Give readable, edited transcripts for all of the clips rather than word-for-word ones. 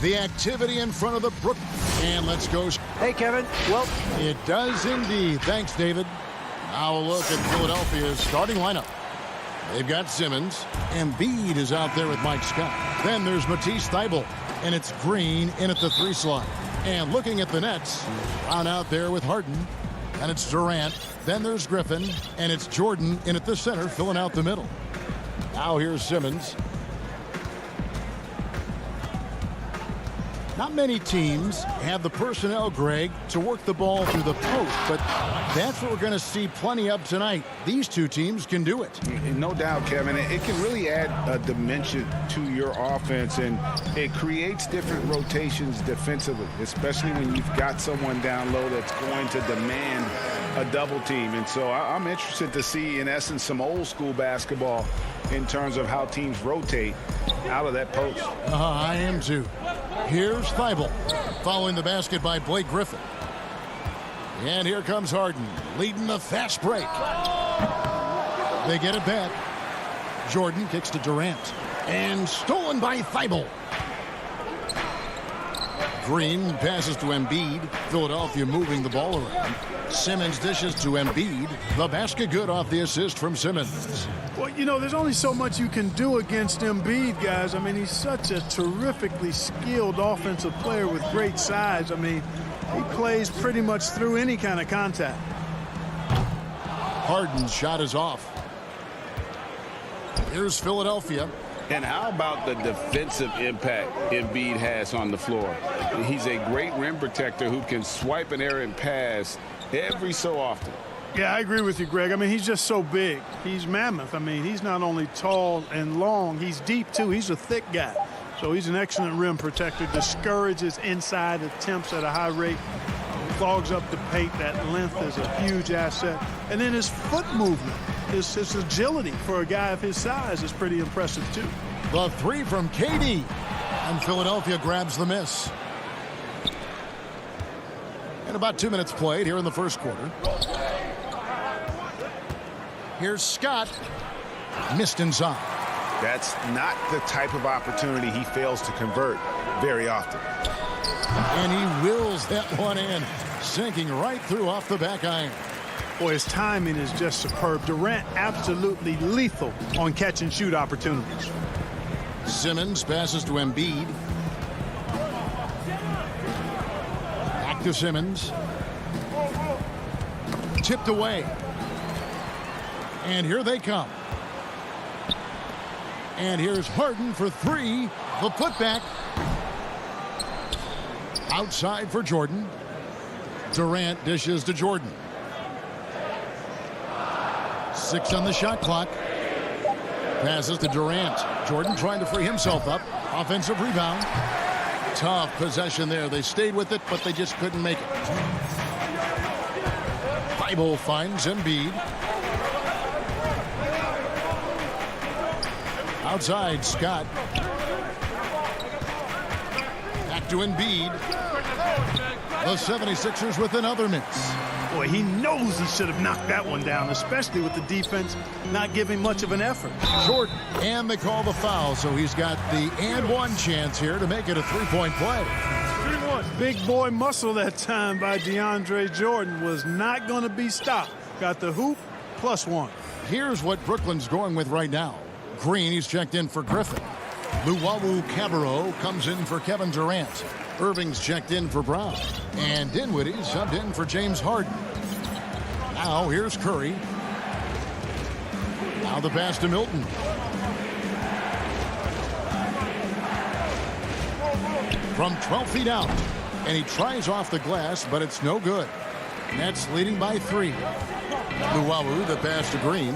The activity in front of the Brook. And let's go. Hey, Kevin. Well, it does indeed. Thanks, David. Now a look at Philadelphia's starting lineup. They've got Simmons. Embiid is out there with Mike Scott. Then there's Matisse Thybulle. And it's Green in at the 3 slot. And looking at the Nets, Brown out there with Harden. And it's Durant. Then there's Griffin. And it's Jordan in at the center, filling out the middle. Now here's Simmons. Not many teams have the personnel, Greg, to work the ball through the post, but that's what we're going to see plenty of tonight. These two teams can do it. No doubt, Kevin. It can really add a dimension to your offense, and it creates different rotations defensively, especially when you've got someone down low that's going to demand a double team. And so I'm interested to see, in essence, some old school basketball in terms of how teams rotate out of that post. I am too. Here's Thybulle, following the basket by Blake Griffin. And here comes Harden, leading the fast break. They get it back. Jordan kicks to Durant. And stolen by Thybulle. Green passes to Embiid. Philadelphia moving the ball around. Simmons dishes to Embiid. The basket good off the assist from Simmons. Well, you know, there's only so much you can do against Embiid, guys. I mean, he's such a terrifically skilled offensive player with great size. I mean, he plays pretty much through any kind of contact. Harden's shot is off. Here's Philadelphia. And how about the defensive impact Embiid has on the floor? He's a great rim protector who can swipe an errant pass every so often. Yeah, I agree with you, Greg. I mean, he's just so big. He's mammoth. I mean, he's not only tall and long, he's deep, too. He's a thick guy. So he's an excellent rim protector. Discourages inside attempts at a high rate. Clogs up the paint. That length is a huge asset. And then his foot movement, his agility for a guy of his size is pretty impressive, too. The 3 from KD. And Philadelphia grabs the miss. And about 2 minutes played here in the first quarter. Here's Scott. Missed inside. That's not the type of opportunity he fails to convert very often. And he wills that one in, sinking right through off the back iron. Boy, his timing is just superb. Durant absolutely lethal on catch and shoot opportunities. Simmons passes to Embiid. Back to Simmons. Tipped away. And here they come. And here's Harden for 3. The putback. Outside for Jordan. Durant dishes to Jordan. 6 on the shot clock. Passes to Durant. Jordan trying to free himself up. Offensive rebound. Tough possession there. They stayed with it, but they just couldn't make it. Thybulle finds Embiid. Outside, Scott. Back to Embiid. The 76ers with another miss. Boy, he knows he should have knocked that one down, especially with the defense not giving much of an effort. Jordan. And they call the foul, so he's got the and one chance here to make it a 3-point play. 3-1. Big boy muscle that time by DeAndre Jordan was not going to be stopped. Got the hoop, +1. Here's what Brooklyn's going with right now. Green, he's checked in for Griffin. Luwawu-Cabarrot comes in for Kevin Durant. Irving's checked in for Brown. And Dinwiddie subbed in for James Harden. Now here's Curry. Now the pass to Milton. From 12 feet out. And he tries off the glass, but it's no good. Nets leading by 3. Luwawu, the pass to Green.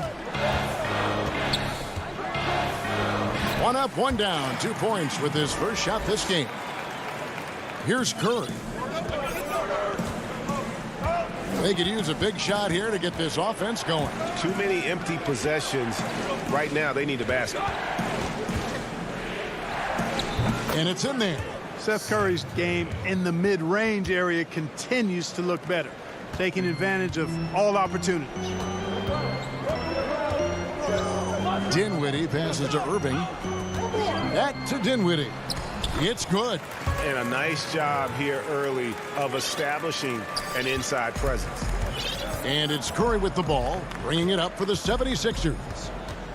1 up, 1 down. 2 points with his first shot this game. Here's Curry. They could use a big shot here to get this offense going. Too many empty possessions. Right now, they need a basket. And it's in there. Seth Curry's game in the mid-range area continues to look better, taking advantage of all opportunities. Dinwiddie passes to Irving. Back to Dinwiddie. It's good. And a nice job here early of establishing an inside presence. And it's Curry with the ball, bringing it up for the 76ers.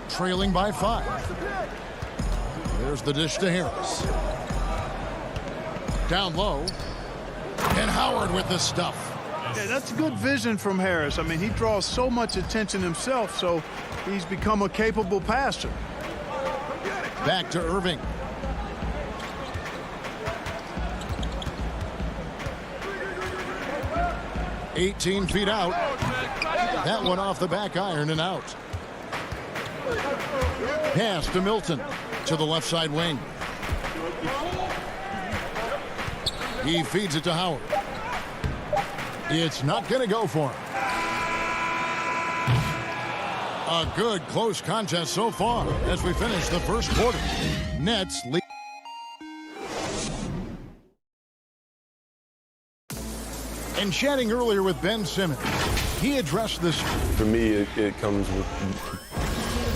Trailing by 5. There's the dish to Harris. Down low. And Howard with the stuff. Yeah, that's good vision from Harris. I mean, he draws so much attention himself, so he's become a capable passer. Back to Irving. "18 feet out." That one off the back iron and out. Pass to Milton to the left side wing. He feeds it to Howard. It's not going to go for him. A good close contest so far as we finish the first quarter. Nets lead. And chatting earlier with Ben Simmons, he addressed this. For me, it comes with.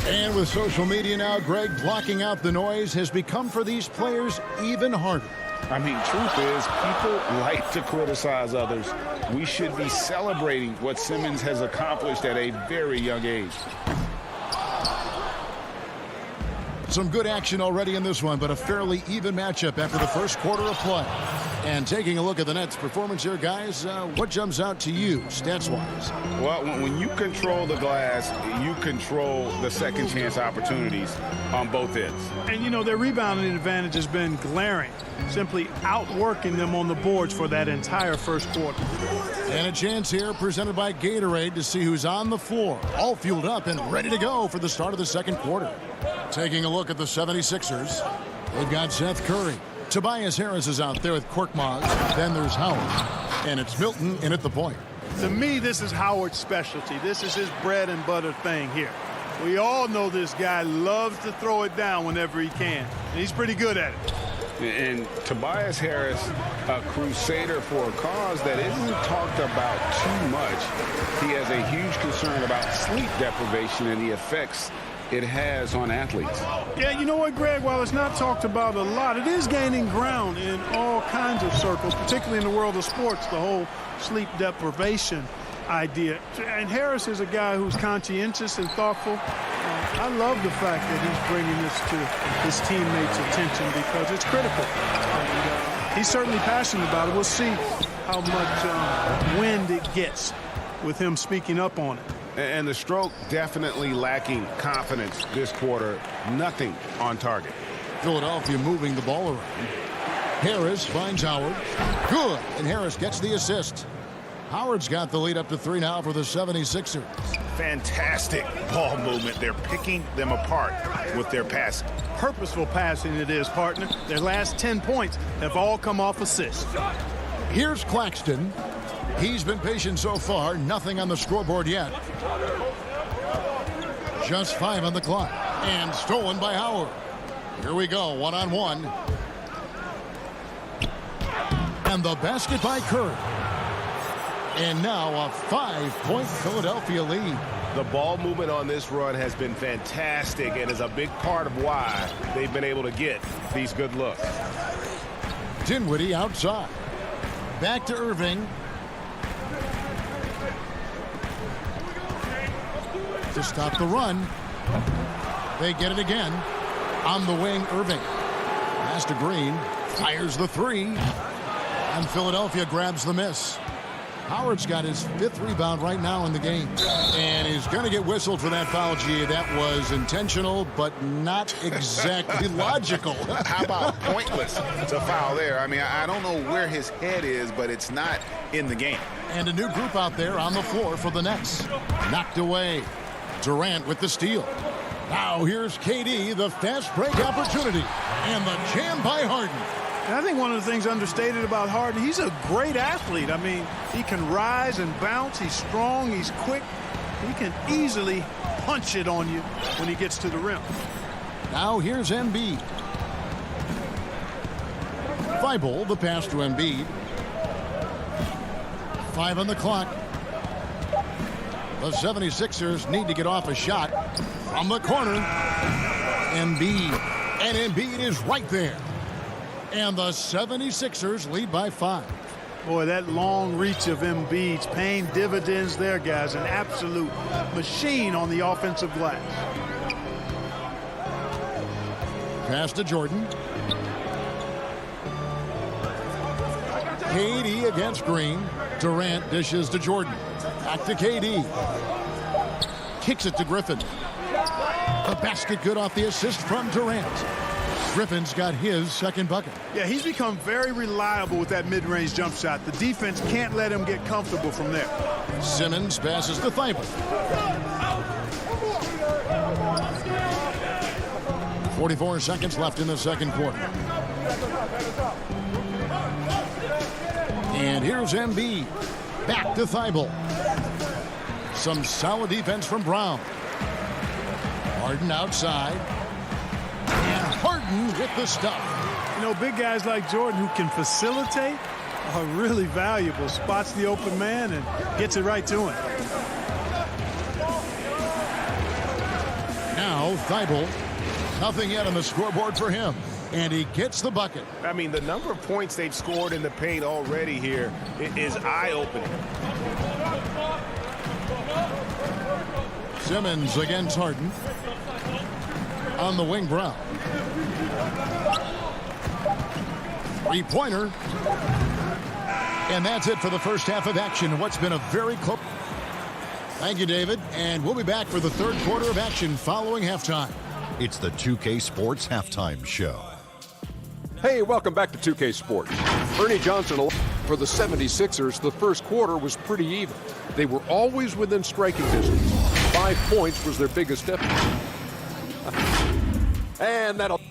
And with social media now, Greg, blocking out the noise has become for these players even harder. I mean, truth is, people like to criticize others. We should be celebrating what Simmons has accomplished at a very young age. Some good action already in this one, but a fairly even matchup after the first quarter of play. And taking a look at the Nets' performance here, guys, what jumps out to you, stats-wise? Well, when you control the glass, you control the second chance opportunities on both ends. And, you know, their rebounding advantage has been glaring, simply outworking them on the boards for that entire first quarter. And a chance here presented by Gatorade to see who's on the floor, all fueled up and ready to go for the start of the second quarter. Taking a look at the 76ers, they've got Seth Curry. Tobias Harris is out there with Korkmaz. Then there's Howard. And it's Milton in at the point. To me, this is Howard's specialty. This is his bread and butter thing here. We all know this guy loves to throw it down whenever he can. And he's pretty good at it. And Tobias Harris, a crusader for a cause that isn't talked about too much. He has a huge concern about sleep deprivation and the effects it has on athletes. Yeah, you know what, Greg? While it's not talked about a lot, it is gaining ground in all kinds of circles, particularly in the world of sports, the whole sleep deprivation idea. And Harris is a guy who's conscientious and thoughtful. I love the fact that he's bringing this to his teammates' attention because it's critical. And he's certainly passionate about it. We'll see how much wind it gets with him speaking up on it. And the stroke definitely lacking confidence this quarter. Nothing on target. Philadelphia moving the ball around. Harris finds Howard. Good. And Harris gets the assist. Howard's got the lead up to 3 now for the 76ers. Fantastic ball movement. They're picking them apart with their passing. Purposeful passing it is, partner. Their last 10 points have all come off assists. Here's Claxton. He's been patient so far. Nothing on the scoreboard yet. Just 5 on the clock. And stolen by Howard. Here we go, one-on-one. And the basket by Curry. And now a 5-point Philadelphia lead. The ball movement on this run has been fantastic and is a big part of why they've been able to get these good looks. Dinwiddie outside. Back to Irving. To stop the run. They get it again. On the wing, Irving. Pass to Green. Fires the 3. And Philadelphia grabs the miss. Howard's got his 5th rebound right now in the game. And he's going to get whistled for that foul, G. That was intentional, but not exactly logical. How about pointless to foul there? I mean, I don't know where his head is, but it's not in the game. And a new group out there on the floor for the Nets. Knocked away. Durant with the steal. Now here's KD, the fast break opportunity. And the jam by Harden. And I think one of the things understated about Harden, he's a great athlete. I mean, he can rise and bounce. He's strong. He's quick. He can easily punch it on you when he gets to the rim. Now here's Embiid. Thibault, the pass to Embiid. 5 on the clock. The 76ers need to get off a shot from the corner. Embiid. And Embiid is right there. And the 76ers lead by 5. Boy, that long reach of Embiid's paying dividends there, guys. An absolute machine on the offensive glass. Pass to Jordan. KD against Green. Durant dishes to Jordan. Back to KD. Kicks it to Griffin. The basket good off the assist from Durant. Griffin's got his second bucket. Yeah, he's become very reliable with that mid-range jump shot. The defense can't let him get comfortable from there. Simmons passes to Thibault. 44 seconds left in the second quarter. And here's Embiid. Back to Thibault. Some solid defense from Brown. Harden outside. And Harden with the stuff. You know, big guys like Jordan who can facilitate are really valuable. Spots the open man and gets it right to him. Now Thibault. Nothing yet on the scoreboard for him. And he gets the bucket. I mean, the number of points they've scored in the paint already here is eye-opening. Simmons against Harden. On the wing, Brown. Three-pointer. And that's it for the first half of action. What's been a very close. Thank you, David. And we'll be back for the third quarter of action following halftime. It's the 2K Sports Halftime Show. Hey, welcome back to 2K Sports. Ernie Johnson for the 76ers, the first quarter was pretty even. They were always within striking distance. 5 points was their biggest deficit. And that'll...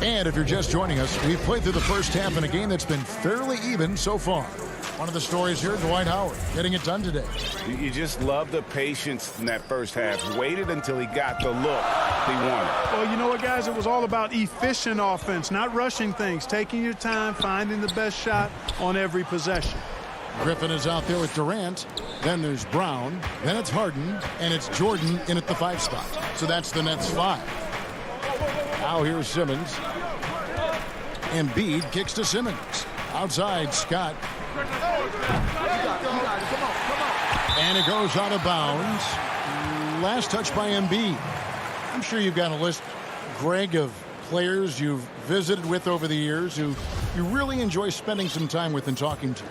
And if you're just joining us, we've played through the first half in a game that's been fairly even so far. One of the stories here, Dwight Howard getting it done today. You just love the patience in that first half. Waited until he got the look he wanted. Well, you know what, guys? It was all about efficient offense, not rushing things, taking your time, finding the best shot on every possession. Griffin is out there with Durant. Then there's Brown. Then it's Harden. And it's Jordan in at the 5 spot. So that's the Nets 5. Now here's Simmons. Embiid kicks to Simmons. Outside, Scott. And it goes out of bounds. Last touch by Embiid. I'm sure you've got a list, Greg, of players you've visited with over the years who you really enjoy spending some time with and talking to.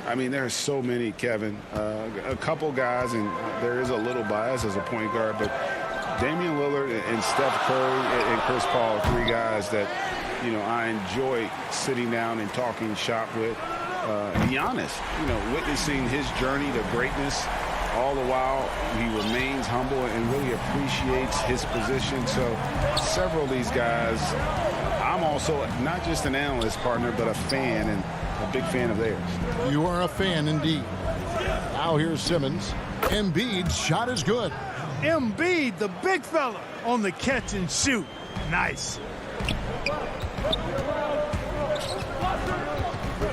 I mean, there are so many, Kevin. A couple guys, and there is a little bias as a point guard, but Damian Lillard and Steph Curry and Chris Paul are 3 guys that, you know, I enjoy sitting down and talking shop with. Giannis, you know, witnessing his journey to greatness, all the while he remains humble and really appreciates his position. So several of these guys, I'm also not just an analyst partner, but a fan and a big fan of theirs. You are a fan indeed. Now here's Simmons. Embiid's shot is good. Embiid, the big fella, on the catch and shoot. Nice.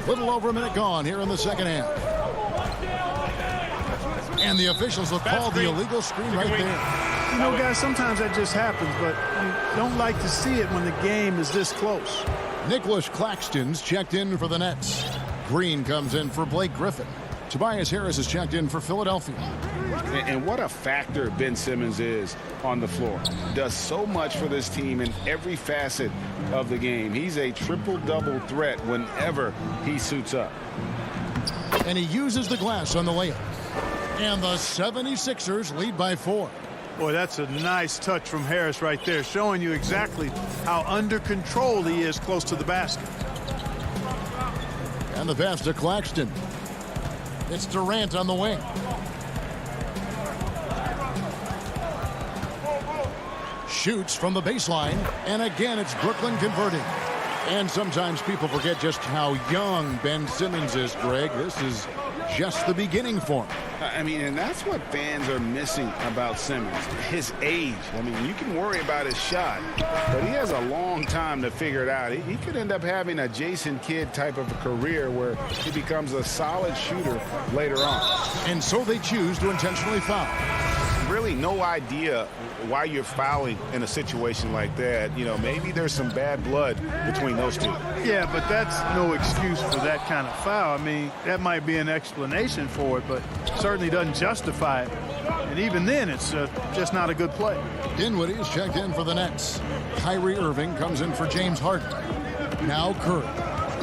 Little over a minute gone here in the second half. And the officials have called the illegal screen right there. You know, guys, sometimes that just happens, but you don't like to see it when the game is this close. Nicholas Claxton's checked in for the Nets. Green comes in for Blake Griffin. Tobias Harris is checked in for Philadelphia. And what a factor Ben Simmons is on the floor. Does so much for this team in every facet of the game. He's a triple-double threat whenever he suits up. And he uses the glass on the layup. And the 76ers lead by 4. Boy, that's a nice touch from Harris right there, showing you exactly how under control he is close to the basket. And the pass to Claxton. It's Durant on the wing. Shoots from the baseline, and again it's Brooklyn converting. And sometimes people forget just how young Ben Simmons is, Greg. This is just the beginning for him. I mean, and that's what fans are missing about Simmons, his age. I mean, you can worry about his shot, but he has a long time to figure it out. He could end up having a Jason Kidd type of a career where he becomes a solid shooter later on. And so they choose to intentionally foul. Really no idea why you're fouling in a situation like that. You know, maybe there's some bad blood between those two. Yeah, but that's no excuse for that kind of foul. I mean, that might be an explanation for it, but certainly doesn't justify it. And even then, it's just not a good play. Dinwiddie is checked in for the Nets. Kyrie Irving comes in for James Harden. Now Curry,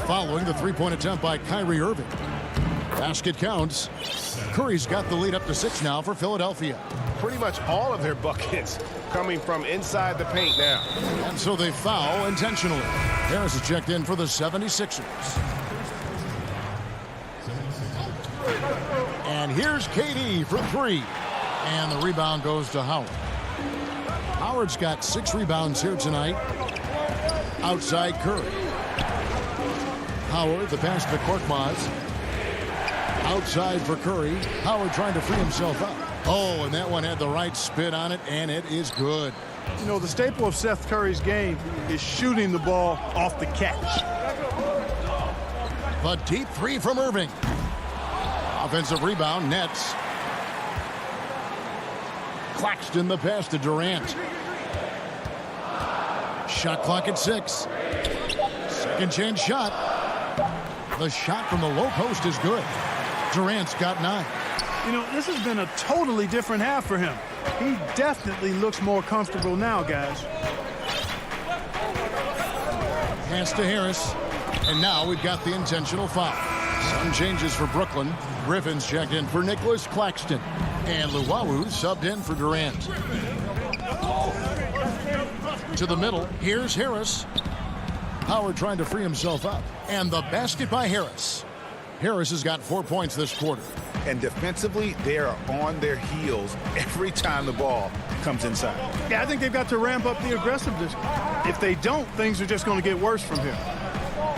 following the three-point attempt by Kyrie Irving. Basket counts. Curry's got the lead up to 6 now for Philadelphia. Pretty much all of their buckets coming from inside the paint now. And so they foul intentionally. Harris is checked in for the 76ers. And here's KD for 3. And the rebound goes to Howard. Howard's got 6 rebounds here tonight. Outside Curry. Howard, the pass to Korkmaz. Outside for Curry. Howard trying to free himself up. Oh, and that one had the right spin on it, and it is good. You know, the staple of Seth Curry's game is shooting the ball off the catch. The deep 3 from Irving. Offensive rebound, Nets. Claxton the pass to Durant. Shot clock at 6. Second chance shot. The shot from the low post is good. Durant's got 9. You know, this has been a totally different half for him. He definitely looks more comfortable now, guys. Pass to Harris. And now we've got the intentional foul. Some changes for Brooklyn. Griffin's checked in for Nicholas Claxton. And Luwawu subbed in for Durant. To the middle. Here's Harris. Howard trying to free himself up. And the basket by Harris. Harris has got 4 points this quarter. And defensively, they are on their heels every time the ball comes inside. Yeah, I think they've got to ramp up the aggressiveness. If they don't, things are just going to get worse from here.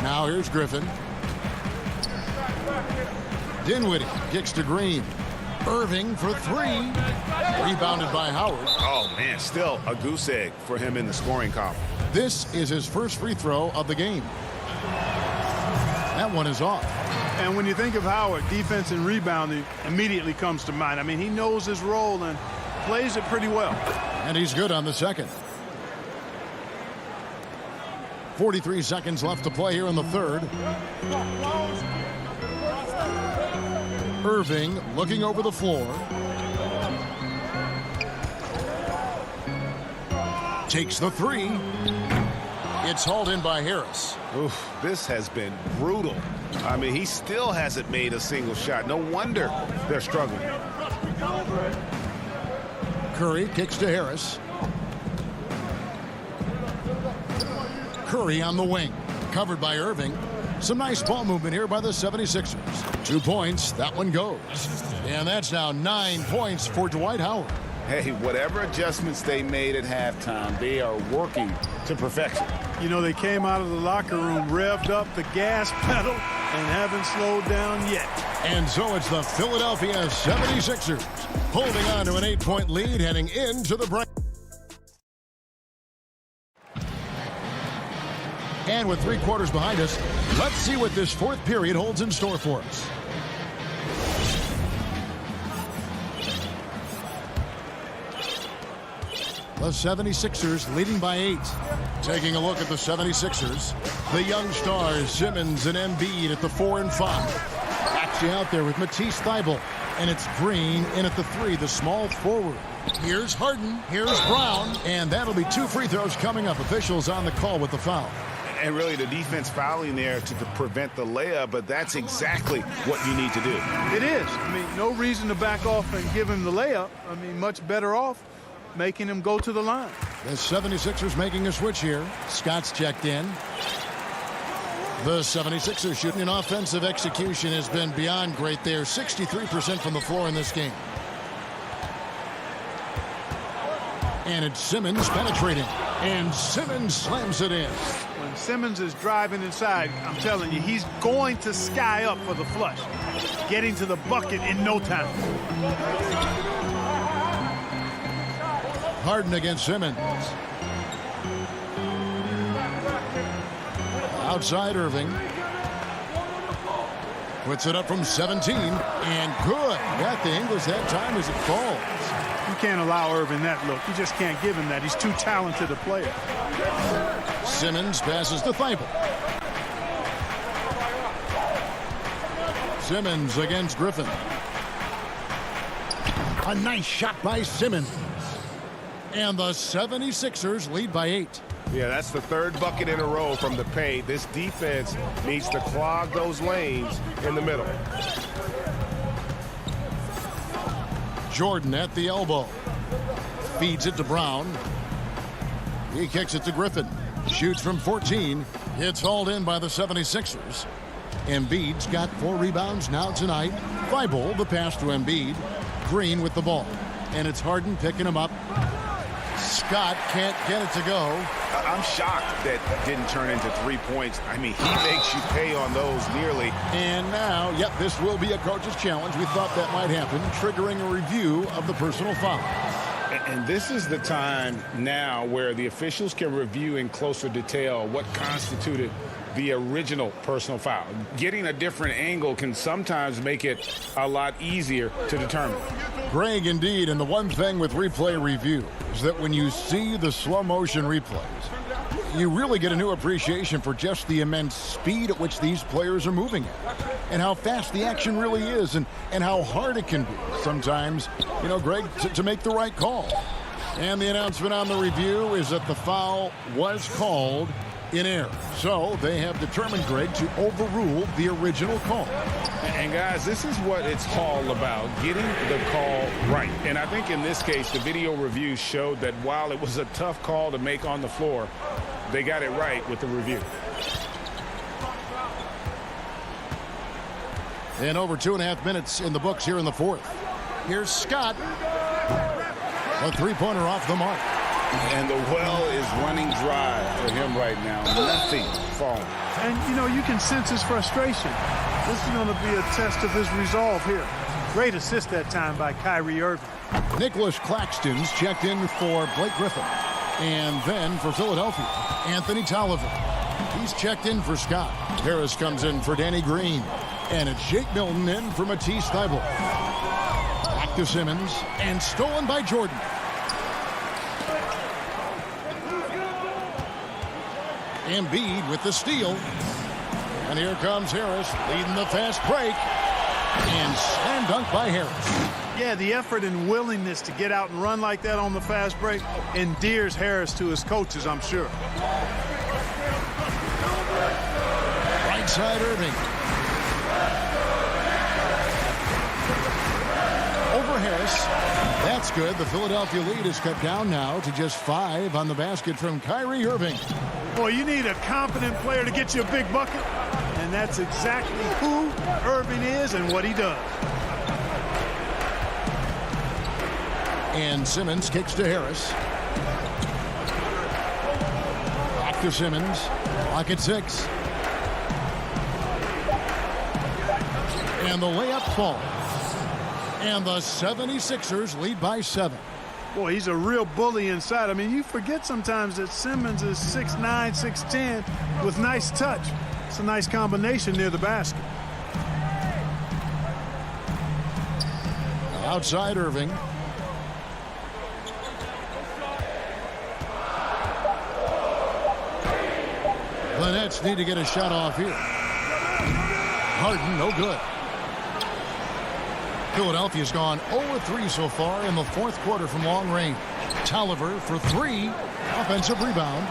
Now here's Griffin. Dinwiddie kicks to Green. Irving for 3. Rebounded by Howard. Oh, man, still a goose egg for him in the scoring column. This is his first free throw of the game. That one is off. And when you think of Howard, defense and rebounding immediately comes to mind. I mean, he knows his role and plays it pretty well. And he's good on the second. 43 seconds left to play here in the third. Irving looking over the floor. Takes the 3. It's hauled in by Harris. Oof, this has been brutal. I mean, he still hasn't made a single shot. No wonder they're struggling. Curry kicks to Harris. Curry on the wing. Covered by Irving. Some nice ball movement here by the 76ers. 2 points. That one goes. And that's now 9 points for Dwight Howard. Hey, whatever adjustments they made at halftime, they are working to perfection. You know, they came out of the locker room, revved up the gas pedal, and haven't slowed down yet. And so it's the Philadelphia 76ers holding on to an 8-point lead heading into the break. And with 3 quarters behind us, let's see what this fourth period holds in store for us. The 76ers leading by 8. Taking a look at the 76ers. The young stars, Simmons and Embiid at the 4 and 5. Actually out there with Matisse Thybulle. And it's Green in at the 3, the small forward. Here's Harden, here's Brown. And that'll be 2 free throws coming up. Officials on the call with the foul. And really the defense fouling there to prevent the layup, but that's exactly what you need to do. It is. I mean, no reason to back off and give him the layup. I mean, much better off making him go to the line. The 76ers making a switch here. Scott's checked in. The 76ers shooting an offensive execution has been beyond great there. 63% from the floor in this game. And it's Simmons penetrating. And Simmons slams it in. When Simmons is driving inside, I'm telling you, he's going to sky up for the flush. getting to the bucket in no time. Harden against Simmons. Outside Irving. Puts it up from 17, and good. Got the English that time as it falls. You can't allow Irving that look. You just can't give him that. He's too talented a player. Simmons passes to Thibault. Simmons against Griffin. A nice shot by Simmons. And the 76ers lead by 8. Yeah, that's the third bucket in a row from the paint. This defense needs to clog those lanes in the middle. Jordan at the elbow. Feeds it to Brown. He kicks it to Griffin. Shoots from 14. It's hauled in by the 76ers. Embiid's got 4 rebounds now tonight. Thibault, the pass to Embiid. Green with the ball. And it's Harden picking him up. Scott can't get it to go. I'm shocked that didn't turn into 3 points. I mean, he makes you pay on those nearly. And now, yep, this will be a coach's challenge. We thought that might happen, triggering a review of the personal foul. And this is the time now where the officials can review in closer detail what constituted the original personal foul. Getting a different angle can sometimes make it a lot easier to determine. Greg, indeed, and the one thing with replay review is that when you see the slow motion replays, you really get a new appreciation for just the immense speed at which these players are moving at, and how fast the action really is, and how hard it can be sometimes, you know, Greg, to make the right call. And the announcement on the review is that the foul was called in error. So they have determined, Greg, to overrule the original call. And guys, this is what it's all about, getting the call right. And I think in this case, the video review showed that while it was a tough call to make on the floor, they got it right with the review. And over 2.5 minutes in the books here in the fourth. Here's Scott. A three-pointer off the mark. And the well is running dry for him right now. Nothing falling. And, you know, you can sense his frustration. This is going to be a test of his resolve here. Great assist that time by Kyrie Irving. Nicholas Claxton's checked in for Blake Griffin. And then for Philadelphia, Anthony Tolliver. He's checked in for Scott. Harris comes in for Danny Green. And it's Jake Milton in for Matisse Thybulle. Back to Simmons. And stolen by Jordan. Embiid with the steal. And here comes Harris leading the fast break. And slam dunk by Harris. Yeah, the effort and willingness to get out and run like that on the fast break endears Harris to his coaches, I'm sure. Right side Irving. Over Harris. That's good. The Philadelphia lead is cut down now to just 5 on the basket from Kyrie Irving. Boy, you need a competent player to get you a big bucket. And that's exactly who Irving is and what he does. And Simmons kicks to Harris. Back to Simmons. Clock at 6. And the layup falls. And the 76ers lead by 7. Boy, he's a real bully inside. I mean, you forget sometimes that Simmons is 6'9", 6'10", with nice touch. It's a nice combination near the basket. Outside Irving. The Nets need to get a shot off here. Harden, no good. Philadelphia's gone 0-3 so far in the fourth quarter from long range. Tolliver for 3. Offensive rebound.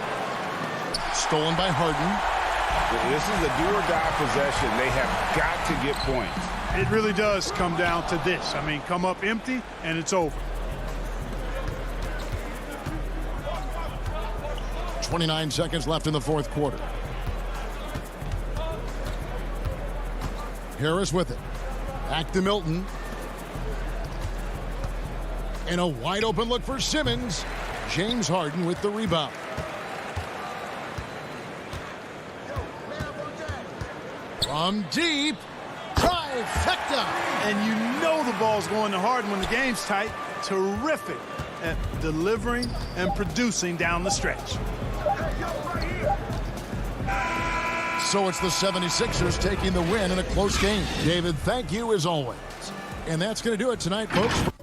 Stolen by Harden. This is a do-or-die possession. They have got to get points. It really does come down to this. I mean, come up empty, and it's over. 29 seconds left in the fourth quarter. Harris with it. Back to Milton. And a wide open look for Simmons. James Harden with the rebound. From deep. Tries trifecta. And you know the ball's going to Harden when the game's tight. Terrific at delivering and producing down the stretch. So it's the 76ers taking the win in a close game. David, thank you as always. And that's going to do it tonight, folks.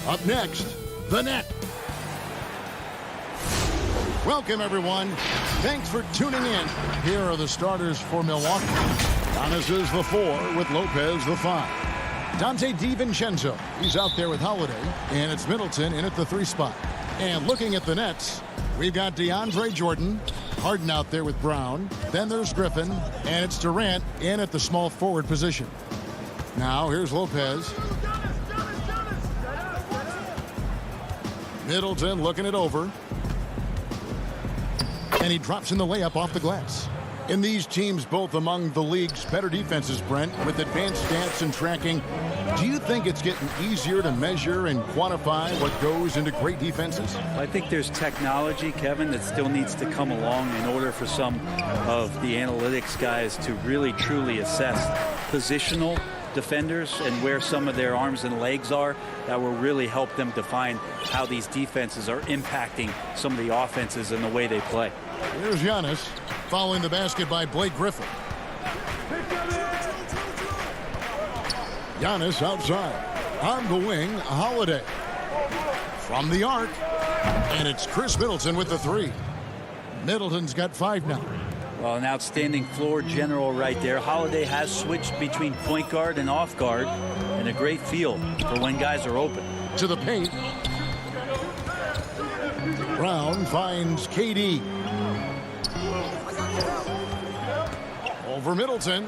Up next, the net. Welcome, everyone. Thanks for tuning in. Here are the starters for Milwaukee. Giannis is the 4 with Lopez the 5. Dante DiVincenzo, he's out there with Holiday. And it's Middleton in at the 3 spot. And looking at the Nets, we've got DeAndre Jordan, Harden out there with Brown. Then there's Griffin, and it's Durant in at the small forward position. Now here's Lopez. Middleton looking it over. And he drops in the layup off the glass. In these teams, both among the league's better defenses, Brent, with advanced stats and tracking, do you think it's getting easier to measure and quantify what goes into great defenses? I think there's technology, Kevin, that still needs to come along in order for some of the analytics guys to really truly assess positional defenders and where some of their arms and legs are. That will really help them define how these defenses are impacting some of the offenses and the way they play. Here's Giannis following the basket by Blake Griffin. Giannis outside. On the wing, Holiday. From the arc. And it's Chris Middleton with the three. Middleton's got 5 now. Well, an outstanding floor general right there. Holiday has switched between point guard and off guard, and a great feel for when guys are open. To the paint. Brown finds KD. Over Middleton.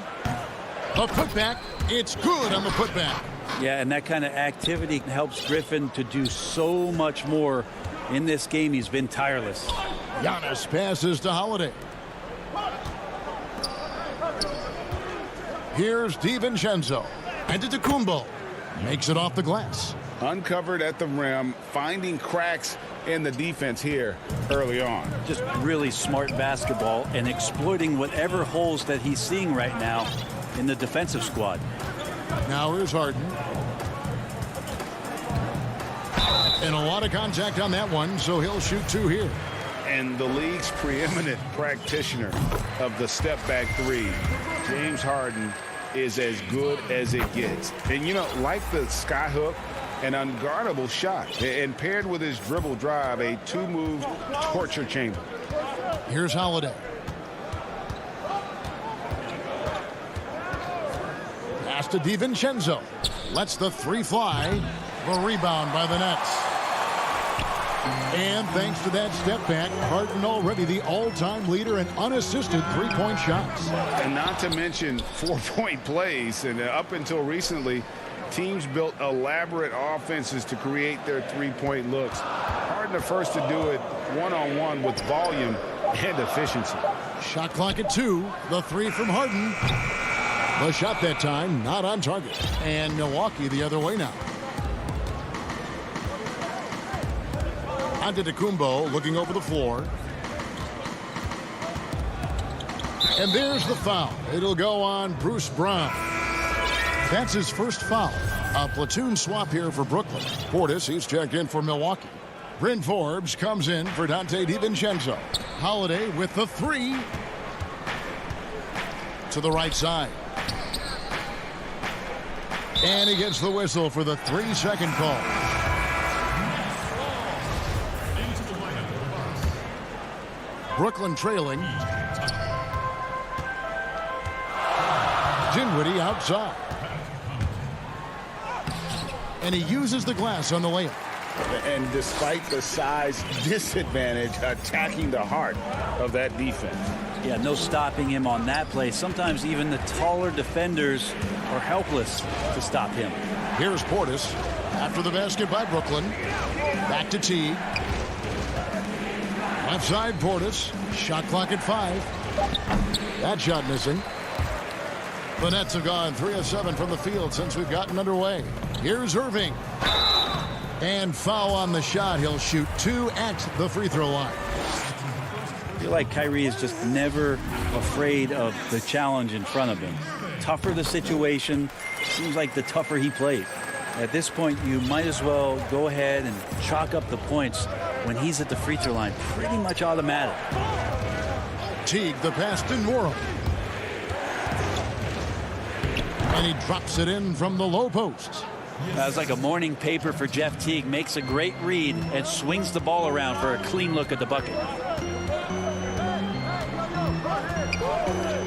A putback. It's good on the putback. Yeah, and that kind of activity helps Griffin to do so much more in this game. He's been tireless. Giannis passes to Holiday. Here's DiVincenzo. Antetokounmpo makes it off the glass. Uncovered at the rim, finding cracks in the defense here early on. Just really smart basketball and exploiting whatever holes that he's seeing right now in the defensive squad. Now here's Harden. And a lot of contact on that one, so he'll shoot 2 here. And the league's preeminent practitioner of the step-back three, James Harden, is as good as it gets. And, you know, like the skyhook, an unguardable shot. And paired with his dribble drive, a 2-move torture chamber. Here's Holiday. Pass to DiVincenzo. Lets the 3 fly. The rebound by the Nets. And thanks to that step back, Harden already the all-time leader in unassisted 3-point shots. And not to mention 4-point plays. And up until recently, teams built elaborate offenses to create their 3-point looks. Harden the first to do it one-on-one with volume and efficiency. Shot clock at 2. The 3 from Harden. The shot that time not on target. And Milwaukee the other way now. Antetokounmpo looking over the floor. And there's the foul. It'll go on Bruce Brown. That's his first foul. A platoon swap here for Brooklyn. Portis, he's checked in for Milwaukee. Bryn Forbes comes in for Dante DiVincenzo. Holiday with the 3. To the right side. And he gets the whistle for the 3-second call. Brooklyn trailing. Dinwiddie outside. And he uses the glass on the layup. And despite the size disadvantage, attacking the heart of that defense. Yeah, no stopping him on that play. Sometimes even the taller defenders are helpless to stop him. Here's Portis after the basket by Brooklyn. Back to Teague. Left side Portis. Shot clock at 5. That shot missing. The Nets have gone 3 of 7 from the field since we've gotten underway. Here's Irving. And foul on the shot. He'll shoot 2 at the free throw line. I feel like Kyrie is just never afraid of the challenge in front of him. Tougher the situation, seems like the tougher he played. At this point, you might as well go ahead and chalk up the points when he's at the free throw line. Pretty much automatic. Teague, the pass to Norham. And he drops it in from the low post. That was like a morning paper for Jeff Teague. Makes a great read and swings the ball around for a clean look at the bucket.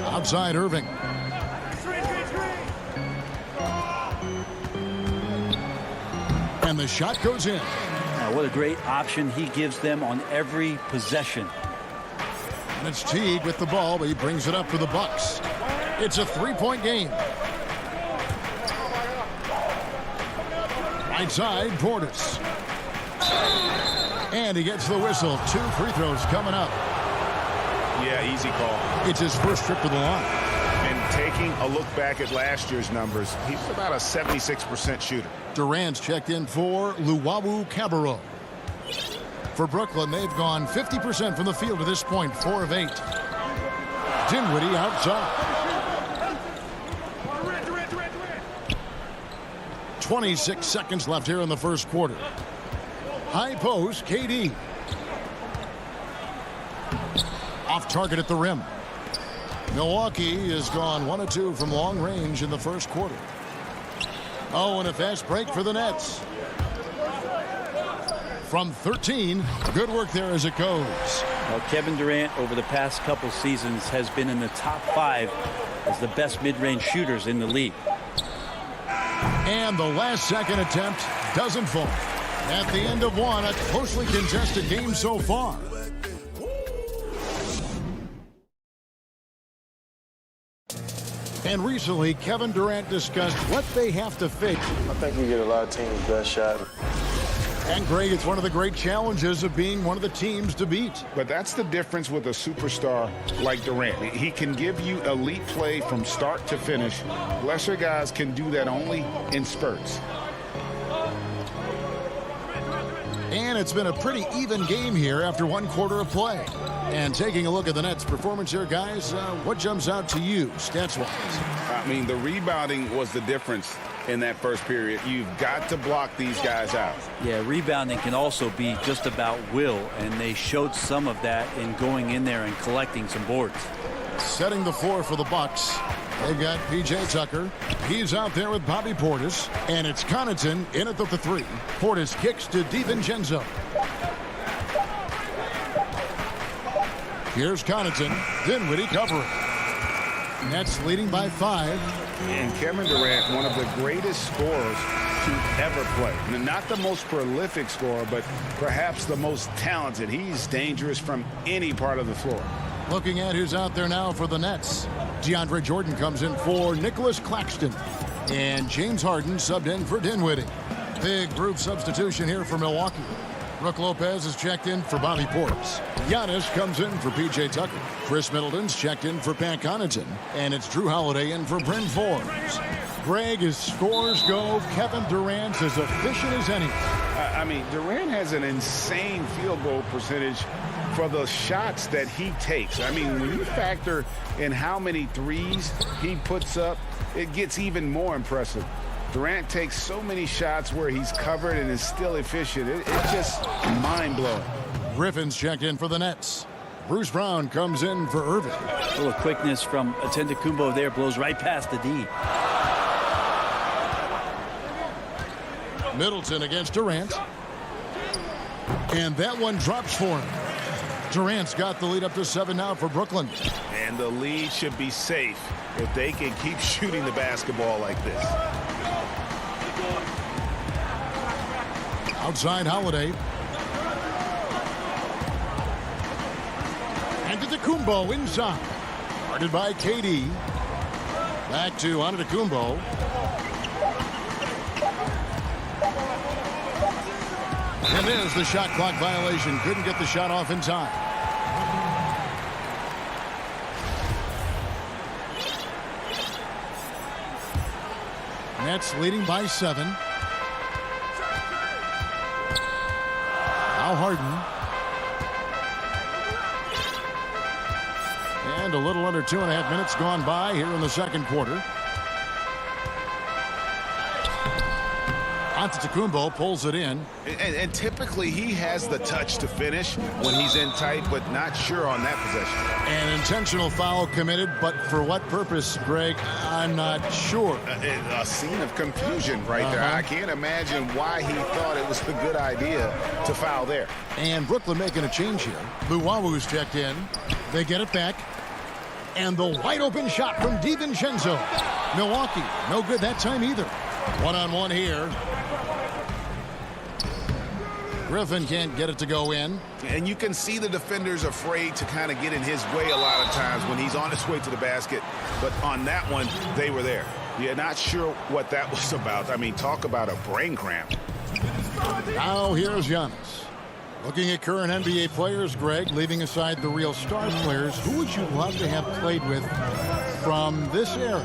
Outside Irving. And the shot goes in. What a great option he gives them on every possession. And it's Teague with the ball, but he brings it up for the Bucks. It's a 3-point game. Right side, Portis. And he gets the whistle. 2 free throws coming up. Yeah, easy call. It's his first trip to the line. And taking a look back at last year's numbers, he's about a 76% shooter. Durant's checked in for Luwawu Cabarro. For Brooklyn, they've gone 50% from the field to this point, 4 of 8. Dinwiddie outside. 26 seconds left here in the first quarter. High post, KD. Off target at the rim. Milwaukee has gone 1 of 2 from long range in the first quarter. Oh, and a fast break for the Nets. From 13, good work there as it goes. Well, Kevin Durant over the past couple seasons has been in the top 5 as the best mid-range shooters in the league. And the last second attempt doesn't fall. At the end of one, a closely contested game so far. And recently, Kevin Durant discussed what they have to fix. I think we get a lot of teams' best shot. And Greg, it's one of the great challenges of being one of the teams to beat. But that's the difference with a superstar like Durant. He can give you elite play from start to finish. Lesser guys can do that only in spurts. And it's been a pretty even game here after 1 quarter of play. And taking a look at the Nets' performance here, guys, what jumps out to you, stats-wise? I mean, the rebounding was the difference in that first period. You've got to block these guys out. Yeah, rebounding can also be just about will, and they showed some of that in going in there and collecting some boards. Setting the floor for the Bucks. They've got P.J. Tucker. He's out there with Bobby Portis. And it's Connaughton in at the 3. Portis kicks to DiVincenzo. Here's Connaughton. Dinwiddie covering. Nets leading by 5. And Kevin Durant, one of the greatest scorers to ever play. Not the most prolific scorer, but perhaps the most talented. He's dangerous from any part of the floor. Looking at who's out there now for the Nets. DeAndre Jordan comes in for Nicholas Claxton. And James Harden subbed in for Dinwiddie. Big group substitution here for Milwaukee. Brook Lopez is checked in for Bobby Portis. Giannis comes in for P.J. Tucker. Chris Middleton's checked in for Pat Connaughton. And it's Drew Holiday in for Bryn Forbes. Greg, as scores go, Kevin Durant's as efficient as any. I mean, Durant has an insane field goal percentage for the shots that he takes. I mean, when you factor in how many threes he puts up, it gets even more impressive. Durant takes so many shots where he's covered and is still efficient. It's just mind-blowing. Griffin's checked in for the Nets. Bruce Brown comes in for Irving. A little quickness from Antetokounmpo there, blows right past the D. Middleton against Durant. And that one drops for him. Durant's got the lead up to 7 now for Brooklyn. And the lead should be safe if they can keep shooting the basketball like this. Outside Holiday. Antetokounmpo inside. Guarded by KD. Back to Antetokounmpo. And there's the shot clock violation. Couldn't get the shot off in time. Nets leading by 7. Now Harden. And a little under 2.5 minutes gone by here in the second quarter. Antetokounmpo pulls it in. And typically he has the touch to finish when he's in tight, but not sure on that possession. An intentional foul committed, but for what purpose, Greg? I'm not sure. A scene of confusion right there. I can't imagine why he thought it was a good idea to foul there. And Brooklyn making a change here. Luwawu's checked in. They get it back. And the wide open shot from DiVincenzo. Milwaukee, no good that time either. One-on-one here. Griffin can't get it to go in. And you can see the defenders afraid to kind of get in his way a lot of times when he's on his way to the basket. But on that one, they were there. You're not sure what that was about. I mean, talk about a brain cramp. Now here's Giannis. Looking at current NBA players, Greg, leaving aside the real star players, who would you love to have played with from this era?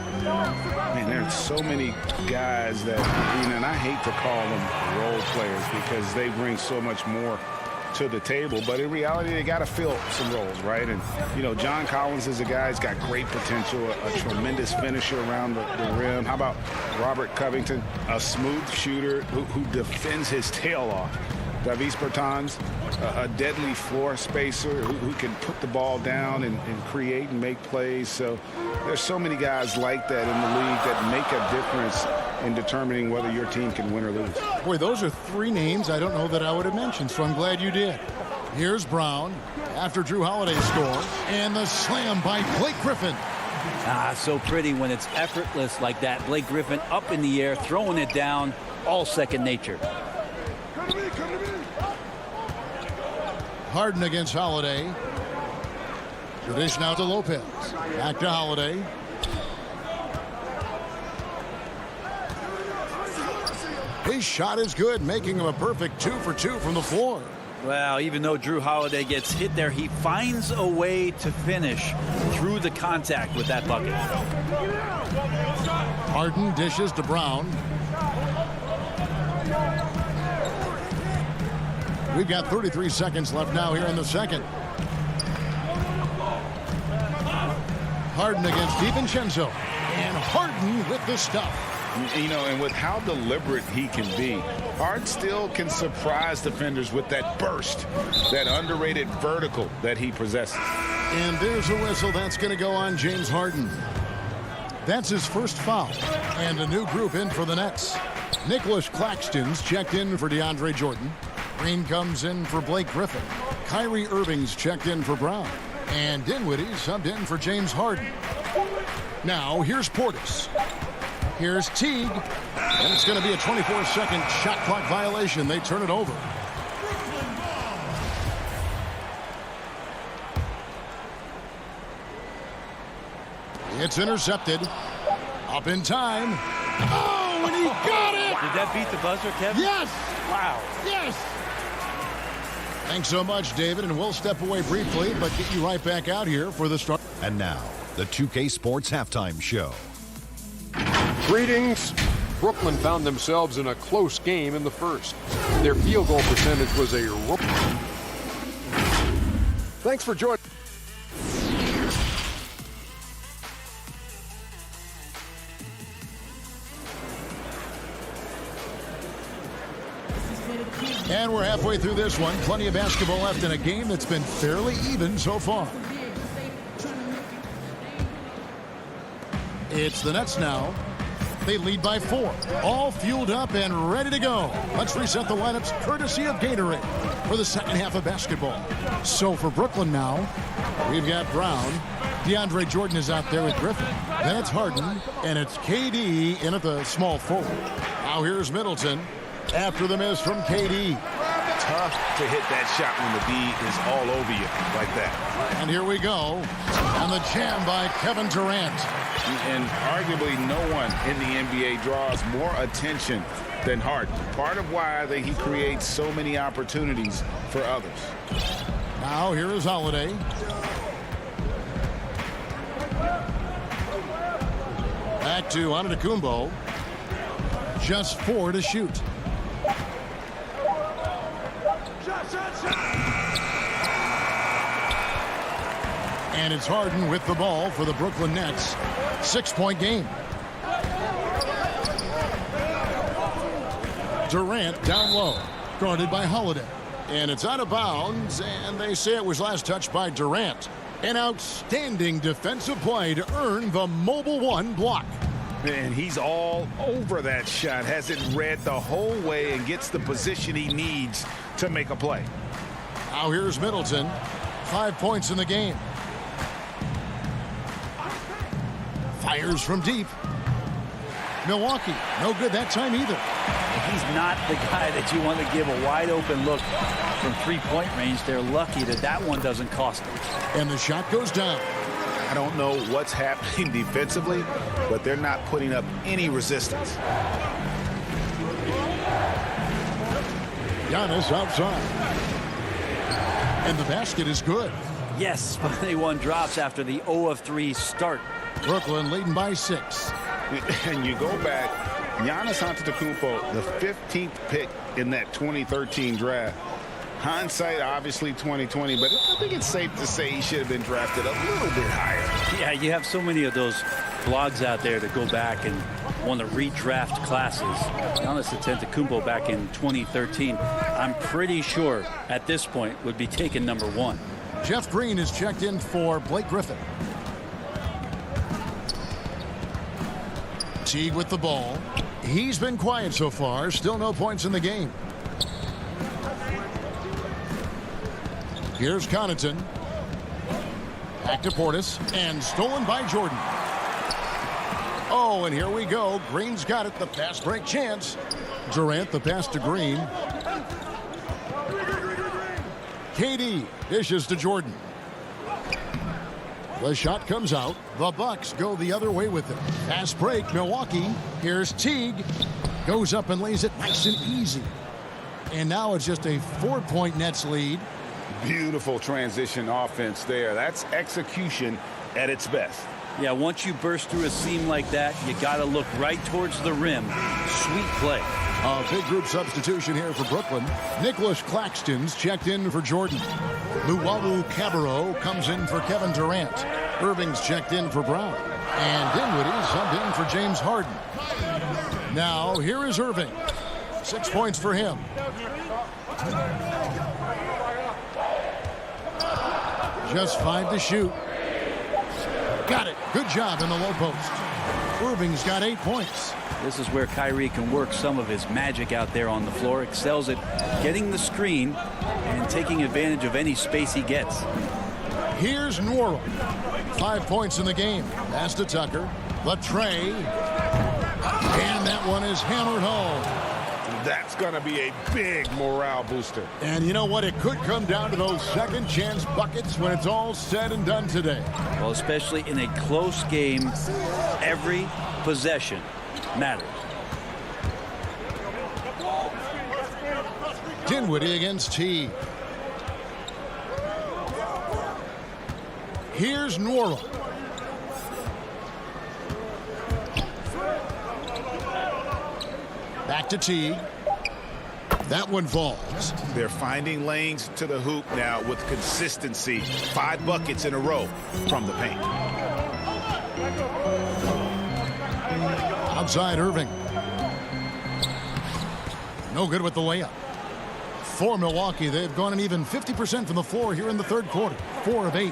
Man, there's so many guys that, and I hate to call them role players because they bring so much more to the table, but in reality, they got to fill some roles, right? And, John Collins is a guy who's got great potential, a tremendous finisher around the rim. How about Robert Covington, a smooth shooter who defends his tail off? Davis Bertans, a deadly floor spacer who can put the ball down and create and make plays. So there's so many guys like that in the league that make a difference in determining whether your team can win or lose. Boy, those are three names I don't know that I would have mentioned, so I'm glad you did. Here's Brown after Drew Holiday scores, and the slam by Blake Griffin. So pretty when it's effortless like that. Blake Griffin up in the air, throwing it down, all second nature. Harden against Holiday. The dish now to Lopez. Back to Holiday. His shot is good, making him a perfect 2 for 2 from the floor. Well, even though Drew Holiday gets hit there, he finds a way to finish through the contact with that bucket. Harden dishes to Brown. We've got 33 seconds left now here in the second. Harden against DiVincenzo. And Harden with the stuff. And with how deliberate he can be, Harden still can surprise defenders with that burst, that underrated vertical that he possesses. And there's a whistle that's going to go on James Harden. That's his first foul. And a new group in for the Nets. Nicholas Claxton's checked in for DeAndre Jordan. Green comes in for Blake Griffin. Kyrie Irving's checked in for Brown. And Dinwiddie subbed in for James Harden. Now, here's Portis. Here's Teague. And it's going to be a 24-second shot clock violation. They turn it over. It's intercepted. Up in time. Oh, and he got it! Did that beat the buzzer, Kevin? Yes! Wow. Yes! Thanks so much, David, and we'll step away briefly, but get you right back out here for the start. And now, the 2K Sports Halftime Show. Greetings. Brooklyn found themselves in a close game in the first. Their field goal percentage was a rookie. Thanks for joining. And we're halfway through this one. Plenty of basketball left in a game that's been fairly even so far. It's the Nets now. They lead by 4. All fueled up and ready to go. Let's reset the lineups courtesy of Gatorade for the second half of basketball. So for Brooklyn now, we've got Brown. DeAndre Jordan is out there with Griffin. Then it's Harden, and it's KD in at the small forward. Now here's Middleton after the miss from KD. Tough to hit that shot when the D is all over you like that. And here we go. And the jam by Kevin Durant. And arguably no one in the NBA draws more attention than Harden. Part of why he creates so many opportunities for others. Now here is Holiday. Back to Antetokounmpo. Just 4 to shoot. And it's Harden with the ball for the Brooklyn Nets. 6-point game. Durant down low, guarded by Holiday. And it's out of bounds, and they say it was last touched by Durant. An outstanding defensive play to earn the Mobile One block. And he's all over that shot, has it read the whole way and gets the position he needs to make a play. Now here's Middleton. 5 points in the game. Fires from deep. Milwaukee, no good that time either. He's not the guy that you want to give a wide open look from three-point range. They're lucky that that one doesn't cost them. And the shot goes down. I don't know what's happening defensively, but they're not putting up any resistance. Giannis outside. And the basket is good. Yes, but they won drops after the 0 of 3 start. Brooklyn leading by 6. And you go back, Giannis Antetokounmpo, the 15th pick in that 2013 draft. Hindsight, obviously 2020, but I think it's safe to say he should have been drafted a little bit higher. Yeah, you have so many of those blogs out there that go back and want to redraft classes. Giannis Antetokounmpo back in 2013, I'm pretty sure at this point would be taken number 1. Jeff Green is checked in for Blake Griffin. Teague with the ball. He's been quiet so far. Still no points in the game. Here's Connaughton. Back to Portis. And stolen by Jordan. Oh, and here we go. Green's got it. The fast break chance. Durant the pass to Green. KD dishes to Jordan. The shot comes out. The Bucks go the other way with it. Fast break, Milwaukee. Here's Teague. Goes up and lays it nice and easy. And now it's just a 4-point Nets lead. Beautiful transition offense there. That's execution at its best. Yeah, once you burst through a seam like that, you got to look right towards the rim. Sweet play. A big group substitution here for Brooklyn. Nicholas Claxton's checked in for Jordan. Luwawu Cabarrot comes in for Kevin Durant. Irving's checked in for Brown. And Dinwiddie subbed in for James Harden. Now, here is Irving. 6 points for him. Just 5 to shoot. Got it. Good job in the low post. Irving's got 8 points. This is where Kyrie can work some of his magic out there on the floor. Excels at getting the screen and taking advantage of any space he gets. Here's Nwora. 5 points in the game. Pass to Tucker. The tray. And that one is hammered home. That's going to be a big morale booster. And you know what? It could come down to those second chance buckets when it's all said and done today. Well, especially in a close game, every possession matters. Dinwiddie against T. Here's Nwora. Back to T. That one falls. They're finding lanes to the hoop now with consistency. 5 buckets in a row from the paint. Outside Irving. No good with the layup. For Milwaukee, they've gone an even 50% from the floor here in the third quarter. 4 of 8.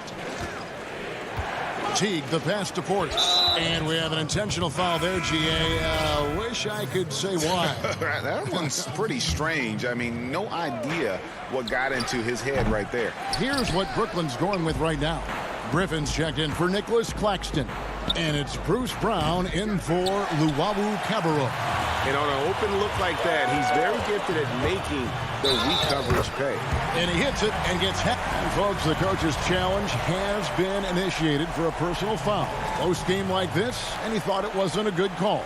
Teague, the pass to Portis. And we have an intentional foul there, GA. Wish I could say why. That one's pretty strange. I mean, no idea what got into his head right there. Here's what Brooklyn's going with right now. Griffin's checked in for Nicholas Claxton. And it's Bruce Brown in for Luwawu Cabarrot. And on an open look like that, he's very gifted at making the weak coverage pay. And he hits it and gets hit. And folks, the coach's challenge has been initiated for a personal foul. Close game like this, and he thought it wasn't a good call.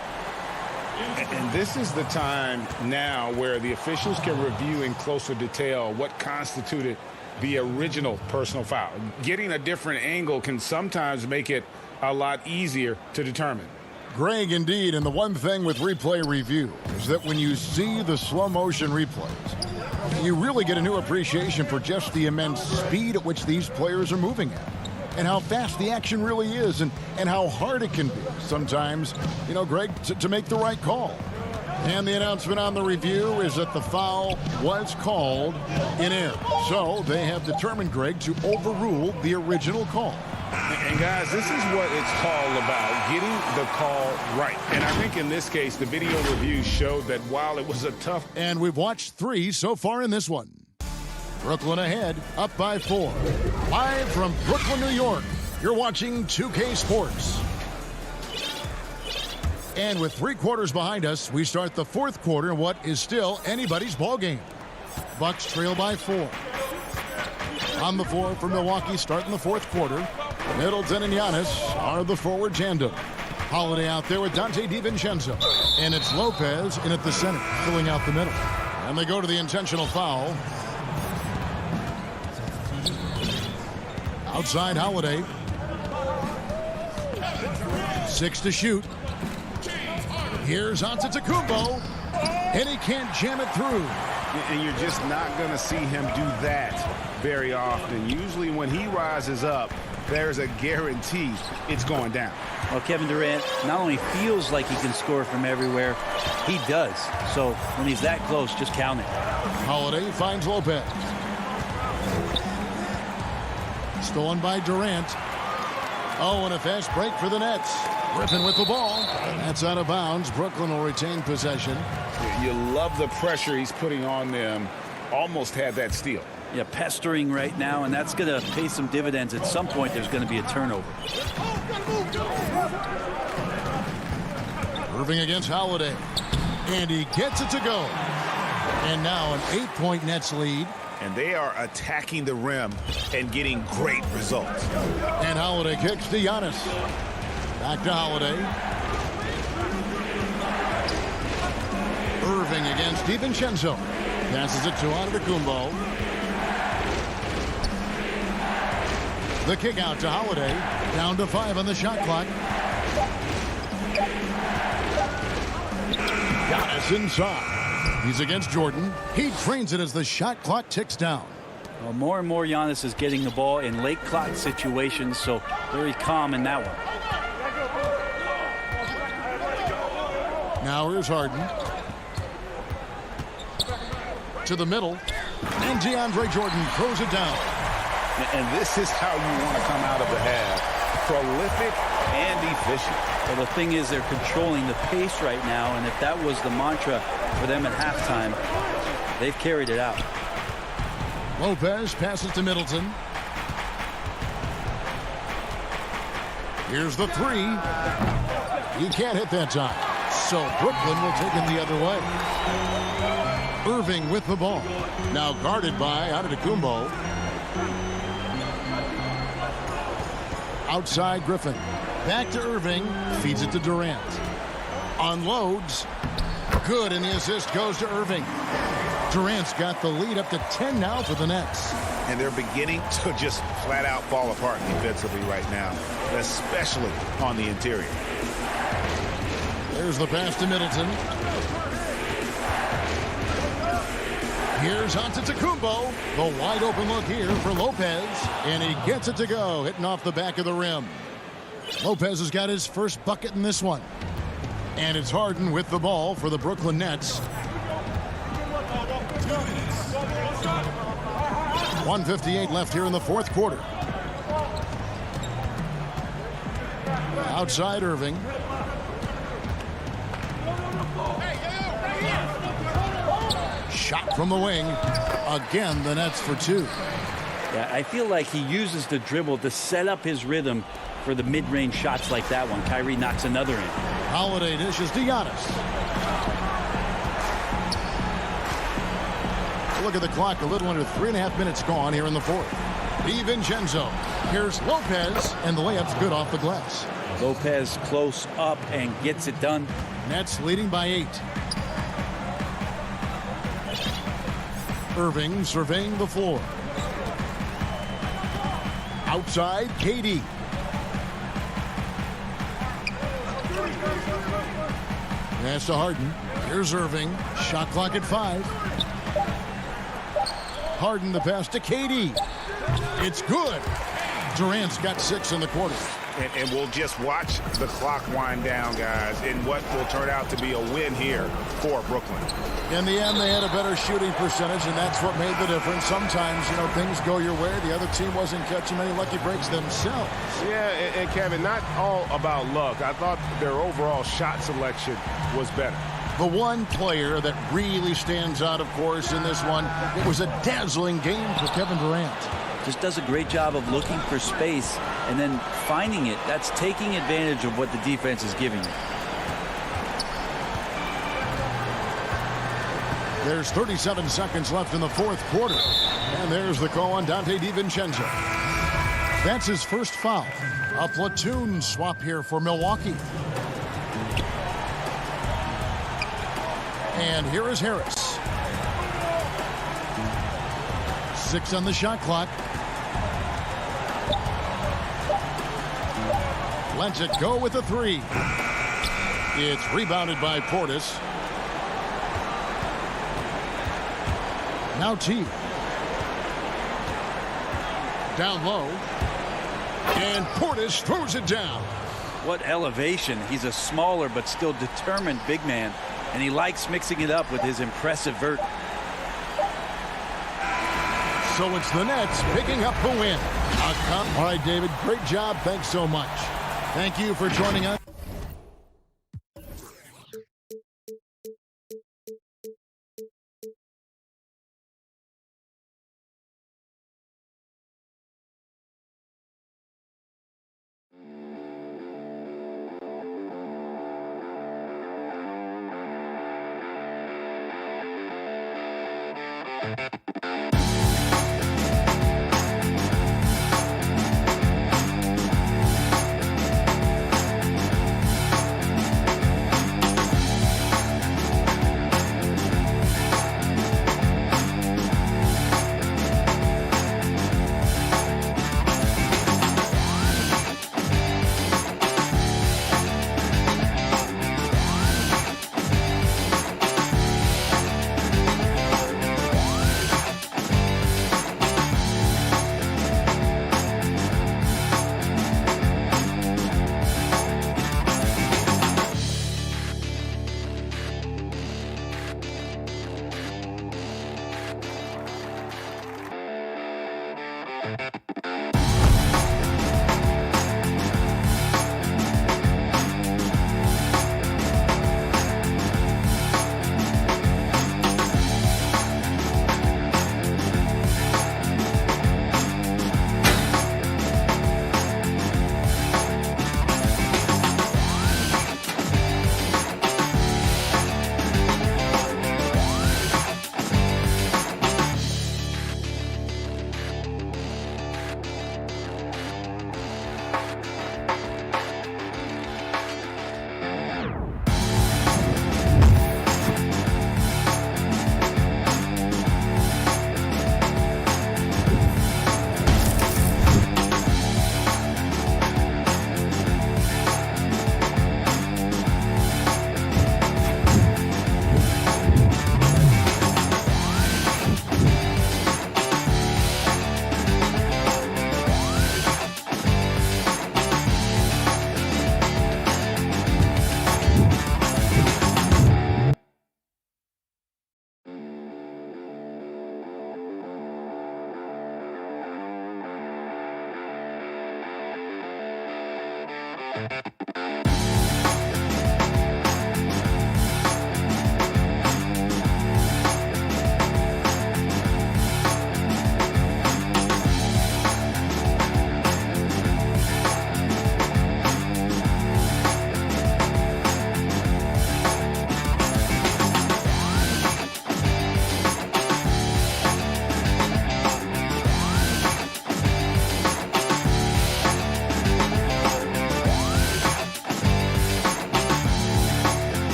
And this is the time now where the officials can review in closer detail what constituted the original personal foul. Getting a different angle can sometimes make it a lot easier to determine. Greg, indeed, and the one thing with replay review is that when you see the slow motion replays, you really get a new appreciation for just the immense speed at which these players are moving at, and how fast the action really is, and how hard it can be sometimes, you know, Greg, to make the right call. And the announcement on the review is that the foul was called in error. So they have determined, Greg, to overrule the original call. And guys, this is what it's all about, getting the call right. And I think in this case, the video review showed that while it was a tough... And we've watched 3 so far in this one. Brooklyn ahead, up by 4. Live from Brooklyn, New York, you're watching 2K Sports. And with 3 quarters behind us, we start the 4th quarter in what is still anybody's ball game. Bucks trail by 4. On the floor for Milwaukee, starting the 4th quarter. Middleton and Giannis are the forward tandem. Holiday out there with Dante DiVincenzo. And it's Lopez in at the center, filling out the middle. And they go to the intentional foul. Outside Holiday. 6 to shoot. Here's Antetokounmpo. And he can't jam it through. And you're just not going to see him do that very often. Usually when he rises up, there's a guarantee it's going down. Well, Kevin Durant not only feels like he can score from everywhere, he does. So when he's that close, just count it. Holiday finds Lopez. Stolen by Durant. Oh, and a fast break for the Nets. Griffin with the ball. That's out of bounds. Brooklyn will retain possession. You love the pressure he's putting on them. Almost had that steal. Yeah, pestering right now, and that's going to pay some dividends. At some point, there's going to be a turnover. Irving against Holiday. And he gets it to go. And now an 8-point Nets lead. And they are attacking the rim and getting great results. And Holiday kicks to Giannis. Back to Holiday. Irving against DiVincenzo. Passes it to Antetokounmpo. The kick out to Holiday. Down to 5 on the shot clock. Giannis inside. He's against Jordan. He trains it as the shot clock ticks down. Well, more and more Giannis is getting the ball in late clock situations, so very calm in that one. Now here's Harden. To the middle. And DeAndre Jordan throws it down. And this is how you want to come out of the half. Prolific and efficient. Well, the thing is, they're controlling the pace right now, and if that was the mantra for them at halftime, they've carried it out. Lopez passes to Middleton. Here's the 3. He can't hit that time. So Brooklyn will take it the other way. Irving with the ball. Now guarded by Antetokounmpo. Outside Griffin. Back to Irving. Feeds it to Durant. Unloads. Good, and the assist goes to Irving. Durant's got the lead up to 10 now for the Nets. And they're beginning to just flat out fall apart defensively right now, especially on the interior. There's the pass to Middleton. Here's Antetokounmpo. The wide open look here for Lopez. And he gets it to go, hitting off the back of the rim. Lopez has got his first bucket in this one. And it's Harden with the ball for the Brooklyn Nets. 1:58 left here in the fourth quarter. Outside Irving. Shot from the wing. Again, the Nets for 2. Yeah, I feel like he uses the dribble to set up his rhythm for the mid-range shots like that one. Kyrie knocks another in. Holiday dishes to Giannis. Look at the clock. A little under 3.5 minutes gone here in the fourth. DiVincenzo. Here's Lopez, and the layup's good off the glass. Lopez close up and gets it done. Nets leading by 8. Irving surveying the floor. Outside, KD. Pass to Harden. Here's Irving. Shot clock at 5. Harden the pass to KD. It's good. Durant's got 6 in the quarter. And we'll just watch the clock wind down, guys, in what will turn out to be a win here for Brooklyn. In the end, they had a better shooting percentage, and that's what made the difference. Sometimes, things go your way. The other team wasn't catching many lucky breaks themselves. Yeah, and Kevin, not all about luck. I thought their overall shot selection was better. The one player that really stands out, of course, in this one, it was a dazzling game for Kevin Durant. Just does a great job of looking for space and then finding it. That's taking advantage of what the defense is giving you. There's 37 seconds left in the fourth quarter. And there's the call on Dante DiVincenzo. That's his first foul. A platoon swap here for Milwaukee. And here is Harris. 6 on the shot clock. Lets it go with a three. It's rebounded by Portis. Now T. Down low. And Portis throws it down. What elevation. He's a smaller but still determined big man. And he likes mixing it up with his impressive vert. So it's the Nets picking up the win. All right, David, great job. Thanks so much. Thank you for joining us.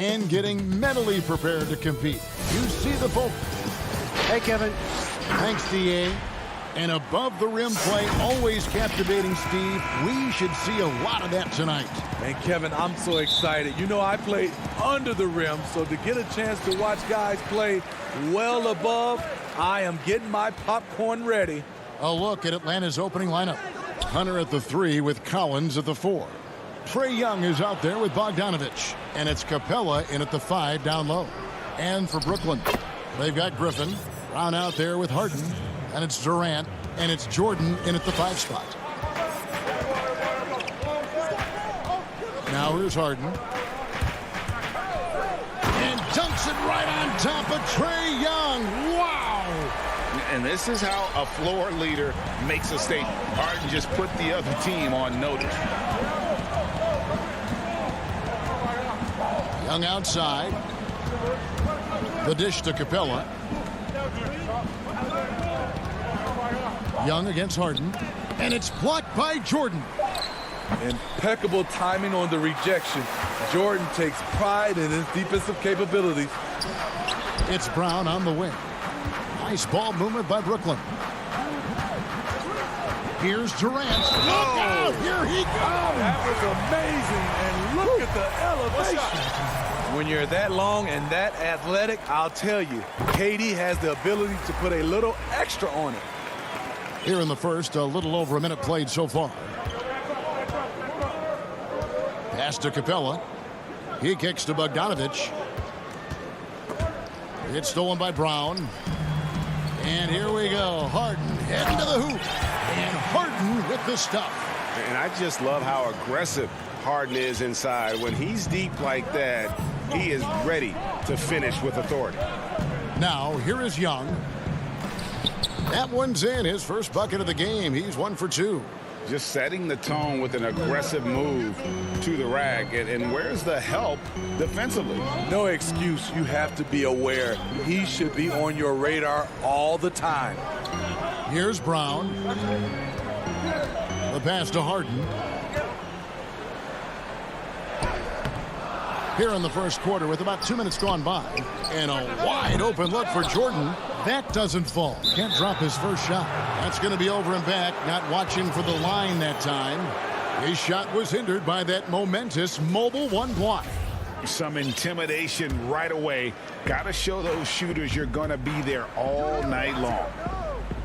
and getting mentally prepared to compete. You see the focus. Hey, Kevin. Thanks, DA. And above the rim play, always captivating, Steve. We should see a lot of that tonight. And Kevin, I'm so excited. You know, I played under the rim, so to get a chance to watch guys play well above, I am getting my popcorn ready. A look at Atlanta's opening lineup. Hunter at the 3 with Collins at the 4. Trae Young is out there with Bogdanovich. And it's Capella in at the 5 down low. And for Brooklyn, they've got Griffin. Brown out there with Harden. And it's Durant, and it's Jordan in at the 5 spot. Now here's Harden. And dunks it right on top of Trae Young. Wow! And this is how a floor leader makes a statement. Harden just put the other team on notice. Young outside. The dish to Capella. Young against Harden. And it's blocked by Jordan. Impeccable timing on the rejection. Jordan takes pride in his defensive capabilities. It's Brown on the wing. Nice ball movement by Brooklyn. Here's Durant. Look out! Here he comes! That was amazing. And look at the elevation. When you're that long and that athletic, I'll tell you, KD has the ability to put a little extra on it. Here in the first, a little over a minute played so far. Pass to Capella. He kicks to Bogdanovich. It's stolen by Brown. And here we go. Harden heading to the hoop. And Harden with the stuff. And I just love how aggressive Harden is inside. When he's deep like that, he is ready to finish with authority. Now, here is Young. That one's in, his first bucket of the game. He's 1 for 2. Just setting the tone with an aggressive move to the rack. And where's the help defensively? No excuse. You have to be aware. He should be on your radar all the time. Here's Brown. The pass to Harden. Here in the first quarter with about 2 minutes gone by. And a wide open look for Jordan. That doesn't fall. Can't drop his first shot. That's going to be over and back. Not watching for the line that time. His shot was hindered by that momentous mobile 1 block. Some intimidation right away. Got to show those shooters you're going to be there all night long.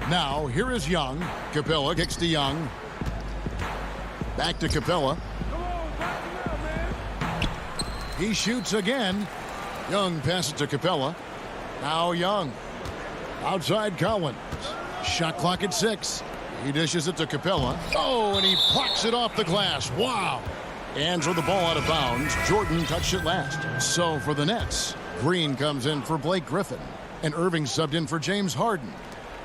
Now, here is Young. Capella kicks to Young. Back to Capella. He shoots again. Young passes to Capella. Now Young. Outside Collins. Shot clock at 6. He dishes it to Capella. Oh, and he plucks it off the glass. Wow. And for the ball out of bounds, Jordan touched it last. So for the Nets, Green comes in for Blake Griffin. And Irving subbed in for James Harden.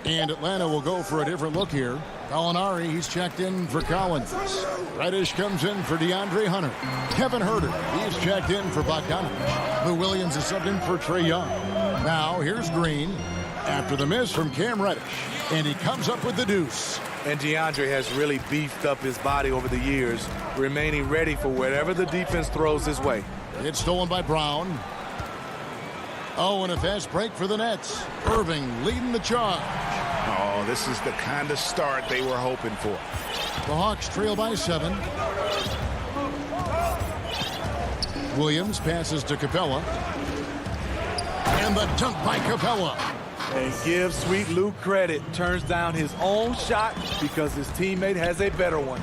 And Atlanta will go for a different look here. Gallinari, he's checked in for Collins. Reddish comes in for DeAndre Hunter. Kevin Huerter, he's checked in for Bogdanovich. Lou Williams is subbed in for Trae Young. Now here's Green after the miss from Cam Reddish. And he comes up with the deuce. And DeAndre has really beefed up his body over the years, remaining ready for whatever the defense throws his way. It's stolen by Brown. Oh, and a fast break for the Nets. Irving leading the charge. Oh, this is the kind of start they were hoping for. The Hawks trail by 7. Williams passes to Capella. And the dunk by Capella. And give Sweet Lou credit. Turns down his own shot because his teammate has a better one.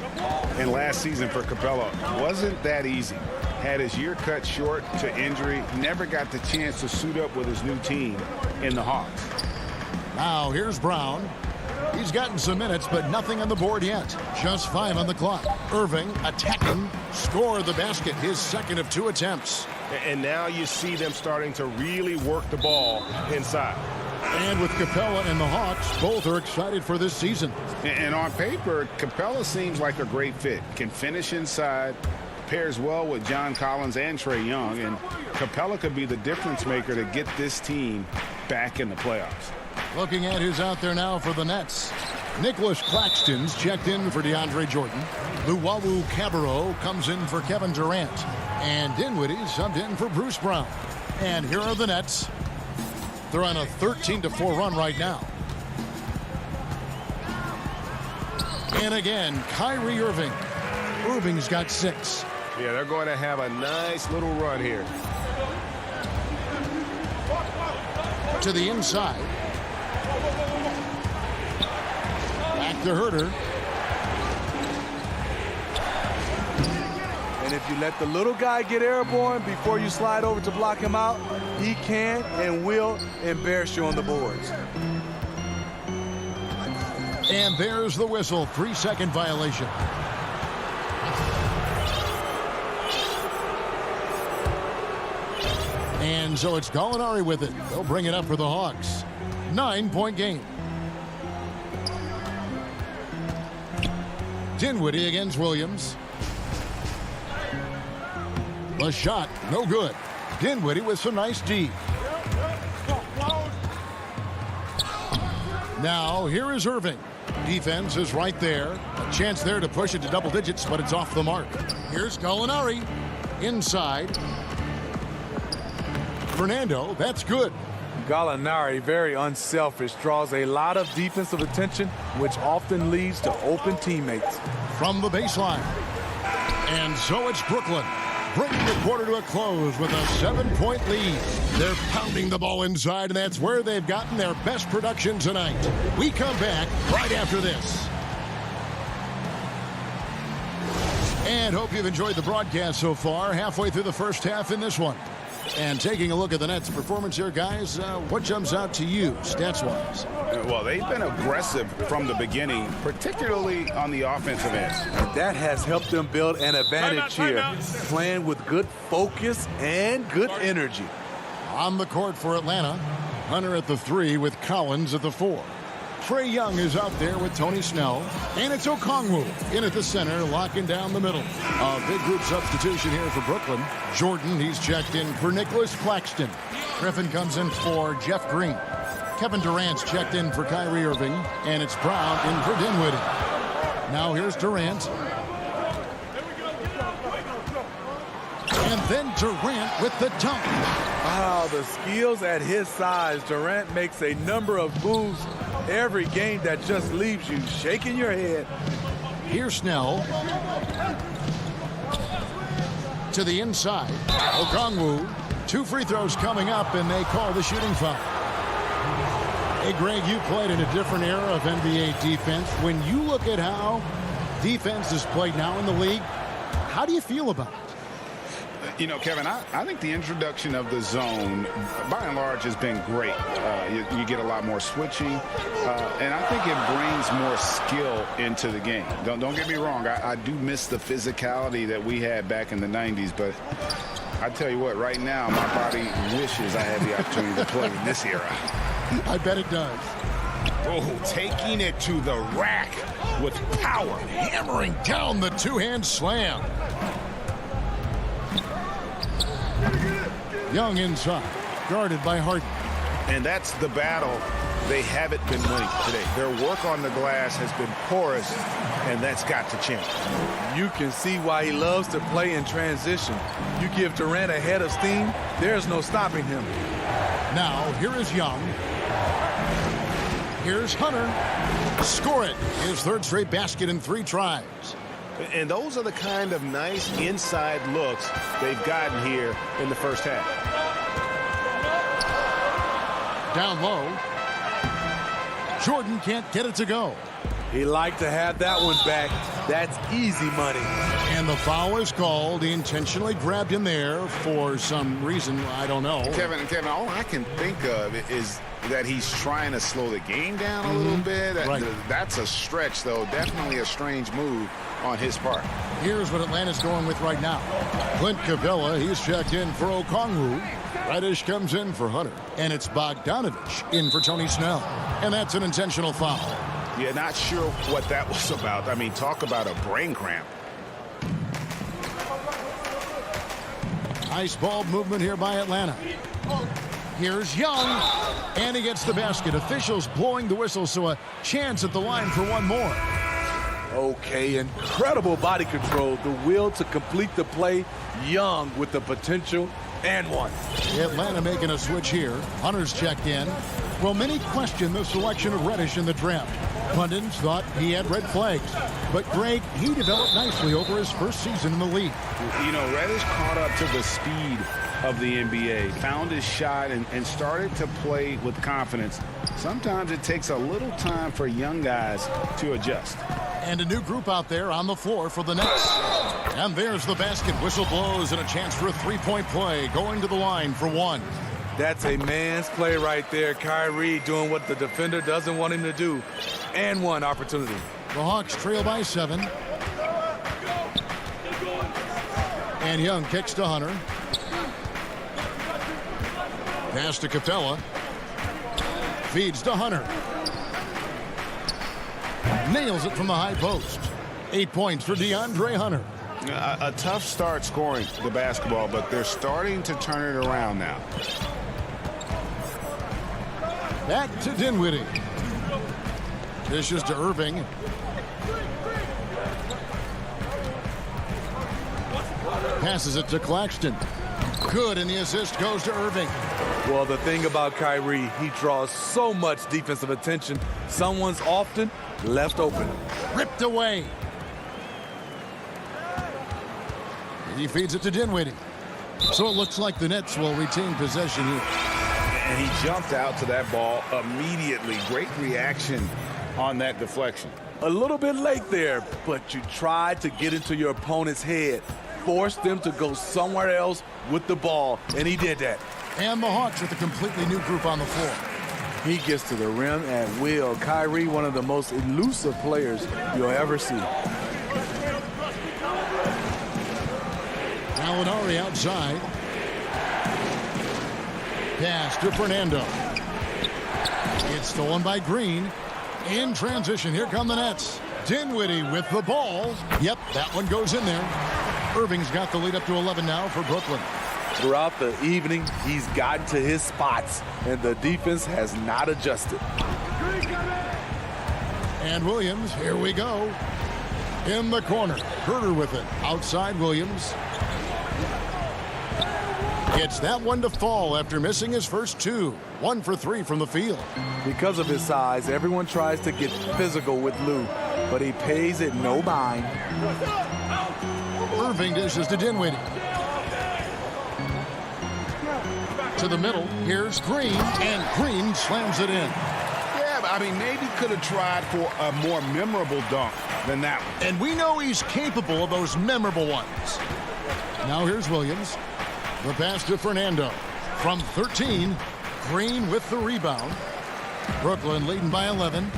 And last season for Capella wasn't that easy. Had his year cut short to injury. Never got the chance to suit up with his new team in the Hawks. Now here's Brown. He's gotten some minutes, but nothing on the board yet. Just 5 on the clock. Irving attacking. Score the basket. His second of 2 attempts. And now you see them starting to really work the ball inside. And with Capella and the Hawks, both are excited for this season. And on paper, Capella seems like a great fit. Can finish inside. Pairs well with John Collins and Trae Young. And Capella could be the difference maker to get this team back in the playoffs. Looking at who's out there now for the Nets. Nicholas Claxton's checked in for DeAndre Jordan. Luwawu Cabarro comes in for Kevin Durant. And Dinwiddie subbed in for Bruce Brown. And here are the Nets. They're on a 13-4 run right now. And again, Kyrie Irving. Irving's got 6. Yeah, they're going to have a nice little run here. To the inside. Back to Herter. And if you let the little guy get airborne before you slide over to block him out, he can and will embarrass you on the boards. And there's the whistle. 3-second violation. And so it's Gallinari with it. They'll bring it up for the Hawks. 9-point game. Dinwiddie against Williams. The shot, no good. Dinwiddie with some nice D. Now, here is Irving. Defense is right there. A chance there to push it to double digits, but it's off the mark. Here's Gallinari. Inside. Fernando, that's good. Gallinari, very unselfish, draws a lot of defensive attention, which often leads to open teammates. From the baseline. And so it's Brooklyn, bringing the quarter to a close with a 7-point lead. They're pounding the ball inside, and that's where they've gotten their best production tonight. We come back right after this. And hope you've enjoyed the broadcast so far. Halfway through the first half in this one. And taking a look at the Nets' performance here, guys, what jumps out to you, stats-wise? Well, they've been aggressive from the beginning, particularly on the offensive end. That has helped them build an advantage here, playing with good focus and good energy. On the court for Atlanta, Hunter at the 3 with Collins at the 4. Trae Young is out there with Tony Snell. And it's Okongwu in at the center, locking down the middle. A big group substitution here for Brooklyn. Jordan, he's checked in for Nicholas Claxton. Griffin comes in for Jeff Green. Kevin Durant's checked in for Kyrie Irving. And it's Brown in for Dinwiddie. Now here's Durant. And then Durant with the dunk. Wow, the skills at his size. Durant makes a number of moves every game that just leaves you shaking your head. Here's Snell. To the inside. Okongwu. 2 free throws coming up, and they call the shooting foul. Hey, Greg, you played in a different era of NBA defense. When you look at how defense is played now in the league, how do you feel about it? You know, Kevin, I think the introduction of the zone, by and large, has been great. You get a lot more switching, and I think it brings more skill into the game. Don't get me wrong. I do miss the physicality that we had back in the 90s, but I tell you what, right now, my body wishes I had the opportunity to play in this era. I bet it does. Oh, taking it to the rack with power. Hammering down the two-hand slam. Young inside, guarded by Harden. And that's the battle they haven't been winning today. Their work on the glass has been porous, and that's got to change. You can see why he loves to play in transition. You give Durant a head of steam, there's no stopping him. Now, here is Young. Here's Hunter. Score it. His 3rd straight basket in 3 tries. And those are the kind of nice inside looks they've gotten here in the first half. Down low. Jordan can't get it to go. He liked to have that one back. That's easy money. And the foul is called. He intentionally grabbed him there for some reason. I don't know. Kevin, all I can think of is that he's trying to slow the game down a little bit. Right. That's a stretch, though. Definitely a strange move on his part. Here's what Atlanta's going with right now. Clint Capella, he's checked in for Okongwu. Reddish comes in for Hunter. And it's Bogdanovich in for Tony Snell. And that's an intentional foul. Yeah, not sure what that was about. I mean, talk about a brain cramp. Nice ball movement here by Atlanta. Here's Young, and he gets the basket. Officials blowing the whistle, so a chance at the line for one more. Okay, incredible body control, the will to complete the play. Young with the potential, and one. Atlanta making a switch here. Hunter's checked in. Well, many question the selection of Reddish in the draft. Pundits thought he had red flags. But, Greg, he developed nicely over his first season in the league. You know, Reddish caught up to the speed of the NBA, found his shot, and started to play with confidence. Sometimes it takes a little time for young guys to adjust. And a new group out there on the floor for the Nets. And there's the basket. Whistle blows and a chance for a three-point play going to the line for one. That's a man's play right there. Kyrie doing what the defender doesn't want him to do. And one opportunity. The Hawks trail by 7. And Young kicks to Hunter. Pass to Capella. Feeds to Hunter. Nails it from the high post. 8 points for DeAndre Hunter. A tough start scoring the basketball, but they're starting to turn it around now. Back to Dinwiddie. Dishes to Irving. Passes it to Claxton. Good, and the assist goes to Irving. Well, the thing about Kyrie, he draws so much defensive attention. Someone's often left open. Ripped away. He feeds it to Dinwiddie. So it looks like the Nets will retain possession here. And he jumped out to that ball immediately. Great reaction on that deflection. A little bit late there, but you tried to get into your opponent's head. Force them to go somewhere else with the ball, and he did that. And the Hawks with a completely new group on the floor. He gets to the rim at will. Kyrie, one of the most elusive players you'll ever see. Gallinari outside. Pass to Fernando. It's stolen by Green. In transition, here come the Nets. Dinwiddie with the ball. Yep, that one goes in there. Irving's got the lead up to 11 now for Brooklyn. Throughout the evening, he's gotten to his spots, and the defense has not adjusted. And Williams, here we go. In the corner, Herter with it. Outside Williams. Gets that one to fall after missing his first two. 1 for 3 from the field. Because of his size, everyone tries to get physical with Lou, but he pays it no mind. Irving dishes to Dinwiddie. To the middle, here's Green, and Green slams it in. Yeah, but I mean, maybe could have tried for a more memorable dunk than that one. And we know he's capable of those memorable ones. Now here's Williams. The pass to Fernando. From 13, Green with the rebound. Brooklyn leading by 11.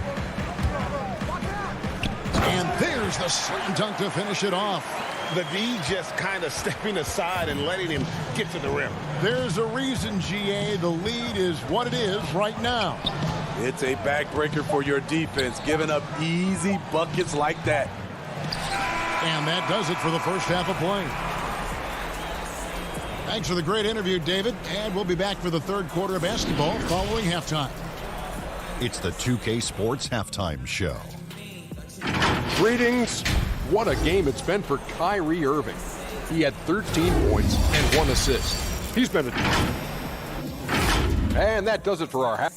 And there's the slam dunk to finish it off. The D just kind of stepping aside and letting him get to the rim. There's a reason, GA, the lead is what it is right now. It's a backbreaker for your defense, giving up easy buckets like that. And that does it for the first half of play. Thanks for the great interview, David. And we'll be back for the third quarter of basketball following halftime. It's the 2K Sports Halftime Show. Greetings. What a game it's been for Kyrie Irving. He had 13 points and 1 assist. He's been a... And that does it for our half.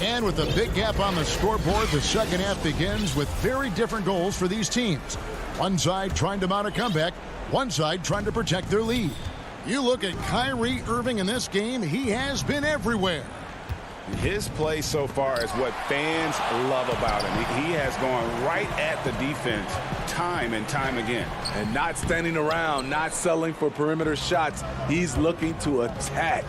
And with a big gap on the scoreboard, the second half begins with very different goals for these teams. One side trying to mount a comeback, one side trying to protect their lead. You look at Kyrie Irving in this game, he has been everywhere. His play so far is what fans love about him. He has gone right at the defense time and time again. And not standing around, not settling for perimeter shots. He's looking to attack.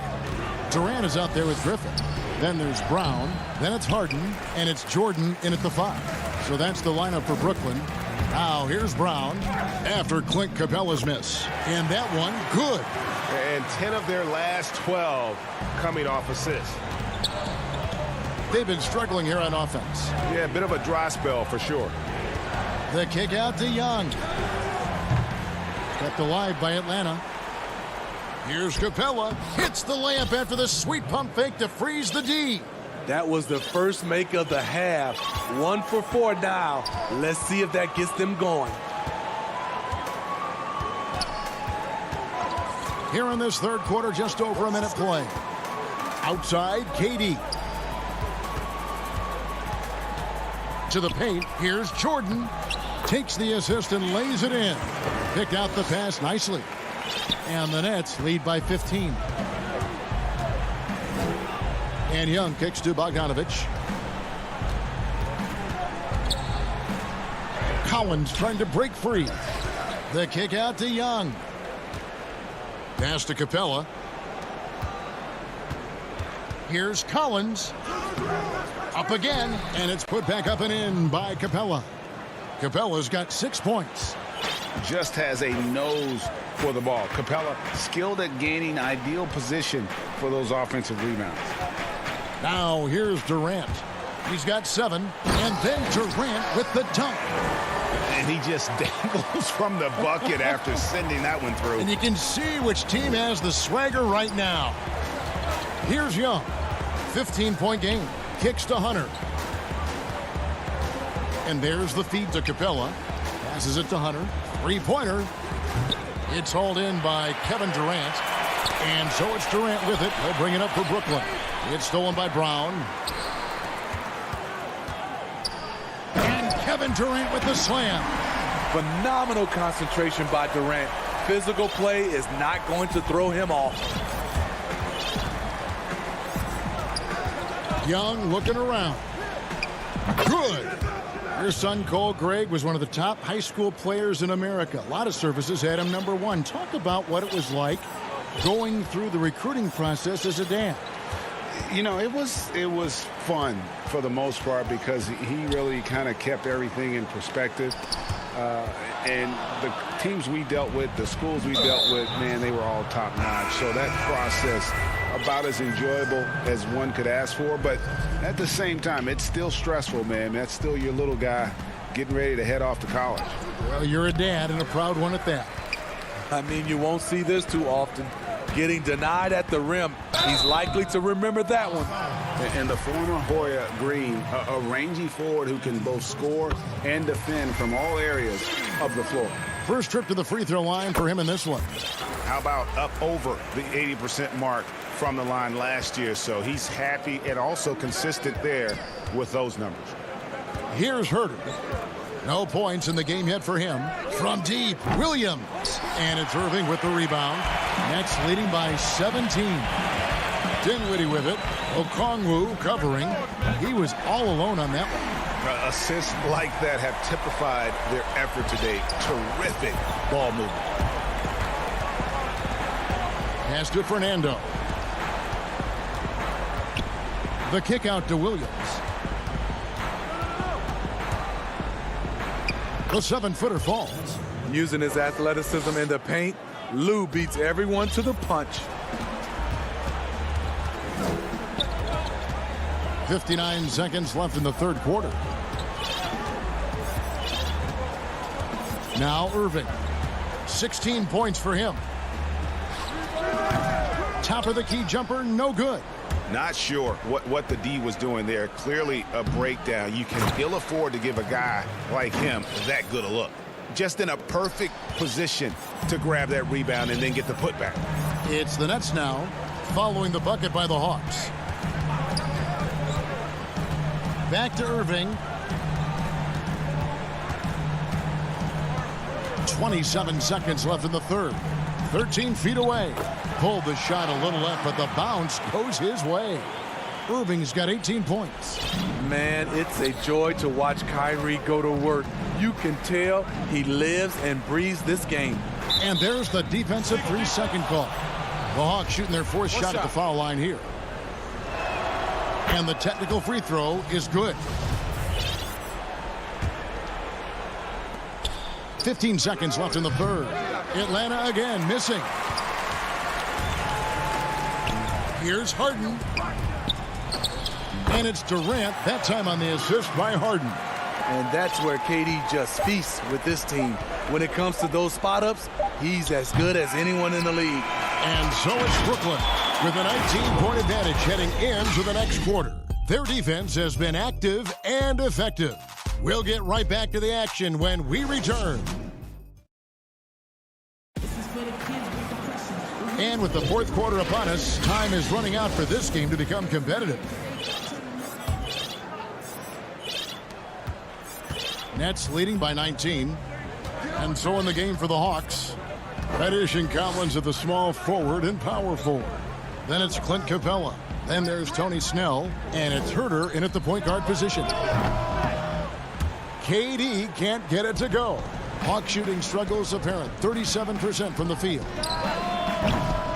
Durant is out there with Griffin. Then there's Brown. Then it's Harden. And it's Jordan in at the 5. So that's the lineup for Brooklyn. Now here's Brown after Clint Capella's miss. And that one, good. And 10 of their last 12 coming off assists. They've been struggling here on offense. Yeah, a bit of a dry spell for sure. The kick out to Young. Kept alive by Atlanta. Here's Capella. Hits the layup after the sweet pump fake to freeze the D. That was the first make of the half. 1 for 4 now. Let's see if that gets them going. here in this third quarter, just over a minute play. Outside, KD. To the paint, here's Jordan. Takes the assist and lays it in. Picked out the pass nicely. And the Nets lead by 15. And Young kicks to Bogdanovich. Collins trying to break free. The kick out to Young. Pass to Capella. Here's Collins. Up again, and it's put back up and in by Capella. Capella's got 6 points. Just has a nose for the ball. Capella skilled at gaining ideal position for those offensive rebounds. Now here's Durant. He's got 7, and then Durant with the dunk. And he just dangles from the bucket after sending that one through. And you can see which team has the swagger right now. Here's Young. 15-point game. Kicks to Hunter. And there's the feed to Capella. Passes it to Hunter. Three-pointer. It's hauled in by Kevin Durant. And so it's Durant with it. He'll bring it up for Brooklyn. It's stolen by Brown. And Kevin Durant with the slam. Phenomenal concentration by Durant. Physical play is not going to throw him off. Young looking around. Good. Your son, Cole Gregg, was one of the top high school players in America. A lot of services had him number 1. Talk about what it was like going through the recruiting process as a dad. You know, it was fun for the most part because he really kind of kept everything in perspective. And the teams we dealt with, the schools we dealt with, man, they were all top-notch. So that process, about as enjoyable as one could ask for. But at the same time, it's still stressful, man. That's still your little guy getting ready to head off to college. Well, you're a dad and a proud one at that. I mean, you won't see this too often. Getting denied at the rim. He's likely to remember that one. And the former Hoya Green, a rangy forward who can both score and defend from all areas of the floor. First trip to the free throw line for him in this one. How about up over the 80% mark from the line last year? So he's happy and also consistent there with those numbers. Here's Herter. No points in the game yet for him. From deep, Williams. And it's Irving with the rebound. Nets leading by 17. Dinwiddie with it. Okongwu covering. He was all alone on that one. Assists like that have typified their effort today. Terrific ball movement. Pass to Fernando. The kick out to Williams. The 7-footer falls. Using his athleticism in the paint, Lou beats everyone to the punch. 59 seconds left in the third quarter. Now Irving. 16 points for him. Top of the key jumper, no good. Not sure what the D was doing there. Clearly a breakdown. You can ill afford to give a guy like him that good a look. Just in a perfect position to grab that rebound and then get the putback. It's the Nets now, following the bucket by the Hawks. Back to Irving. 27 seconds left in the third. 13 feet away. Pulled the shot a little left, but the bounce goes his way. Irving's got 18 points. Man, it's a joy to watch Kyrie go to work. You can tell he lives and breathes this game. And there's the defensive 3-second call. The Hawks shooting their fourth shot at the foul line here. And the technical free throw is good. 15 seconds left in the third. Atlanta again missing. Here's Harden. And it's Durant, that time on the assist by Harden. And that's where KD just feasts with this team. When it comes to those spot-ups, he's as good as anyone in the league. And so it's Brooklyn with a 19-point advantage heading into the next quarter. Their defense has been active and effective. We'll get right back to the action when we return. And with the fourth quarter upon us, time is running out for this game to become competitive. Nets leading by 19. And so in the game for the Hawks, Reddish and Collins at the small forward and power forward. Then it's Clint Capella. Then there's Tony Snell. And it's Herter in at the point guard position. KD can't get it to go. Hawk shooting struggles apparent. 37% from the field.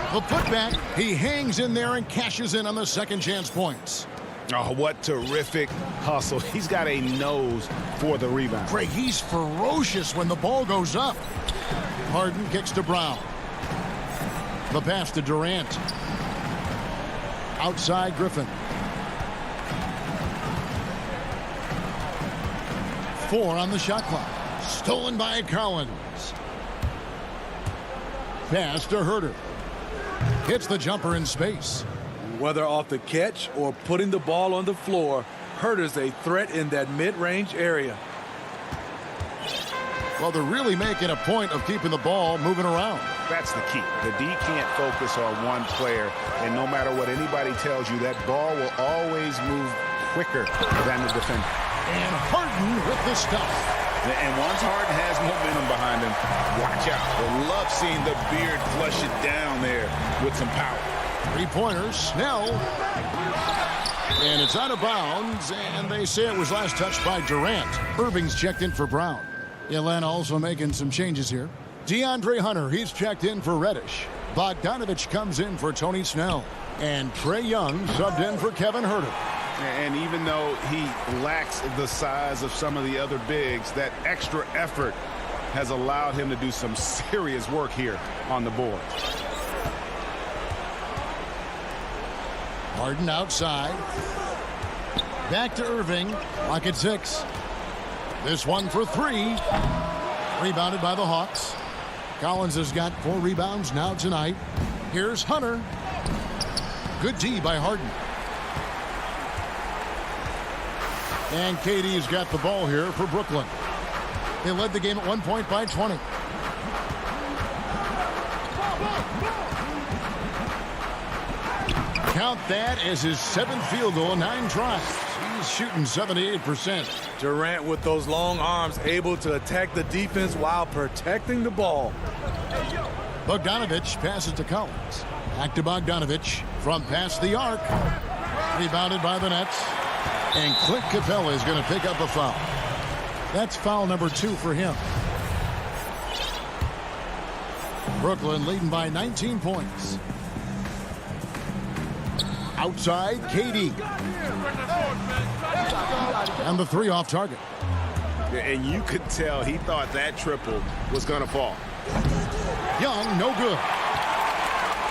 The putback. He hangs in there and cashes in on the second chance points. Oh, what terrific hustle. He's got a nose for the rebound. Greg, he's ferocious when the ball goes up. Harden kicks to Brown. The pass to Durant. Outside Griffin. 4 on the shot clock. Stolen by Collins. Pass to Herter. Hits the jumper in space. Whether off the catch or putting the ball on the floor, Herter's a threat in that mid-range area. Well, they're really making a point of keeping the ball moving around. That's the key. The D can't focus on one player, and no matter what anybody tells you, that ball will always move quicker than the defender. And Harden with the stuff. And once Harden has momentum behind him, watch out. I love seeing the beard flush it down there with some power. Three-pointer, Snell. And it's out of bounds, and they say it was last touched by Durant. Irving's checked in for Brown. Atlanta also making some changes here. DeAndre Hunter, he's checked in for Reddish. Bogdanovich comes in for Tony Snell. And Trae Young subbed in for Kevin Herter. And even though he lacks the size of some of the other bigs, that extra effort has allowed him to do some serious work here on the board. Harden outside. Back to Irving. Clock at 6. This one for 3. Rebounded by the Hawks. Collins has got 4 rebounds now tonight. Here's Hunter. Good D by Harden. And KD's got the ball here for Brooklyn. They led the game at 1 point by 20. Count that as his 7th field goal in 9 tries. He's shooting 78%. Durant with those long arms able to attack the defense while protecting the ball. Bogdanovich passes to Collins. Back to Bogdanovich from past the arc. Rebounded by the Nets. And Clint Capella is going to pick up a foul. That's foul number 2 for him. Brooklyn leading by 19 points. Outside, KD. And the 3 off target. And you could tell he thought that triple was going to fall. Young, no good.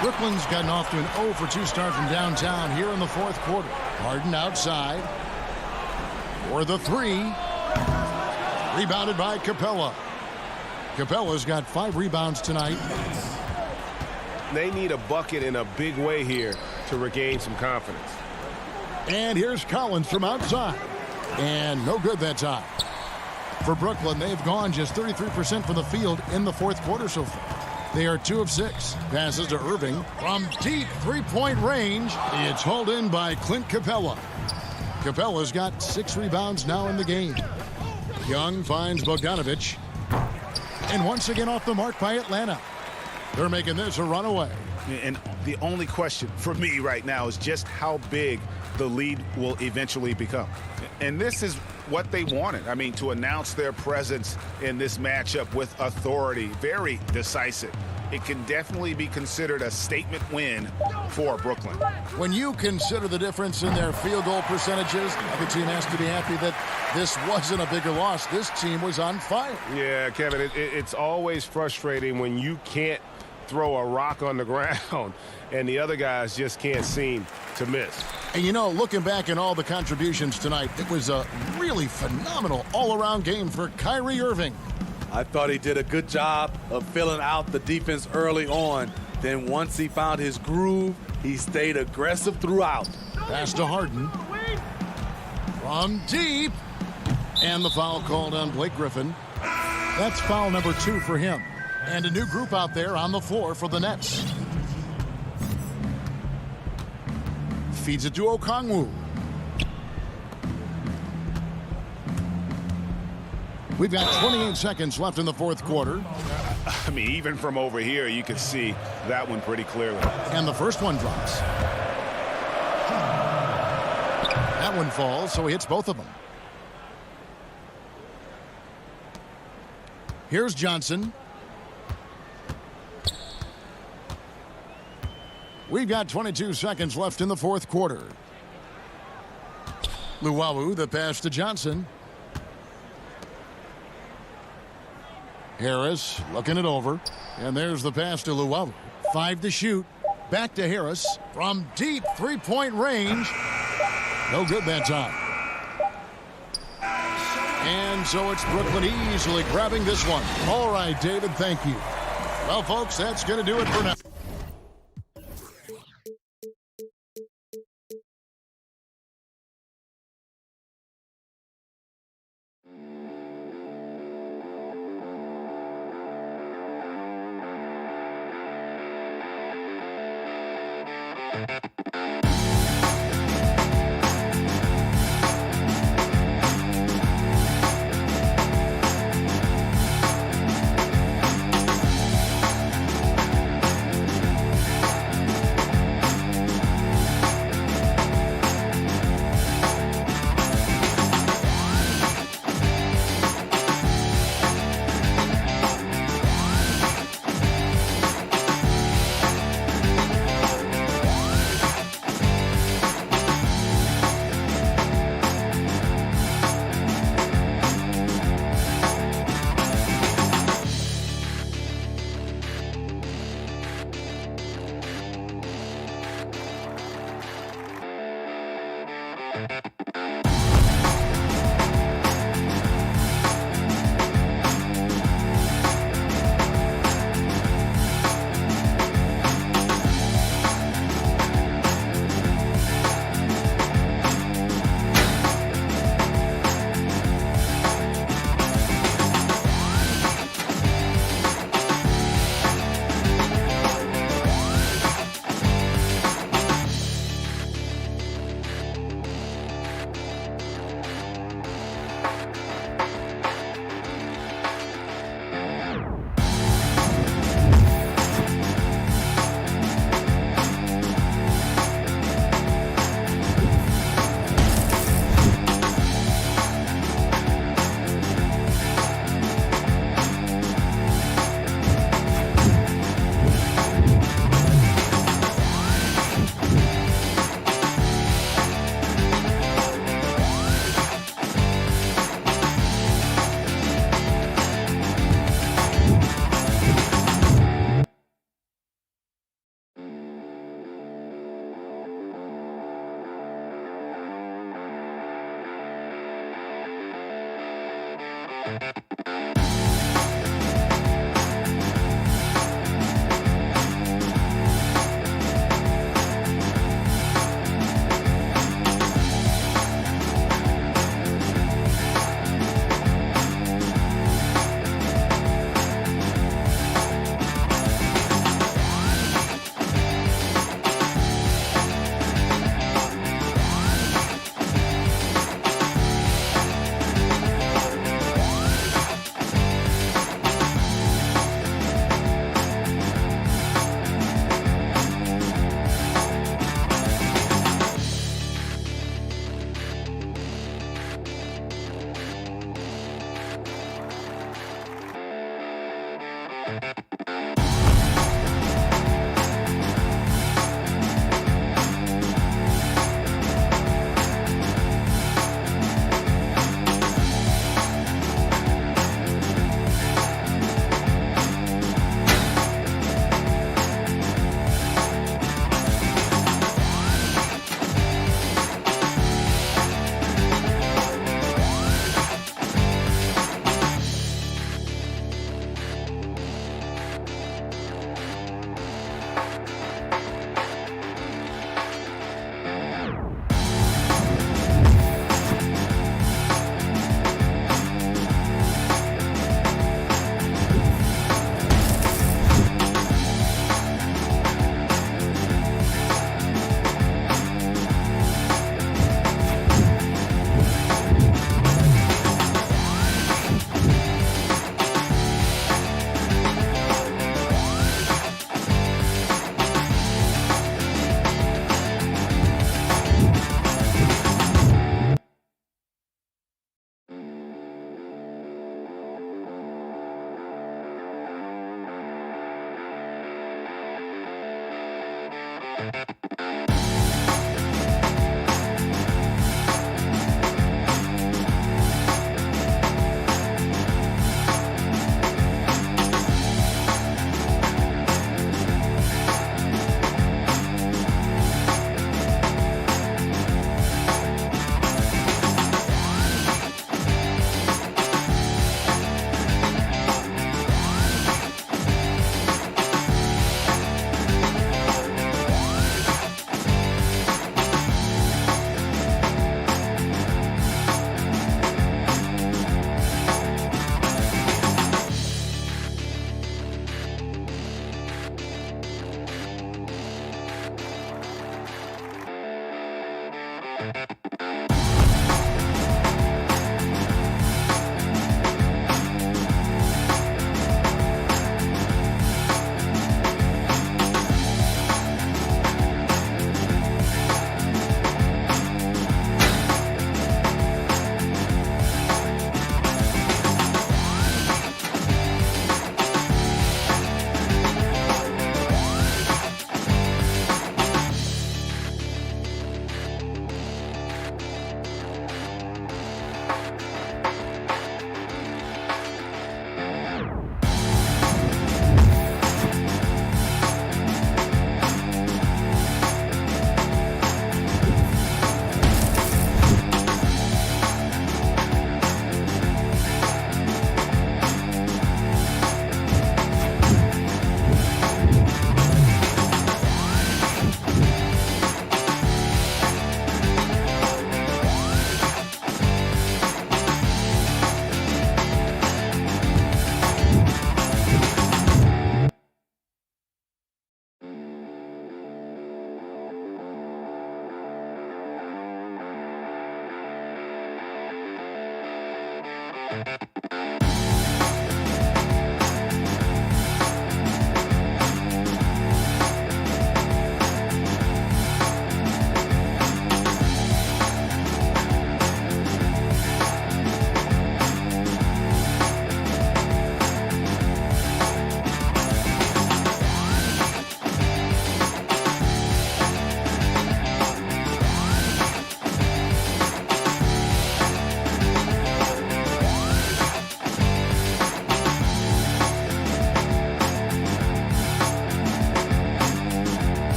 Brooklyn's gotten off to an 0 for 2 start from downtown here in the 4th quarter. Harden outside. For the 3. Rebounded by Capella. Capella's got 5 rebounds tonight. They need a bucket in a big way here to regain some confidence. And here's Collins from outside. And no good that time. For Brooklyn, they've gone just 33% from the field in the 4th quarter so far. They are 2 of 6. Passes to Irving from deep 3-point range. It's hauled in by Clint Capella. Capella's got 6 rebounds now in the game. Young finds Bogdanovich. And once again off the mark by Atlanta. They're making this a runaway. And the only question for me right now is just how big the lead will eventually become. And this is what they wanted. I mean, to announce their presence in this matchup with authority, very decisive. It can definitely be considered a statement win for Brooklyn. When you consider the difference in their field goal percentages, the team has to be happy that this wasn't a bigger loss. This team was on fire. Yeah, Kevin, it's always frustrating when you can't throw a rock on the ground and the other guys just can't seem to miss. And you know, looking back at all the contributions tonight, it was a really phenomenal all-around game for Kyrie Irving. I thought he did a good job of filling out the defense early on. Then once he found his groove, he stayed aggressive throughout. Pass to Harden. From deep. And the foul called on Blake Griffin. That's foul number 2 for him. And a new group out there on the floor for the Nets. feeds it to Okongwu. We've got 28 seconds left in the fourth quarter. I mean, even from over here, you can see that one pretty clearly. And the first one drops. That one falls, so he hits both of them. Here's Johnson. We've got 22 seconds left in the fourth quarter. Luwawu, the pass to Johnson. Harris looking it over. And there's the pass to Luwawu. 5 to shoot. Back to Harris from deep three-point range. No good that time. And so it's Brooklyn easily grabbing this one. All right, David, thank you. Well, folks, that's going to do it for now.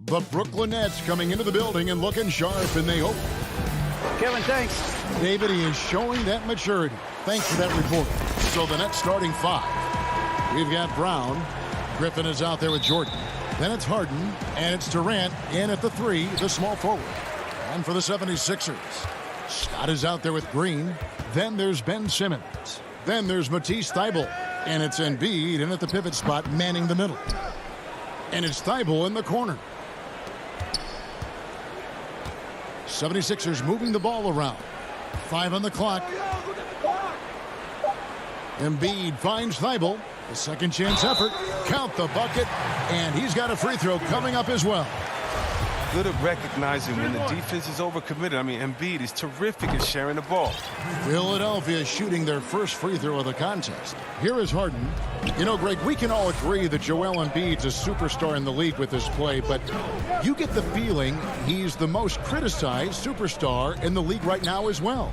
The Brooklyn Nets coming into the building and looking sharp, and they hope. Kevin, thanks. David, he is showing that maturity. Thanks for that report. So the Nets starting 5. We've got Brown. Griffin is out there with Jordan. Then it's Harden, and it's Durant in at the 3, the small forward. And for the 76ers, Scott is out there with Green. Then there's Ben Simmons. Then there's Matisse Thybulle. And it's Embiid in at the pivot spot, manning the middle. And it's Thybulle in the corner. 76ers moving the ball around. 5 on the clock. Embiid finds Thybulle. A second chance effort. Count the bucket. And he's got a free throw coming up as well. Good at recognizing when the defense is overcommitted. I mean, Embiid is terrific at sharing the ball. Philadelphia shooting their first free throw of the contest. Here is Harden. You know, Greg, we can all agree that Joel Embiid's a superstar in the league with this play, but you get the feeling he's the most criticized superstar in the league right now as well.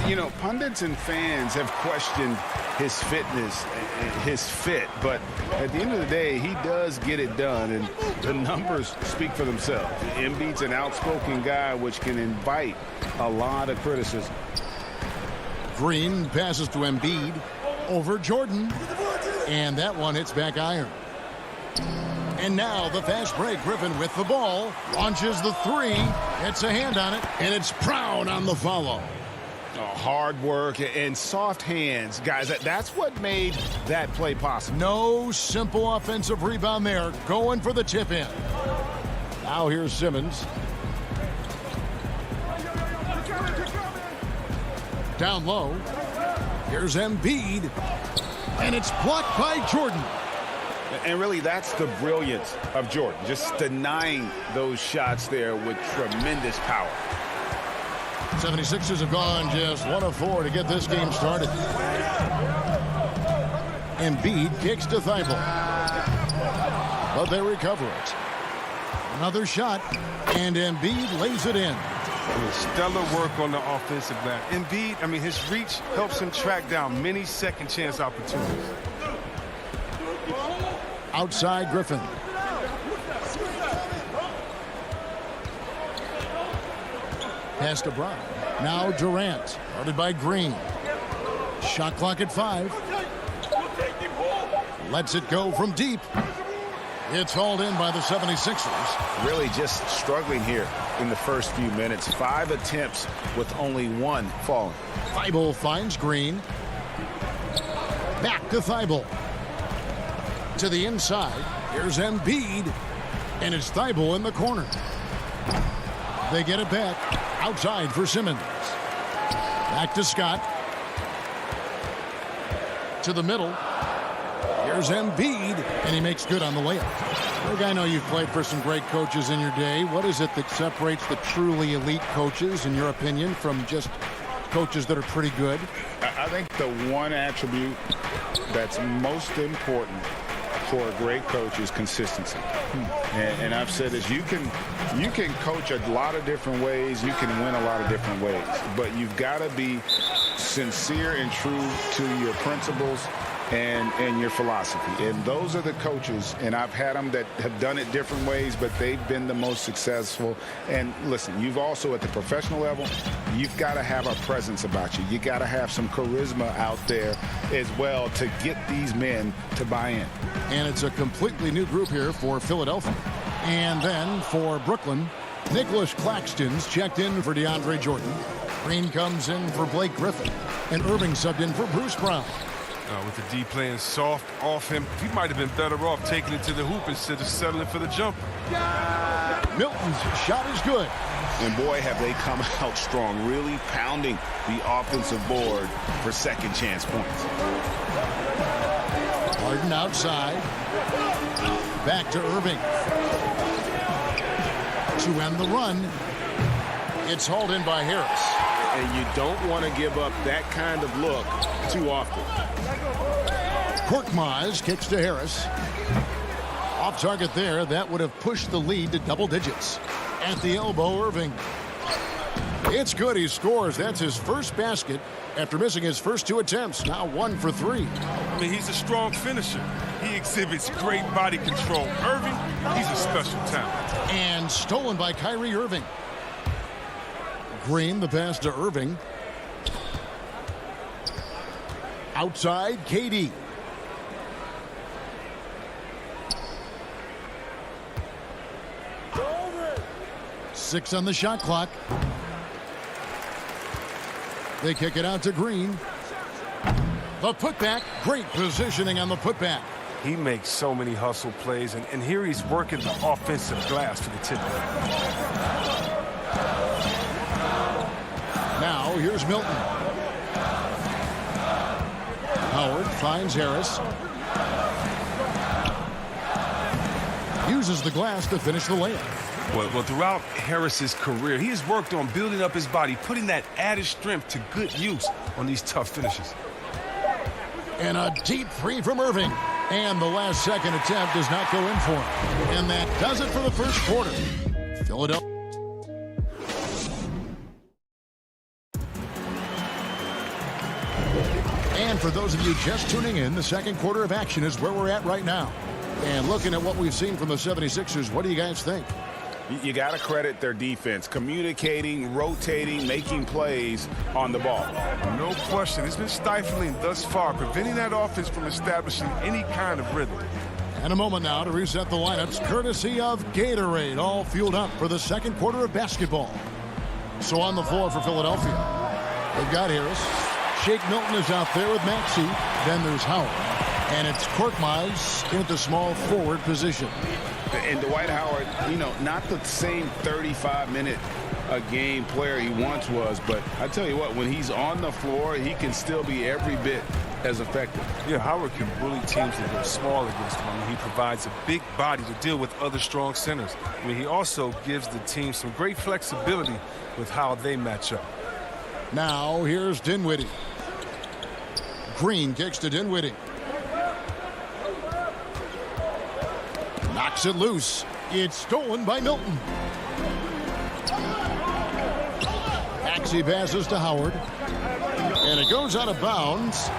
You know, pundits and fans have questioned his fitness, his fit, but at the end of the day, he does get it done, and the numbers speak for themselves. Embiid's an outspoken guy, which can invite a lot of criticism. Green passes to Embiid over Jordan, and that one hits back iron. And now the fast break. Griffin with the ball launches the 3, hits a hand on it, and it's Brown on the follow. Hard work and soft hands, guys. That's what made that play possible. No simple offensive rebound there. Going for the tip in. Now here's Simmons. Down low. Here's Embiid. And it's blocked by Jordan. And really, that's the brilliance of Jordan. Just denying those shots there with tremendous power. 76ers have gone just 1 of 4 to get this game started. Embiid kicks to Thybulle. But they recover it. Another shot, and Embiid lays it in. Stellar work on the offensive glass. Embiid, I mean, his reach helps him track down many second chance opportunities. Outside Griffin. Pass to Brown. Now Durant, guarded by Green. Shot clock at 5. Lets it go from deep. It's hauled in by the 76ers. Really just struggling here in the first few minutes. 5 attempts with only 1 falling. Thybulle finds Green. Back to Thybulle. To the inside. Here's Embiid. And it's Thybulle in the corner. They get it back. Outside for Simmons. Back to Scott. To the middle. Here's Embiid, and he makes good on the layup. Look, I know you've played for some great coaches in your day. What is it that separates the truly elite coaches, in your opinion, from just coaches that are pretty good? I think the one attribute that's most important for a great coach is consistency. And I've said this, you can coach a lot of different ways, you can win a lot of different ways, but you've got to be sincere and true to your principles and your philosophy. And those are the coaches, and I've had them that have done it different ways, but they've been the most successful. And listen, you've also, at the professional level, you've got to have a presence about you. You got to have some charisma out there as well to get these men to buy in. And it's a completely new group here for Philadelphia. And then for Brooklyn, Nicholas Claxton's checked in for DeAndre Jordan. Green comes in for Blake Griffin. And Irving subbed in for Bruce Brown. With the D playing soft off him, he might have been better off taking it to the hoop instead of settling for the jumper. Milton's shot is good. And boy, have they come out strong, really pounding the offensive board for second chance points. Harden outside. Back to Irving. To end the run. It's hauled in by Harris. And you don't want to give up that kind of look too often. Korkmaz kicks to Harris. Off target there. That would have pushed the lead to double digits. At the elbow, Irving. It's good. He scores. That's his first basket after missing his first 2 attempts. Now 1 for 3. I mean, he's a strong finisher. He exhibits great body control. Irving He's a special talent. And stolen by Kyrie Irving. Green, the pass to Irving. Outside, KD. Six on the shot clock. They kick it out to Green. The putback, great positioning on the putback. He makes so many hustle plays, and here he's working the offensive glass for the tip. Now, here's Milton. Howard finds Harris. Uses the glass to finish the layup. Well, throughout Harris's career, he has worked on building up his body, putting that added strength to good use on these tough finishes. And a deep three from Irving. And the last second attempt does not go in for him. And that does it for the first quarter. Philadelphia. And for those of you just tuning in, the second quarter of action is where we're at right now. And looking at what we've seen from the 76ers, what do you guys think? You got to credit their defense, communicating, rotating, making plays on the ball. No question. It's been stifling thus far, preventing that offense from establishing any kind of rhythm. And a moment now to reset the lineups, courtesy of Gatorade, all fueled up for the second quarter of basketball. So on the floor for Philadelphia, they've got Harris. Shake Milton is out there with Maxey. Then there's Howard. And it's Korkmaz in the small forward position. And Dwight Howard, you know, not the same 35-minute-a-game player he once was, but I tell you what, when he's on the floor, he can still be every bit as effective. Yeah, Howard can bully teams that go small against him. I mean, he provides a big body to deal with other strong centers. I mean, he also gives the team some great flexibility with how they match up. Now, here's Dinwiddie. Green kicks to Dinwiddie. Knocks it loose. It's stolen by Milton. Maxey passes to Howard. And it goes out of bounds.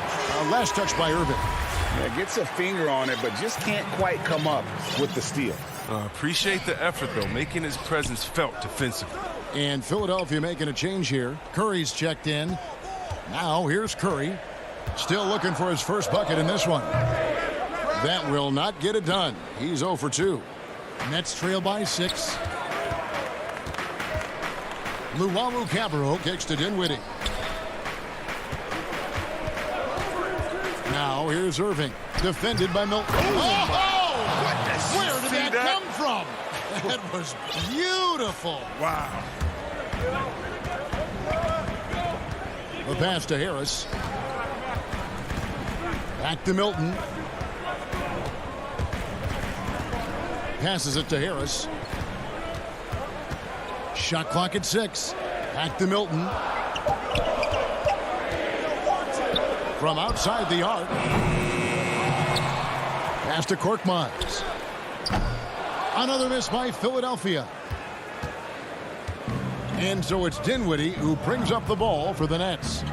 Last touch by Irving. Yeah, gets a finger on it, but just can't quite come up with the steal. Appreciate the effort, though, making his presence felt defensively. And Philadelphia making a change here. Curry's checked in. Now here's Curry. Still looking for his first bucket in this one. That will not get it done. He's 0 for 2. Nets trail by 6. Luwawu-Cabarrot kicks to Dinwiddie. Now here's Irving. Defended by Milton. Oh! Where did that come from? That was beautiful. Wow. The pass to Harris. Back to Milton. Passes it to Harris. Shot clock at 6. Back to Milton. From outside the arc. Pass to Korkmaz. Another miss by Philadelphia. And so it's Dinwiddie who brings up the ball for the Nets.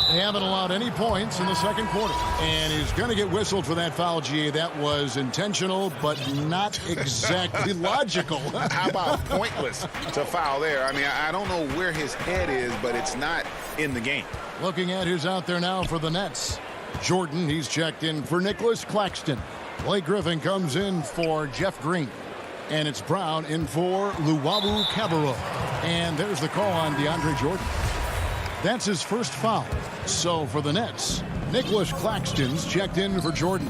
They haven't allowed any points in the second quarter. And he's going to get whistled for that foul, GA. That was intentional, but not exactly logical. How about pointless to foul there? I mean, I don't know where his head is, but it's not in the game. Looking at who's out there now for the Nets. Jordan, he's checked in for Nicholas Claxton. Blake Griffin comes in for Jeff Green. And it's Brown in for Luwawu-Cabarrot. And there's the call on DeAndre Jordan. That's his first foul. So for the Nets, Nicholas Claxton's checked in for Jordan.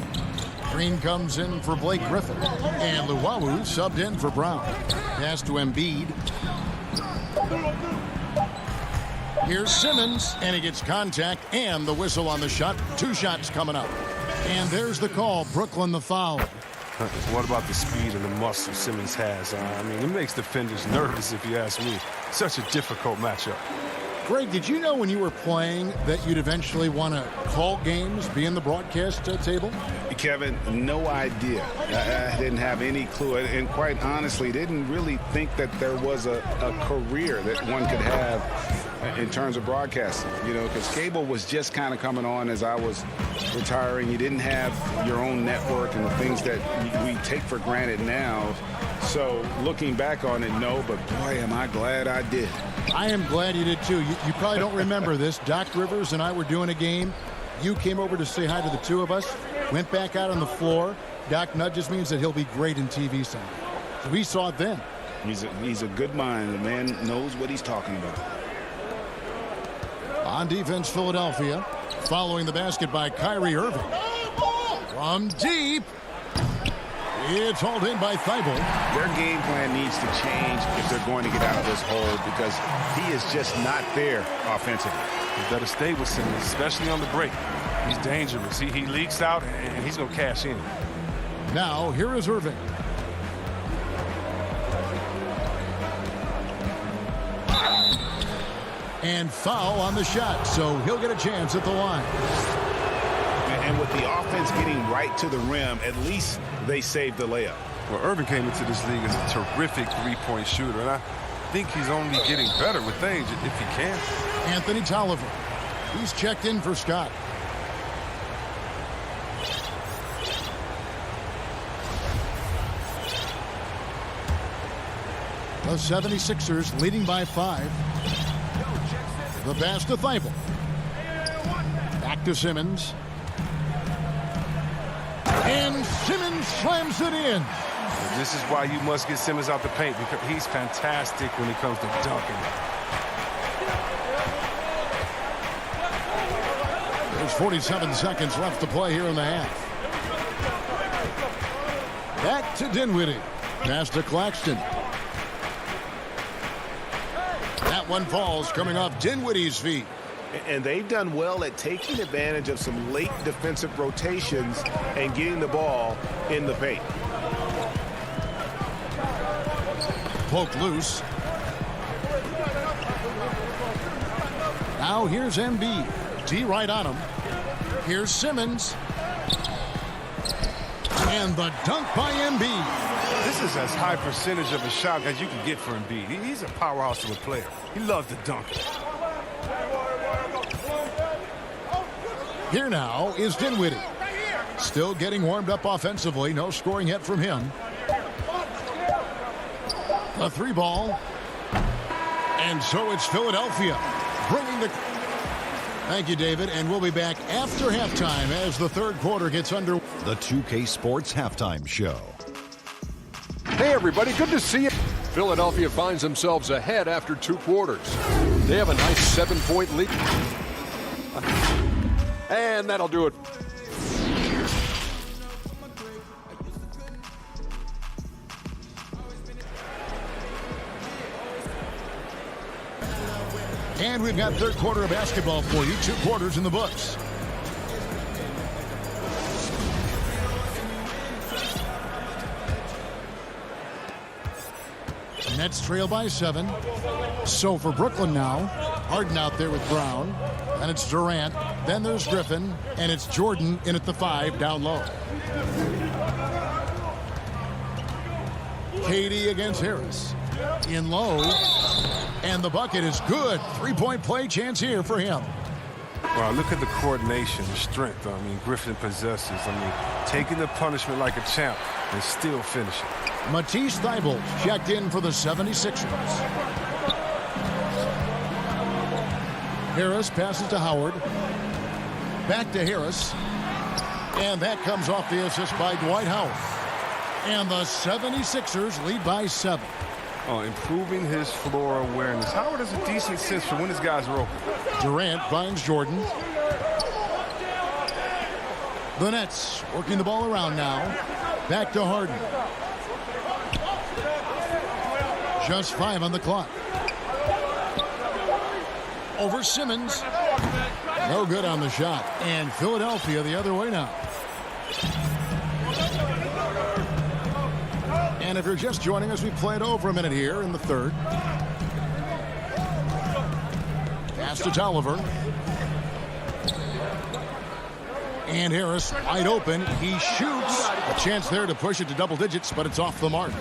Green comes in for Blake Griffin. And Luwawu subbed in for Brown. Pass to Embiid. Here's Simmons, and he gets contact and the whistle on the shot. 2 shots coming up. And there's the call. Brooklyn the foul. What about the speed and the muscle Simmons has? I mean, it makes defenders nervous, if you ask me. Such a difficult matchup. Greg, did you know when you were playing that you'd eventually want to call games, be in the broadcast table? Kevin, no idea. I didn't have any clue. And quite honestly, didn't really think that there was a career that one could have in terms of broadcasting, you know, because cable was just kind of coming on as I was retiring. You didn't have your own network and the things that we take for granted now. So looking back on it, no, but boy, am I glad I did. I am glad you did too. You probably don't remember this. Doc Rivers and I were doing a game. You came over to say hi to the two of us, went back out on the floor. Doc nudges me and said he'll be great in TV someday. So we saw it then. He's a good mind. The man knows what he's talking about. On defense, Philadelphia, following the basket by Kyrie Irving. From deep. It's hauled in by Thibault. Their game plan needs to change if they're going to get out of this hole because he is just not there offensively. You better stay with Simmons, especially on the break. He's dangerous. He leaks out, and he's going to cash in. Now, here is Irving. And foul on the shot, so he'll get a chance at the line. And with the offense getting right to the rim, at least they saved the layup. Well, Irving came into this league as a terrific three-point shooter, and I think he's only getting better with age if he can. Anthony Tolliver. He's checked in for Scott. The 76ers leading by 5. The pass to Thibault. Back to Simmons. And Simmons slams it in. This is why you must get Simmons out the paint, because he's fantastic when it comes to dunking. There's 47 seconds left to play here in the half. Back to Dinwiddie. Pass to Claxton. That one falls coming off Dinwiddie's feet. And they've done well at taking advantage of some late defensive rotations and getting the ball in the paint. Poke loose. Now here's Embiid. D right on him. Here's Simmons. And the dunk by Embiid. This is as high percentage of a shot as you can get for Embiid. He's a powerhouse of a player. He loves to dunk it. Here now is Dinwiddie. Still getting warmed up offensively. No scoring yet from him. The 3 ball. And so it's Philadelphia bringing the... Thank you, David. And we'll be back after halftime as the third quarter gets under. The 2K Sports Halftime Show. Hey, everybody, good to see you. Philadelphia finds themselves ahead after 2 quarters. They have a nice 7-point lead. And that'll do it. And we've got third quarter of basketball for you. 2 quarters in the books. Nets trail by 7. So for Brooklyn now, Harden out there with Brown. And it's Durant. Then there's Griffin. And it's Jordan in at the 5 down low. KD against Harris. In low. And the bucket is good. 3-point play chance here for him. Wow, look at the coordination, the strength. I mean, Griffin possesses. I mean, taking the punishment like a champ and still finishing. Matisse Thybulle checked in for the 76ers. Harris passes to Howard. Back to Harris. And that comes off the assist by Dwight Howard. And the 76ers lead by 7. Oh, improving his floor awareness. Howard has a decent sense for when his guys are open. Durant finds Jordan. The Nets working the ball around now. Back to Harden. Just 5 on the clock. Over Simmons. No good on the shot. And Philadelphia the other way now. And if you're just joining us, we played over a minute here in the third. Pass to Tolliver. And Harris wide open. He shoots. A chance there to push it to double digits, but it's off the mark.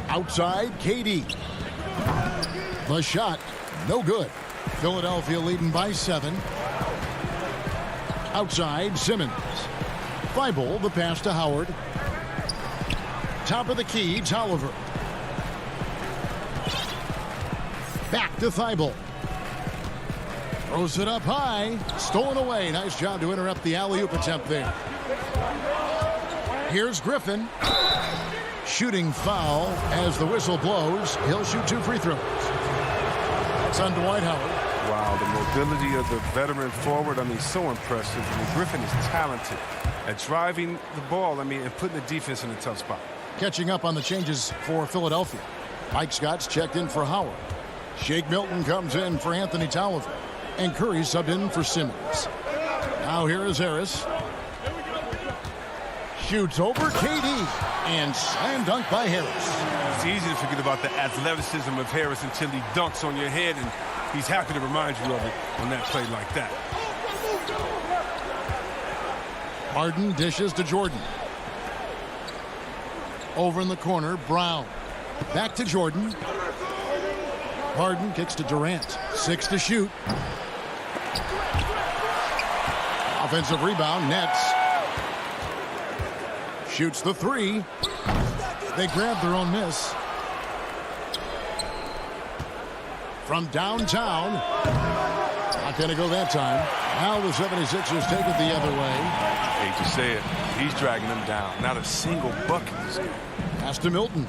Outside, KD. The shot, no good. Philadelphia leading by 7. Outside, Simmons. Thibault, the pass to Howard. Top of the key, Tolliver. Back to Thibault. Throws it up high. Stolen away. Nice job to interrupt the alley-oop attempt there. Here's Griffin. Shooting foul as the whistle blows. He'll shoot 2 free throws. It's on Dwight Howard. Wow, the mobility of the veteran forward, so impressive. Griffin is talented at driving the ball, and putting the defense in a tough spot. Catching up on the changes for Philadelphia. Mike Scott's checked in for Howard. Shake Milton comes in for Anthony Tolliver. And Curry subbed in for Simmons. Now here is Harris. Shoots over KD. And slam dunk by Harris. It's easy to forget about the athleticism of Harris until he dunks on your head, and he's happy to remind you of it on that play like that. Harden dishes to Jordan. Over in the corner, Brown. Back to Jordan. Harden kicks to Durant. 6 to shoot. Offensive rebound, Nets. Shoots the 3. They grab their own miss. From downtown. Not going to go that time. Now the 76ers take it the other way. Hate to say it, he's dragging them down. Not a single bucket this game. Pass to Milton.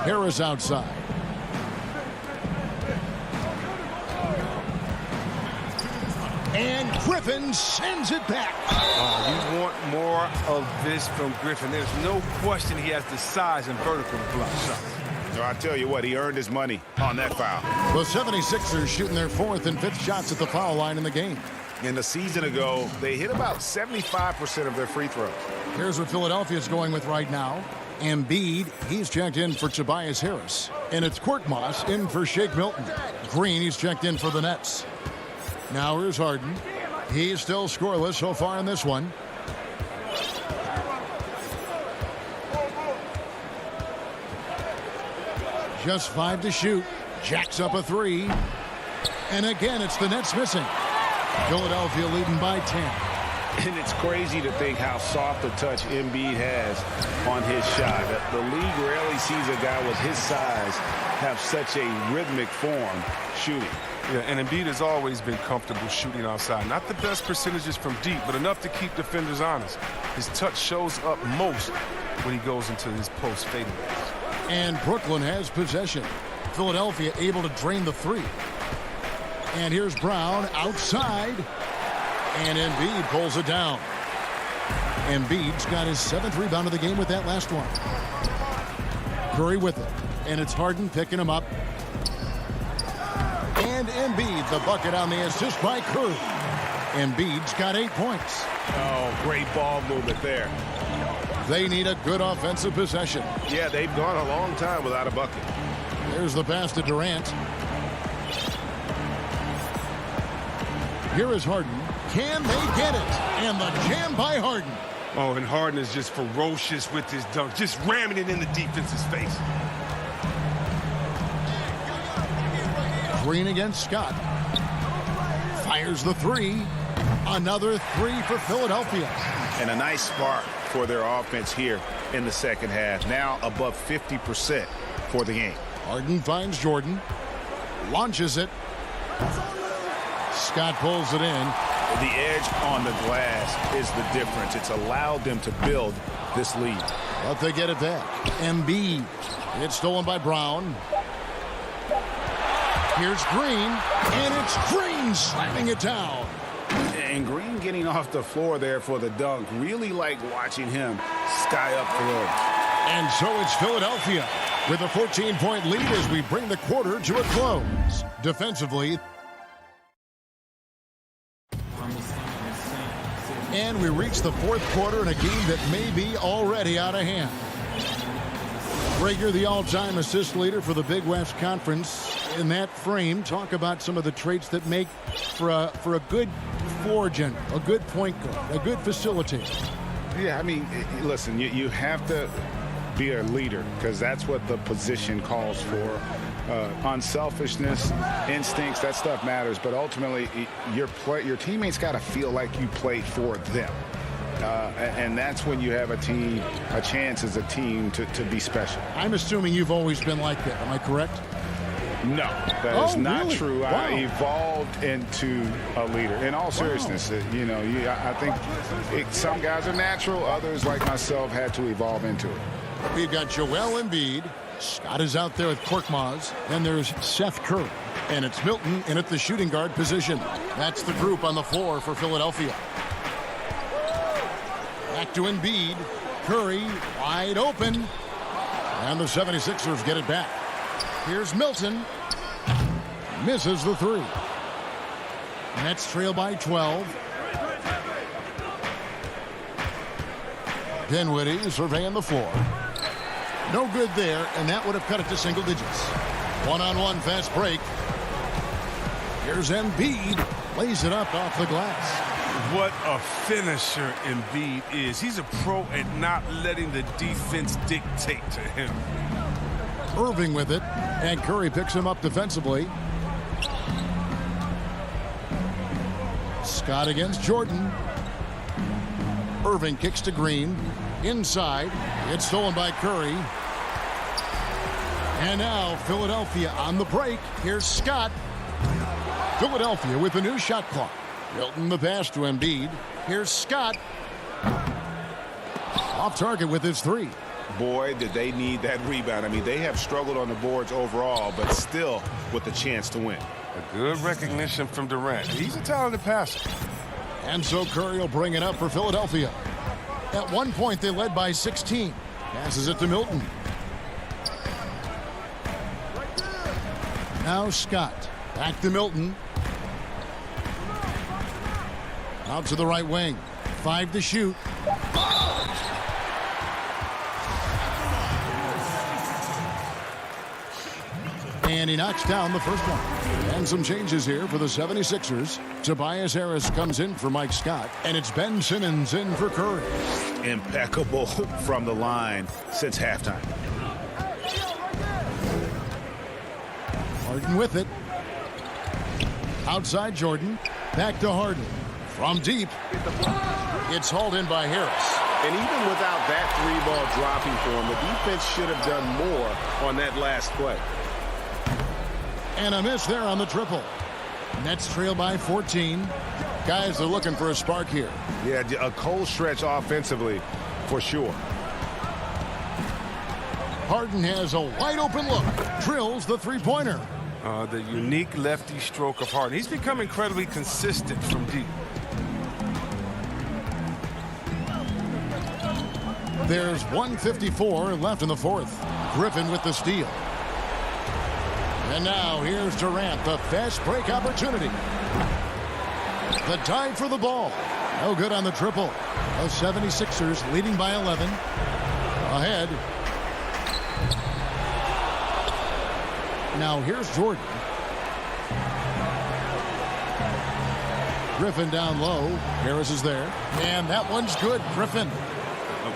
Harris outside. And Griffin sends it back. You want more of this from Griffin. There's no question he has the size and vertical to block shots. No, I tell you what, he earned his money on that foul. The 76ers shooting their 4th and 5th shots at the foul line in the game. In the season ago, they hit about 75% of their free throws. Here's what Philadelphia's going with right now. Embiid, he's checked in for Tobias Harris. And it's Korkmaz in for Shake Milton. Green, he's checked in for the Nets. Now here's Harden. He's still scoreless so far in this one. Just 5 to shoot. Jacks up a 3. And again, it's the Nets missing. Philadelphia leading by 10. And it's crazy to think how soft a touch Embiid has on his shot. The league rarely sees a guy with his size have such a rhythmic form shooting. Yeah, and Embiid has always been comfortable shooting outside. Not the best percentages from deep, but enough to keep defenders honest. His touch shows up most when he goes into his post fadeaways. And Brooklyn has possession. Philadelphia able to drain the 3. And here's Brown outside. And Embiid pulls it down. Embiid's got his 7th rebound of the game with that last one. Curry with it. And it's Harden picking him up. And Embiid, the bucket on the assist by Curry. Embiid's got 8 points. Oh, great ball movement there. They need a good offensive possession. Yeah, they've gone a long time without a bucket. There's the pass to Durant. Here is Harden. Can they get it? And the jam by Harden. Oh, and Harden is just ferocious with his dunk, just ramming it in the defense's face. Green against Scott. Fires the 3. Another 3 for Philadelphia. And a nice spark for their offense here in the second half. Now above 50% for the game. Harden finds Jordan. Launches it. Scott pulls it in. The edge on the glass is the difference. It's allowed them to build this lead. But they get it back. Embiid. It's stolen by Brown. Here's Green. And it's Green slamming it down. And Green getting off the floor there for the dunk. Really like watching him sky up floor. And so it's Philadelphia with a 14-point lead as we bring the quarter to a close. Defensively. And we reach the 4th quarter in a game that may be already out of hand. Greg, you're the all-time assist leader for the Big West Conference. In that frame, talk about some of the traits that make for a good floor general, a good point guard, a good facilitator. Yeah, I mean, listen, you have to be a leader, because that's what the position calls for. Unselfishness, instincts, that stuff matters, but ultimately your teammates got to feel like you played for them. And that's when you have a chance as a team to be special. I'm assuming you've always been like that. Am I correct? No, that is not really? true. Wow. I evolved into a leader. In all seriousness, I think some guys are natural. Others, like myself, had to evolve into it. We've got Joel Embiid. Scott is out there with Korkmaz. Then there's Seth Curry. And it's Milton in at the shooting guard position. That's the group on the floor for Philadelphia. Back to Embiid. Curry wide open. And the 76ers get it back. Here's Milton. Misses the three. Nets trail by 12. Dinwiddie surveying the floor. No good there, and that would have cut it to single digits. One-on-one fast break. Here's Embiid. Lays it up off the glass. What a finisher Embiid is. He's a pro at not letting the defense dictate to him. Irving with it, and Curry picks him up defensively. Scott against Jordan. Irving kicks to Green. Inside. It's stolen by Curry. And now Philadelphia on the break. Here's Scott. Philadelphia with a new shot clock. Milton the pass to Embiid. Here's Scott. Off target with his three. Boy, did they need that rebound. I mean, they have struggled on the boards overall, but still with a chance to win. A good recognition from Durant. He's a talented passer. And so Curry will bring it up for Philadelphia. At one point, they led by 16. Passes it to Milton. Now Scott. Back to Milton. Out to the right wing. 5 to shoot. And he knocks down the first one. And some changes here for the 76ers. Tobias Harris comes in for Mike Scott. And it's Ben Simmons in for Curry. Impeccable from the line since halftime. Harden with it. Outside Jordan. Back to Harden. From deep. It's hauled in by Harris. And even without that three ball dropping for him, the defense should have done more on that last play. And a miss there on the triple. Nets trail by 14. Guys are looking for a spark here. Yeah, a cold stretch offensively for sure. Harden has a wide open look. Drills the three-pointer. The unique lefty stroke of Harden. He's become incredibly consistent from deep. There's 1:54 left in the fourth. Griffin with the steal. And now here's Durant, the fast break opportunity. The dive for the ball. No good on the triple. The 76ers leading by 11. Ahead. Now here's Jordan. Griffin down low. Harris is there. And that one's good. Griffin.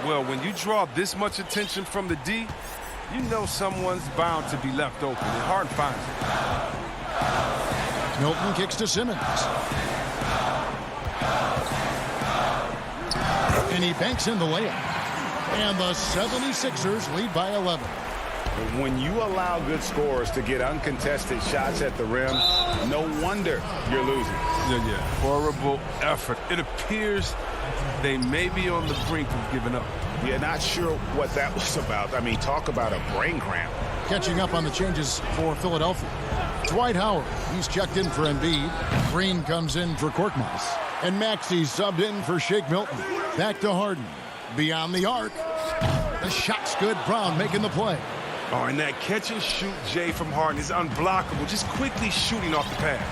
Well, when you draw this much attention from the D, you know someone's bound to be left open. And Harden finds it. Milton kicks to Simmons. And he banks in the layup. And the 76ers lead by 11. When you allow good scorers to get uncontested shots at the rim, no wonder you're losing. Yeah. Horrible effort. It appears they may be on the brink of giving up. Yeah, not sure what that was about. I mean, talk about a brain cramp. Catching up on the changes for Philadelphia. Dwight Howard, he's checked in for Embiid. Green comes in for Korkmaz. And Maxey subbed in for Shake Milton. Back to Harden. Beyond the arc. The shot's good. Brown making the play. Oh, and that catch and shoot, Jay, from Harden is unblockable. Just quickly shooting off the pass.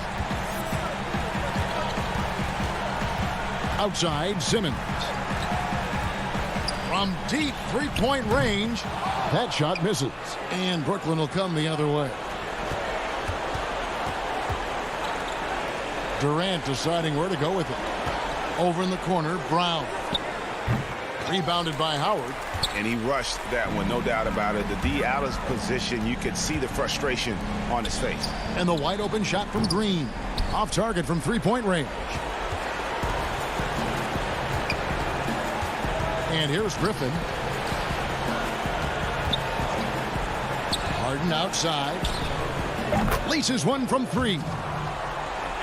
Outside, Simmons. From deep three-point range. That shot misses. And Brooklyn will come the other way. Durant deciding where to go with it. Over in the corner, Brown. Rebounded by Howard. And he rushed that one, no doubt about it. The D out of position, you could see the frustration on his face. And the wide open shot from Green. Off target from three-point range. And here's Griffin. Harden outside. Leases one from three.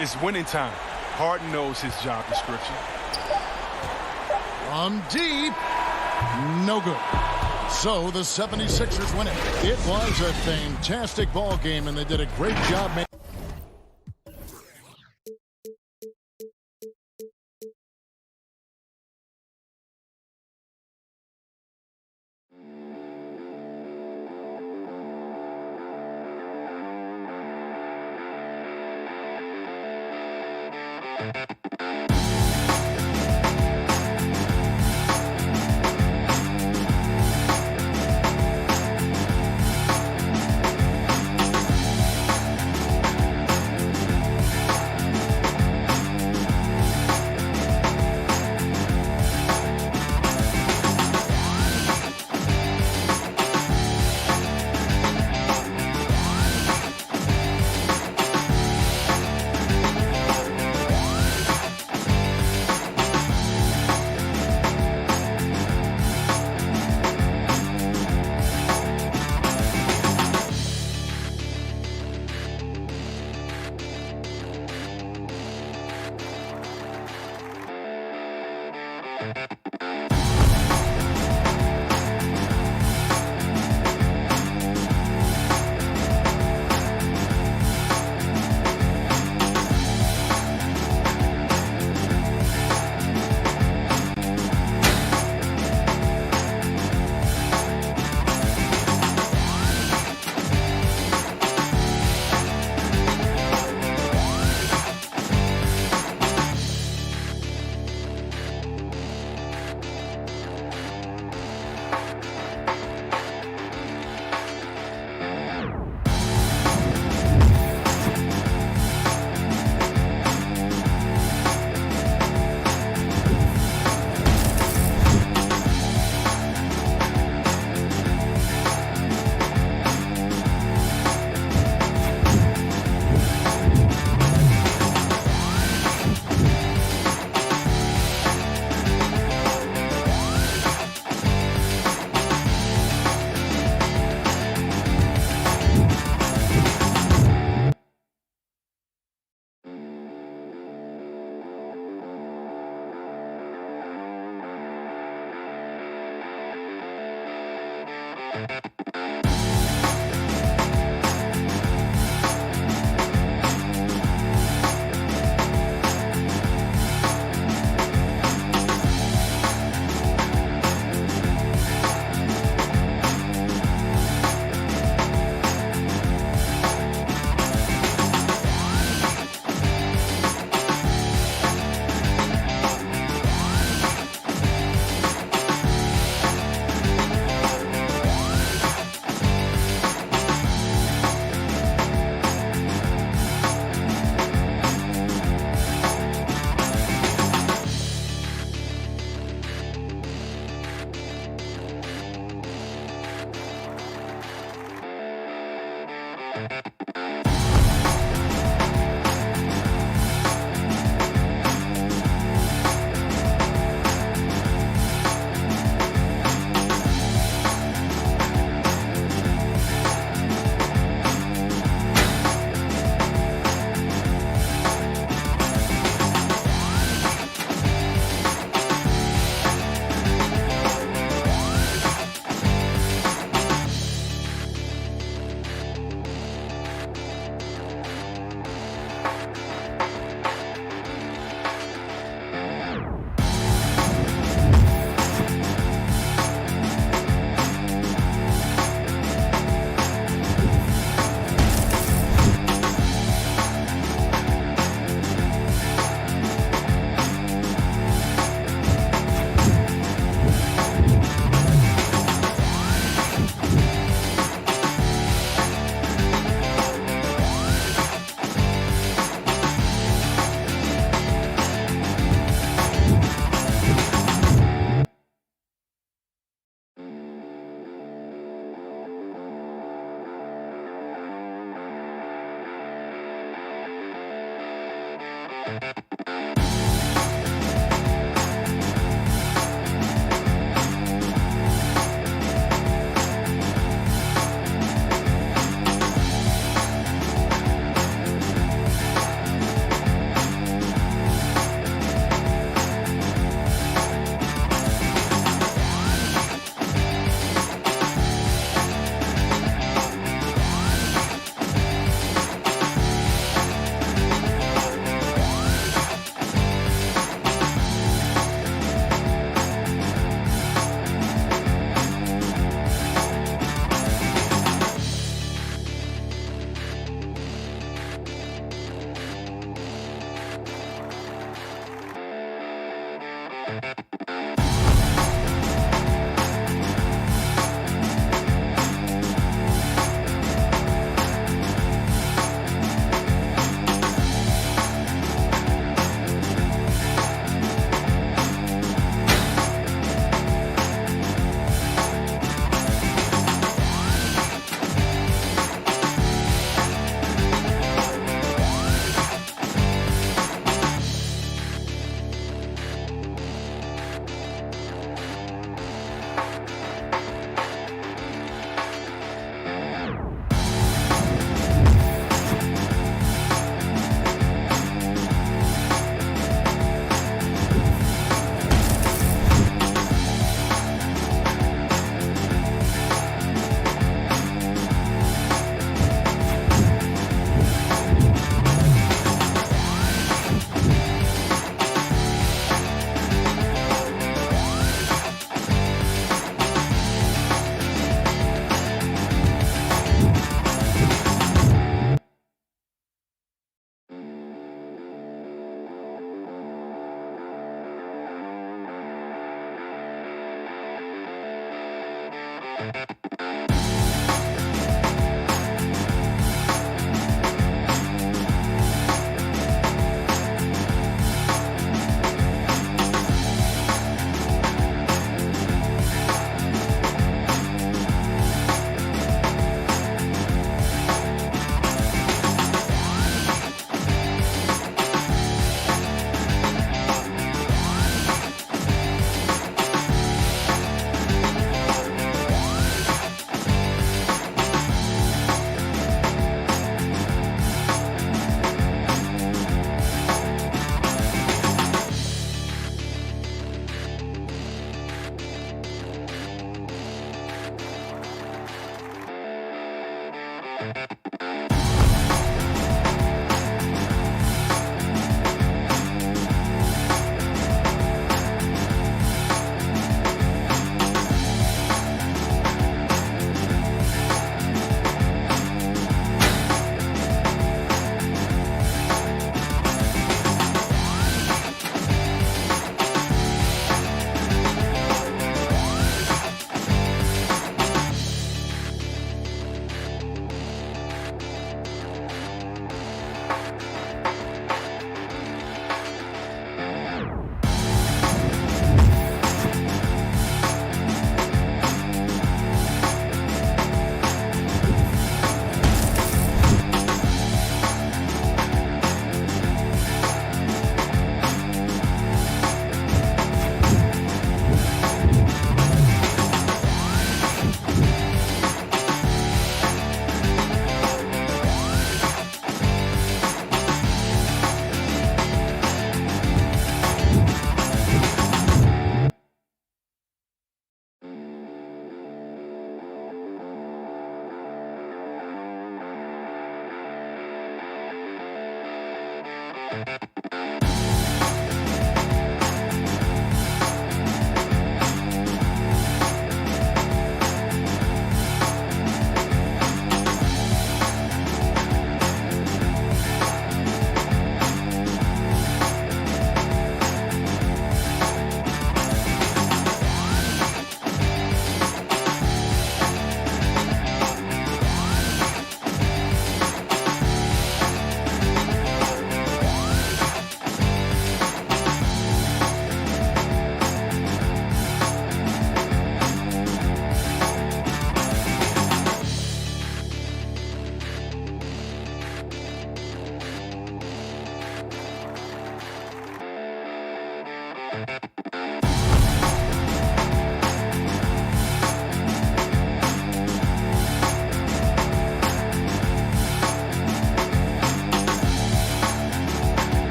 It's winning time. Harden knows his job description. From deep. No good. So the 76ers win it. It was a fantastic ball game, and they did a great job making.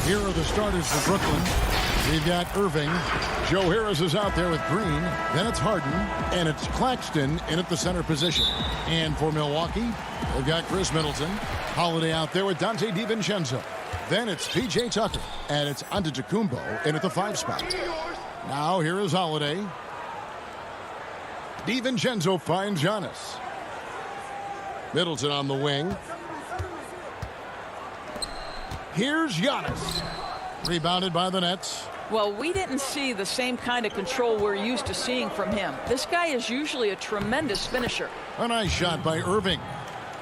Here are the starters for Brooklyn. We've got Irving. Joe Harris is out there with Green. Then it's Harden. And it's Claxton in at the center position. And for Milwaukee, they've got Chris Middleton. Holiday out there with Dante DiVincenzo. Then it's P.J. Tucker. And it's Antetokounmpo in at the 5 spot. Now here is Holiday. DiVincenzo finds Giannis. Middleton on the wing. Here's Giannis. Rebounded by the Nets. Well, we didn't see the same kind of control we're used to seeing from him. This guy is usually a tremendous finisher. A nice shot by Irving.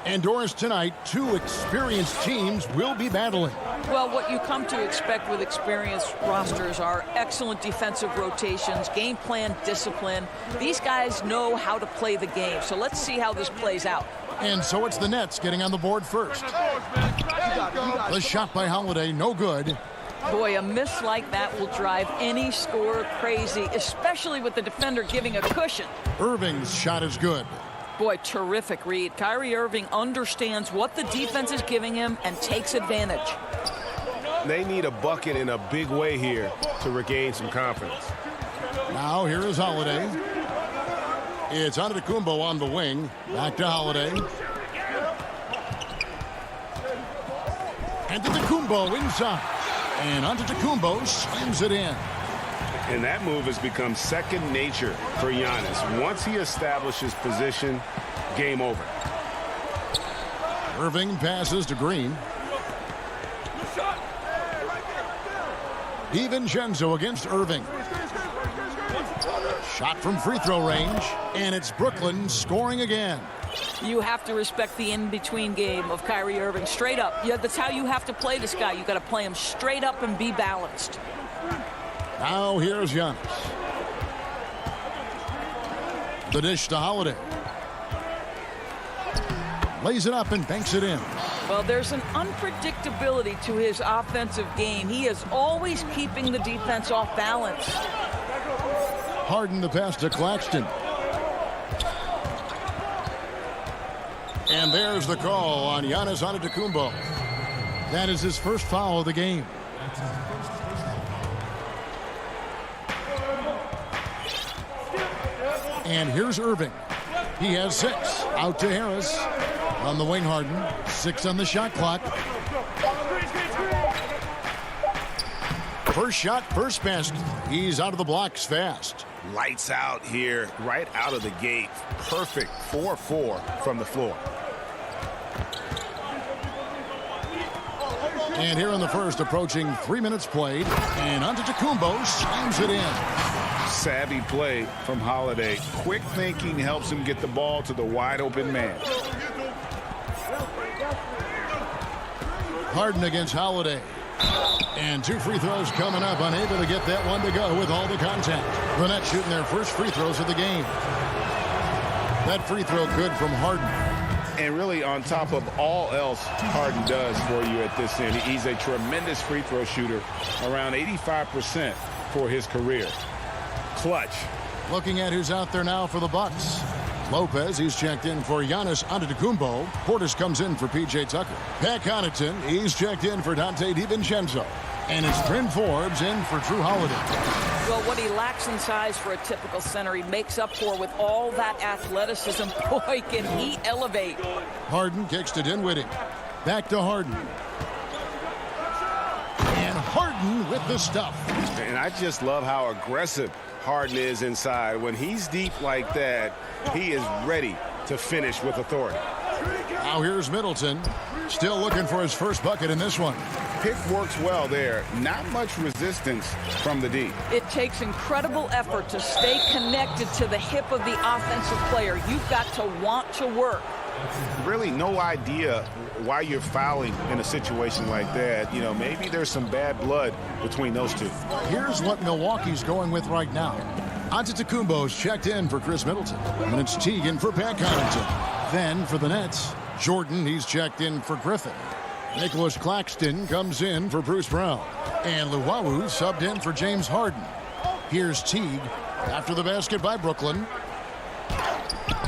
And Doris, tonight, 2 experienced teams will be battling. Well, what you come to expect with experienced rosters are excellent defensive rotations, game plan discipline. These guys know how to play the game. So let's see how this plays out. And so it's the Nets getting on the board first. The shot by Holiday, no good. Boy, a miss like that will drive any scorer crazy, especially with the defender giving a cushion. Irving's shot is good. Boy, terrific read. Kyrie Irving understands what the defense is giving him and takes advantage. They need a bucket in a big way here to regain some confidence. Now here is Holiday. It's Antetokounmpo on the wing. Back to Holiday. Antetokounmpo inside. And Antetokounmpo slams it in. And that move has become second nature for Giannis. Once he establishes position, game over. Irving passes to Green. DiVincenzo against Irving. Shot from free throw range. And it's Brooklyn scoring again. You have to respect the in-between game of Kyrie Irving. Straight up. Yeah, that's how you have to play this guy. You got to play him straight up and be balanced. Now here's Giannis. The dish to Holiday. Lays it up and banks it in. Well, there's an unpredictability to his offensive game. He is always keeping the defense off balance. Harden the pass to Claxton. And there's the call on Giannis Antetokounmpo. That is his first foul of the game. And here's Irving. He has 6. Out to Harris. On the wing, Harden. 6 on the shot clock. First shot, first basket. He's out of the blocks fast. Lights out here, right out of the gate. Perfect 4-4 from the floor. And here in the first, approaching 3 minutes played. And Antetokounmpo slams it in. Savvy play from Holiday. Quick thinking helps him get the ball to the wide open man. Harden against Holiday. And 2 free throws coming up. Unable to get that one to go with all the contact. The Nets shooting their first free throws of the game. That free throw good from Harden. And really on top of all else Harden does for you at this end, he's a tremendous free throw shooter, around 85% for his career. Clutch. Looking at who's out there now for the Bucks. Lopez, he's checked in for Giannis Antetokounmpo. Portis comes in for P.J. Tucker. Pat Connaughton, he's checked in for Dante DiVincenzo. And it's Bryn Forbes in for Drew Holiday. Well, what he lacks in size for a typical center, he makes up for with all that athleticism. Boy, can he elevate. Harden kicks to Dinwiddie. Back to Harden. And Harden with the stuff. And I just love how aggressive Harden is inside. When he's deep like that, he is ready to finish with authority. Now here's Middleton. Still looking for his first bucket in this one. Pick works well there. Not much resistance from the D. It takes incredible effort to stay connected to the hip of the offensive player. You've got to want to work. Really no idea why you're fouling in a situation like that. You know, maybe there's some bad blood between those two. Here's what Milwaukee's going with right now. Antetokounmpo's checked in for Chris Middleton. And it's Teagan for Pat Connaughton. Then for the Nets, Jordan, he's checked in for Griffin. Nicholas Claxton comes in for Bruce Brown. And Luwawu subbed in for James Harden. Here's Teague after the basket by Brooklyn.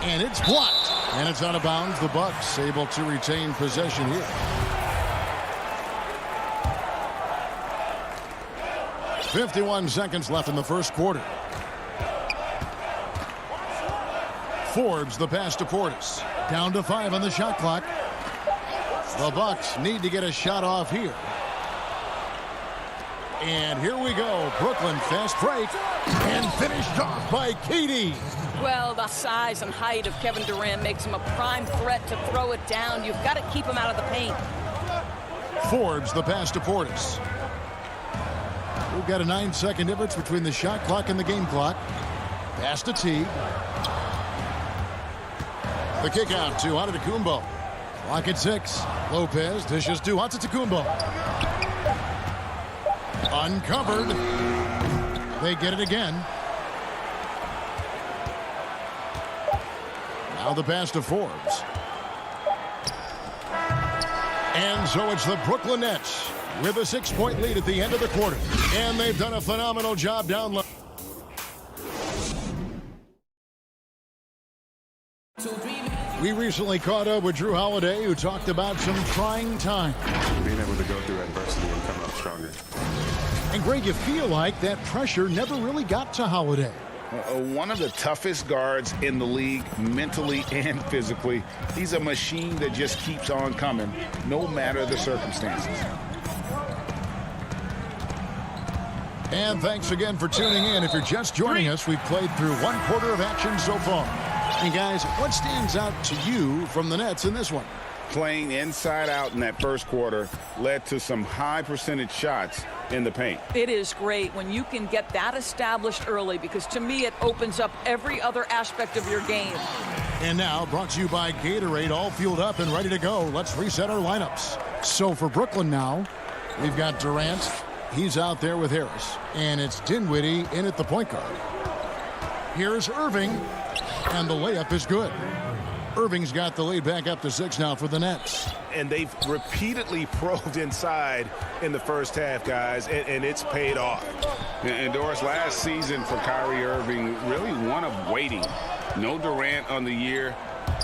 And it's blocked. And it's out of bounds. The Bucks able to retain possession here. 51 seconds left in the first quarter. Forbes the pass to Portis. Down to 5 on the shot clock. The Bucks need to get a shot off here. And here we go. Brooklyn fast break. And finished off by KD. Well, the size and height of Kevin Durant makes him a prime threat to throw it down. You've got to keep him out of the paint. Forbes the pass to Portis. We've got a 9-second difference between the shot clock and the game clock. Pass to T. The kick out to Antetokounmpo. Clock at 6. Lopez dishes to Antetokounmpo. Uncovered. They get it again. Now the pass to Forbes. And so it's the Brooklyn Nets with a 6-point lead at the end of the quarter. And they've done a phenomenal job down low. We recently caught up with Drew Holiday, who talked about some trying times. Being able to go through adversity and come up stronger. And Greg, you feel like that pressure never really got to Holiday. One of the toughest guards in the league, mentally and physically. He's a machine that just keeps on coming, no matter the circumstances. And thanks again for tuning in. If you're just joining us, we've played through 1 quarter of action so far. And guys, what stands out to you from the Nets in this one? Playing inside out in that first quarter led to some high percentage shots in the paint. It is great when you can get that established early, because to me it opens up every other aspect of your game. And now brought to you by Gatorade, all fueled up and ready to go. Let's reset our lineups. So for Brooklyn now, we've got Durant. He's out there with Harris. And it's Dinwiddie in at the point guard. Here's Irving. And the layup is good. Irving's got the lead back up to 6 now for the Nets. And they've repeatedly probed inside in the first half, guys, and it's paid off. And Doris, last season for Kyrie Irving, really one of waiting. No Durant on the year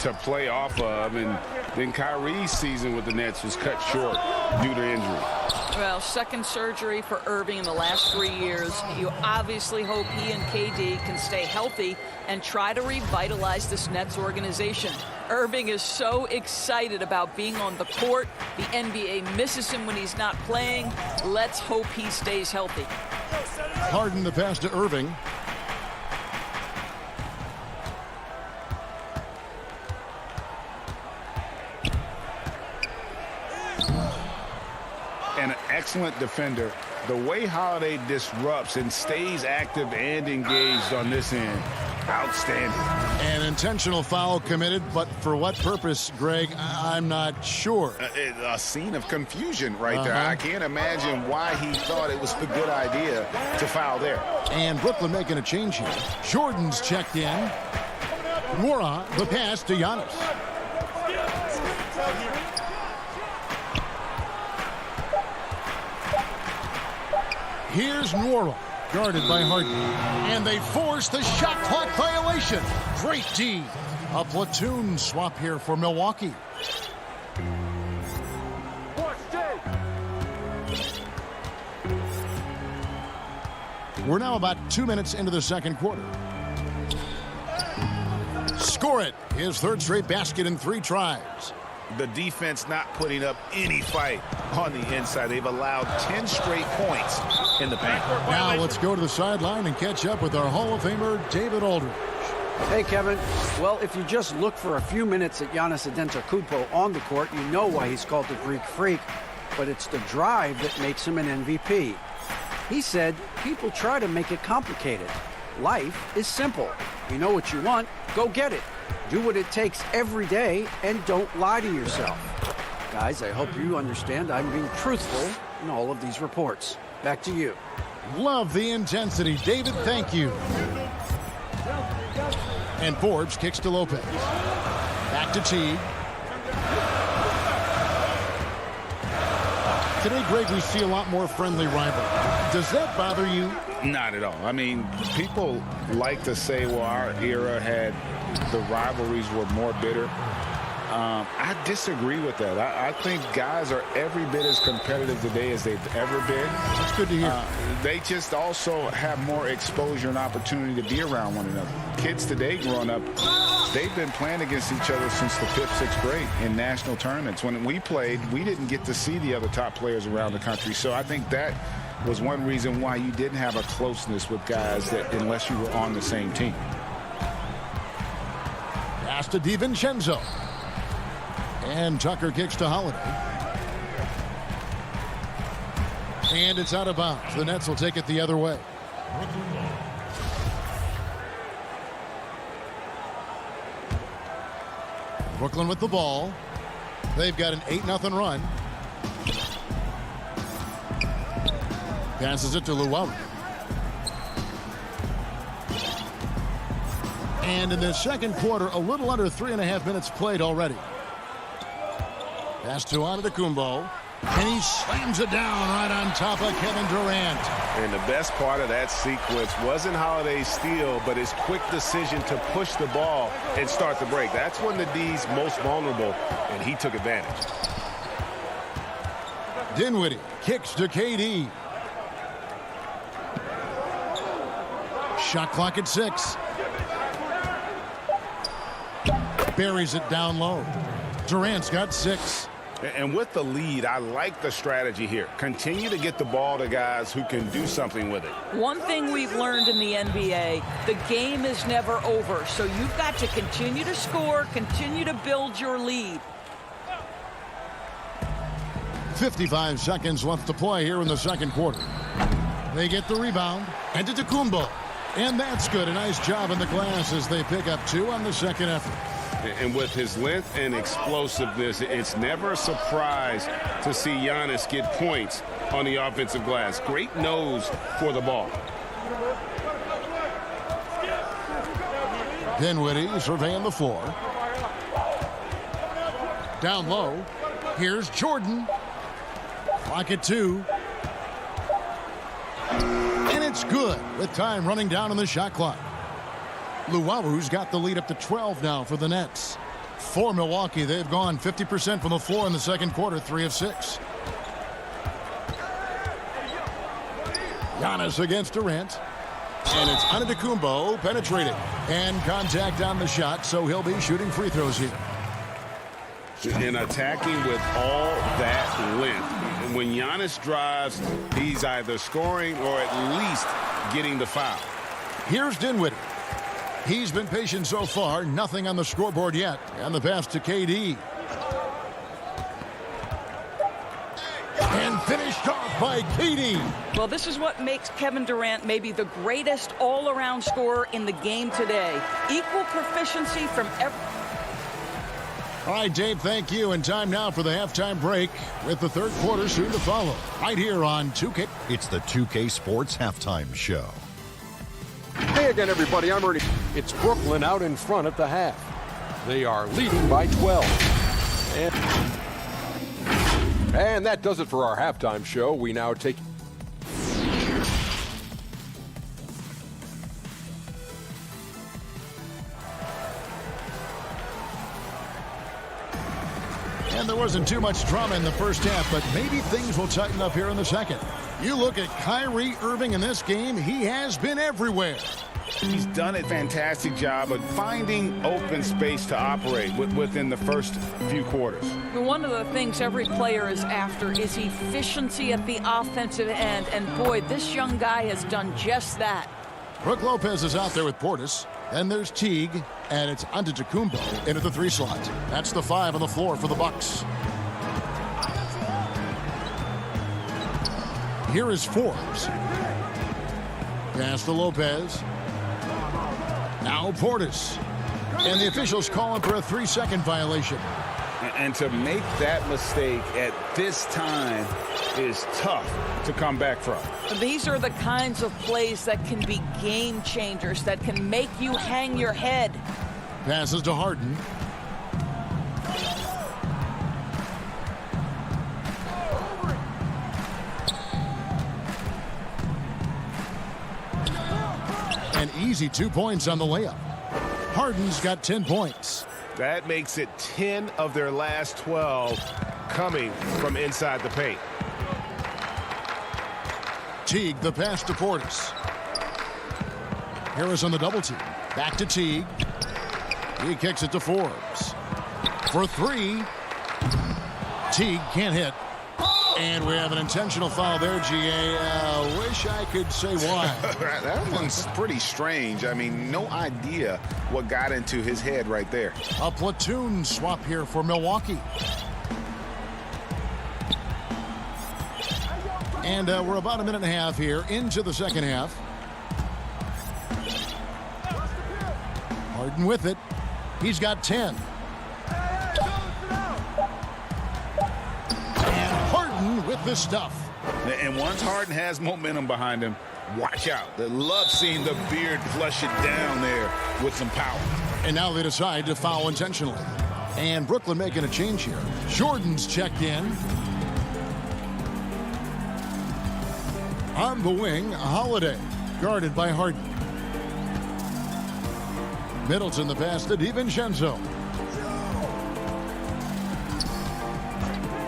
to play off of, and then Kyrie's season with the Nets was cut short due to injury. Well, second surgery for Irving in the last 3 years. You obviously hope he and KD can stay healthy and try to revitalize this Nets organization. Irving is so excited about being on the court. The NBA misses him when he's not playing. Let's hope he stays healthy. Harden the pass to Irving. An excellent defender. The way Holiday disrupts and stays active and engaged on this end, outstanding. An intentional foul committed, but for what purpose, Greg, I'm not sure. A scene of confusion right there. I can't imagine why he thought it was a good idea to foul there. And Brooklyn making a change here. Jordan's checked in. Nwora, the pass to Giannis. Here's Nwora, guarded by Harden. And they force the shot clock violation. Great D. A platoon swap here for Milwaukee. We're now about 2 minutes into the second quarter. Score it. His third straight basket in 3 tries. The defense not putting up any fight on the inside. They've allowed 10 straight points in the paint. Now let's go to the sideline and catch up with our Hall of Famer, David Aldridge. Hey, Kevin. Well, if you just look for a few minutes at Giannis Antetokounmpo on the court, you know why he's called the Greek Freak. But it's the drive that makes him an MVP. He said, people try to make it complicated. Life is simple. You know what you want, go get it. Do what it takes every day and don't lie to yourself. Guys, I hope you understand I'm being truthful in all of these reports. Back to you. Love the intensity. David, thank you. And Forbes kicks to Lopez. Back to Teague. Today, Greg, we see a lot more friendly rivalry. Does that bother you? Not at all. I mean, people like to say, well, our era had the rivalries were more bitter. I disagree with that. I think guys are every bit as competitive today as they've ever been. That's good to hear. They just also have more exposure and opportunity to be around one another. Kids today growing up, they've been playing against each other since the 5th, 6th grade in national tournaments. When we played, we didn't get to see the other top players around the country. So I think that was one reason why you didn't have a closeness with guys that unless you were on the same team. Pass to DiVincenzo. And Tucker kicks to Holiday. And it's out of bounds. The Nets will take it the other way. Brooklyn with the ball. They've got an 8-0 run. Passes it to Luwawu. And in the second quarter, a little under 3.5 minutes played already. Pass to Antetokounmpo. And he slams it down right on top of Kevin Durant. And the best part of that sequence wasn't Holiday's steal, but his quick decision to push the ball and start the break. That's when the D's most vulnerable, and he took advantage. Dinwiddie kicks to KD. Shot clock at 6. Buries it down low. Durant's got 6. And with the lead, I like the strategy here. Continue to get the ball to guys who can do something with it. One thing we've learned in the NBA, the game is never over. So you've got to continue to score, continue to build your lead. 55 seconds left to play here in the second quarter. They get the rebound. Antetokounmpo. And that's good. A nice job in the glass as they pick up 2 on the second effort. And with his length and explosiveness, it's never a surprise to see Giannis get points on the offensive glass. Great nose for the ball. Dinwiddie surveying the floor. Down low. Here's Jordan. Clock at 2. And it's good with time running down on the shot clock. Luwawu's got the lead up to 12 now for the Nets. For Milwaukee, they've gone 50% from the floor in the second quarter, 3 of 6. Giannis against Durant. And it's Antetokounmpo penetrating. And contact on the shot, so he'll be shooting free throws here. And attacking with all that length. And when Giannis drives, he's either scoring or at least getting the foul. Here's Dinwiddie. He's been patient so far. Nothing on the scoreboard yet. And the pass to KD. And finished off by KD. Well, this is what makes Kevin Durant maybe the greatest all-around scorer in the game today. Equal proficiency from every... All right, Dave, thank you. And time now for the halftime break with the third quarter soon to follow. Right here on 2K. It's the 2K Sports Halftime Show. Hey again, everybody. I'm Ernie. It's Brooklyn out in front at the half. They are leading by 12. And that does it for our halftime show. We now take... And there wasn't too much drama in the first half, but maybe things will tighten up here in the second. You look at Kyrie Irving in this game, he has been everywhere. He's done a fantastic job of finding open space to operate within the first few quarters. One of the things every player is after is efficiency at the offensive end. And boy, this young guy has done just that. Brook Lopez is out there with Portis. Then there's Teague, and it's Antetokounmpo into the 3 slot. That's the 5 on the floor for the Bucks. Here is Forbes. Pass to Lopez. Now Portis. And the officials calling for a 3-second violation. And to make that mistake at this time is tough to come back from. These are the kinds of plays that can be game changers, that can make you hang your head. Passes to Harden. An easy 2 points on the layup. Harden's got 10 points. That makes it 10 of their last 12 coming from inside the paint. Teague, the pass to Portis. Harris on the double team. Back to Teague. He kicks it to Forbes. For three. Teague can't hit. And we have an intentional foul there, GA. Wish I could say why. That one's pretty strange. I mean, no idea what got into his head right there. A platoon swap here for Milwaukee. And we're about a minute and a half here into the second half. Harden with it. He's got 10. And Harden with the stuff. And once Harden has momentum behind him, watch out. They love seeing the beard flush it down there with some power. And now they decide to foul intentionally. And Brooklyn making a change here. Jordan's checked in. On the wing, Holiday, guarded by Harden. Middleton the pass to DiVincenzo.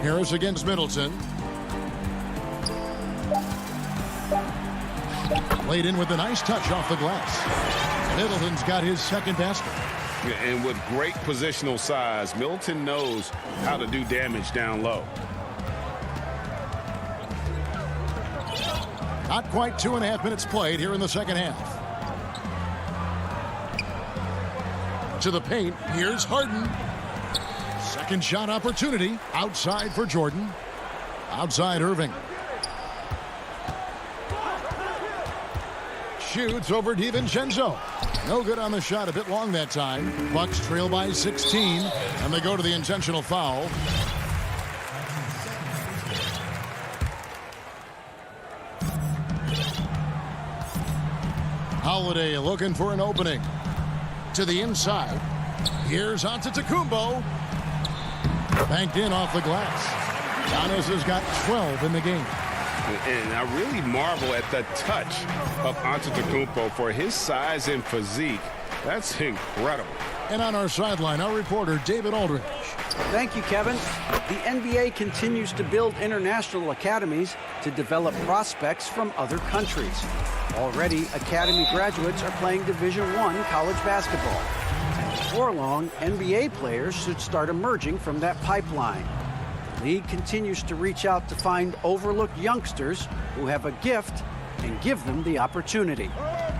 Harris against Middleton. Laid in with a nice touch off the glass. Middleton's got his second basket. And with great positional size, Middleton knows how to do damage down low. Not quite 2.5 minutes played here in the second half. To the paint, here's Harden. Second shot opportunity. Outside for Jordan. Outside Irving. Shoots over DiVincenzo. No good on the shot, a bit long that time. Bucks trail by 16, and they go to the intentional foul. Holiday looking for an opening. To the inside. Here's Antetokounmpo. Banked in off the glass. Giannis has got 12 in the game. And I really marvel at the touch of Antetokounmpo for his size and physique. That's incredible. And on our sideline, our reporter, David Aldridge. Thank you, Kevin. The NBA continues to build international academies to develop prospects from other countries. Already, academy graduates are playing Division I college basketball. Before long, NBA players should start emerging from that pipeline. The league continues to reach out to find overlooked youngsters who have a gift and give them the opportunity.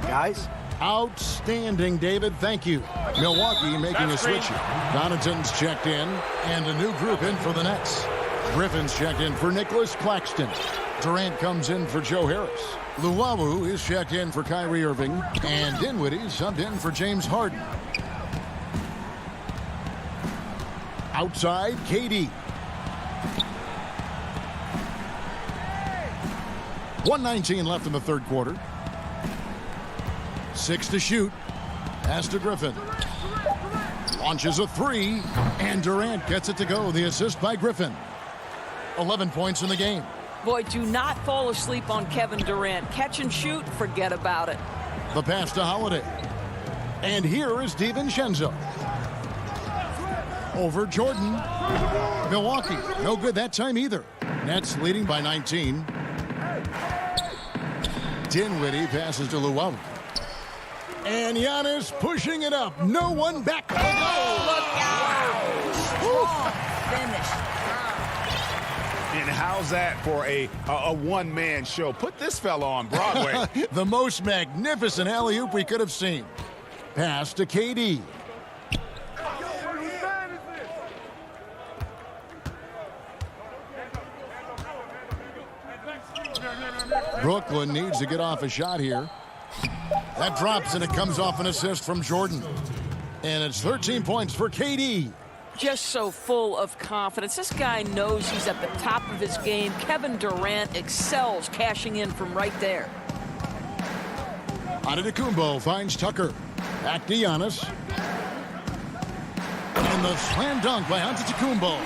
Guys? Outstanding, David. Thank you. Milwaukee making a switch here. Donaton's checked in, and a new group in for the Nets. Griffin's checked in for Nicholas Claxton. Durant comes in for Joe Harris. Luwawu is checked in for Kyrie Irving, and Dinwiddie subbed in for James Harden. Outside, KD. 1:19 left in the third quarter. 6 to shoot. Pass to Griffin. Launches a three, and Durant gets it to go. The assist by Griffin. 11 points in the game. Boy, do not fall asleep on Kevin Durant. Catch and shoot, forget about it. The pass to Holiday. And here is DiVincenzo. Over Jordan. Milwaukee, no good that time either. Nets leading by 19. Dinwiddie passes to Luwawu. And Giannis pushing it up. No one back. Oh, look out. Strong finish. And how's that for a one-man show? Put this fella on Broadway. The most magnificent alley-oop we could have seen. Pass to KD. Brooklyn needs to get off a shot here. That drops, and it comes off an assist from Jordan. And it's 13 points for KD. Just so full of confidence. This guy knows he's at the top of his game. Kevin Durant excels cashing in from right there. Antetokounmpo finds Tucker. Back to Giannis. And the slam dunk by Antetokounmpo.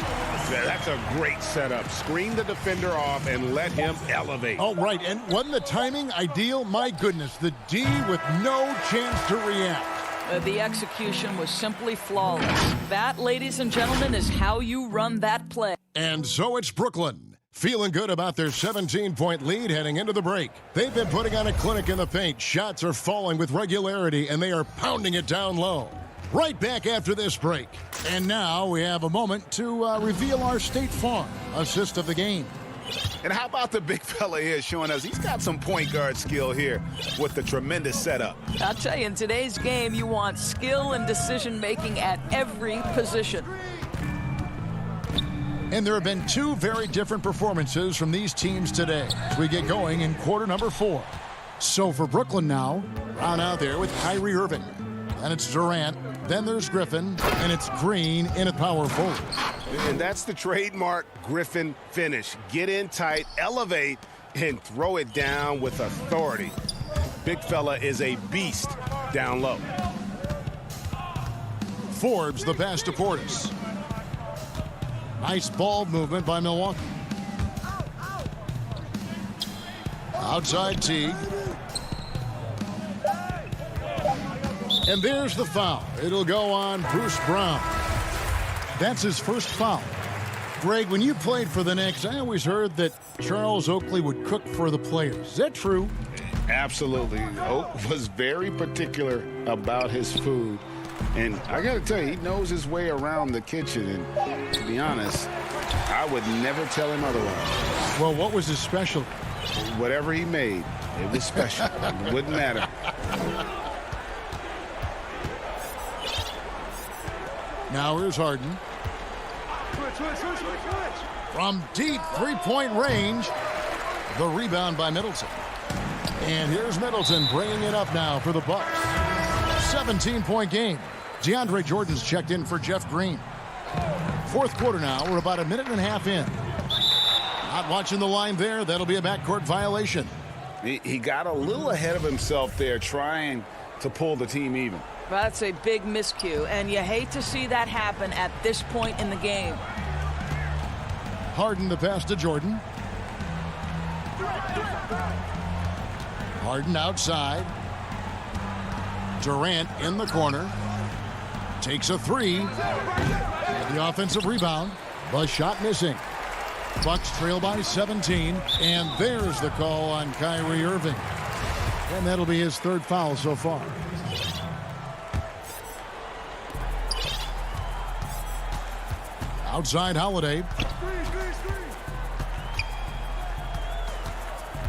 That's a great setup. Screen the defender off and let him elevate. Oh, right. And wasn't the timing ideal? My goodness, the D with no chance to react. The execution was simply flawless. That, ladies and gentlemen, is how you run that play. And so it's Brooklyn, feeling good about their 17-point lead heading into the break. They've been putting on a clinic in the paint. Shots are falling with regularity, and they are pounding it down low. Right back after this break. And now we have a moment to reveal our State Farm assist of the game. And how about the big fella here showing us he's got some point guard skill here with the tremendous setup. I'll tell you, in today's game, you want skill and decision-making at every position. And there have been two very different performances from these teams today as we get going in quarter number 4. So for Brooklyn now, Brown out there with Kyrie Irving. Then it's Durant. Then there's Griffin. And it's Green in at power forward. And that's the trademark Griffin finish. Get in tight, elevate, and throw it down with authority. Big fella is a beast down low. Forbes the pass to Portis. Nice ball movement by Milwaukee. Outside Teague. And there's the foul. It'll go on Bruce Brown. That's his first foul. Greg, when you played for the Knicks, I always heard that Charles Oakley would cook for the players. Is that true? Absolutely. Oak was very particular about his food. And I got to tell you, he knows his way around the kitchen. And to be honest, I would never tell him otherwise. Well, what was his specialty? Whatever he made, it was special. It wouldn't matter. Now here's Harden. From deep three-point range, the rebound by Middleton. And here's Middleton bringing it up now for the Bucks. 17-point game. DeAndre Jordan's checked in for Jeff Green. Fourth quarter now. We're about a minute and a half in. Not watching the line there. That'll be a backcourt violation. He got a little ahead of himself there trying to pull the team even. That's a big miscue, and you hate to see that happen at this point in the game. Harden the pass to Jordan. Harden outside. Durant in the corner. Takes a three. The offensive rebound. The shot missing. Bucks trail by 17. And there's the call on Kyrie Irving. And that'll be his third foul so far. Outside Holiday.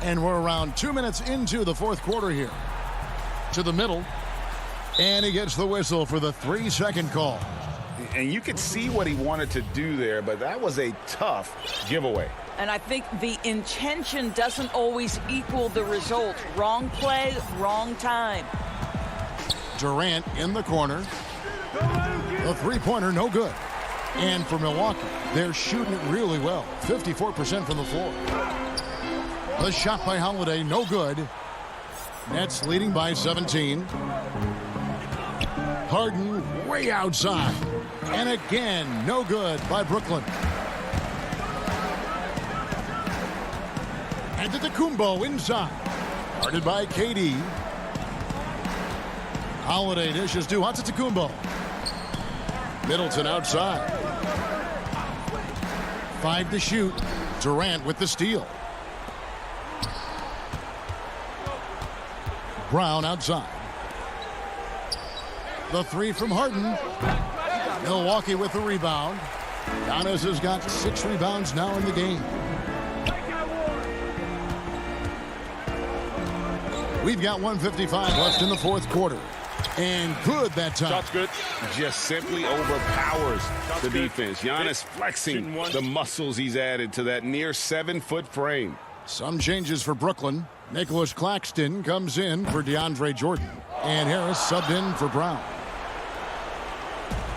And we're around 2 minutes into the fourth quarter here. To the middle. And he gets the whistle for the 3-second call. And you could see what he wanted to do there, but that was a tough giveaway. And I think the intention doesn't always equal the result. Wrong play, wrong time. Durant in the corner. The three-pointer, no good. And for Milwaukee, they're shooting it really well. 54% from the floor. The shot by Holiday, no good. Nets leading by 17. Harden way outside. And again, no good by Brooklyn. And Antetokounmpo inside. Guarded by KD. Holiday dishes to Antetokounmpo. Middleton outside. 5 to shoot. Durant with the steal. Brown outside. The three from Harden. Milwaukee with the rebound. Giannis has got 6 rebounds now in the game. We've got 1:55 left in the fourth quarter. And good that time. Shot's good. Just simply overpowers the defense. Giannis flexing the muscles he's added to that near 7-foot frame. Some changes for Brooklyn. Nicholas Claxton comes in for DeAndre Jordan. And Harris subbed in for Brown.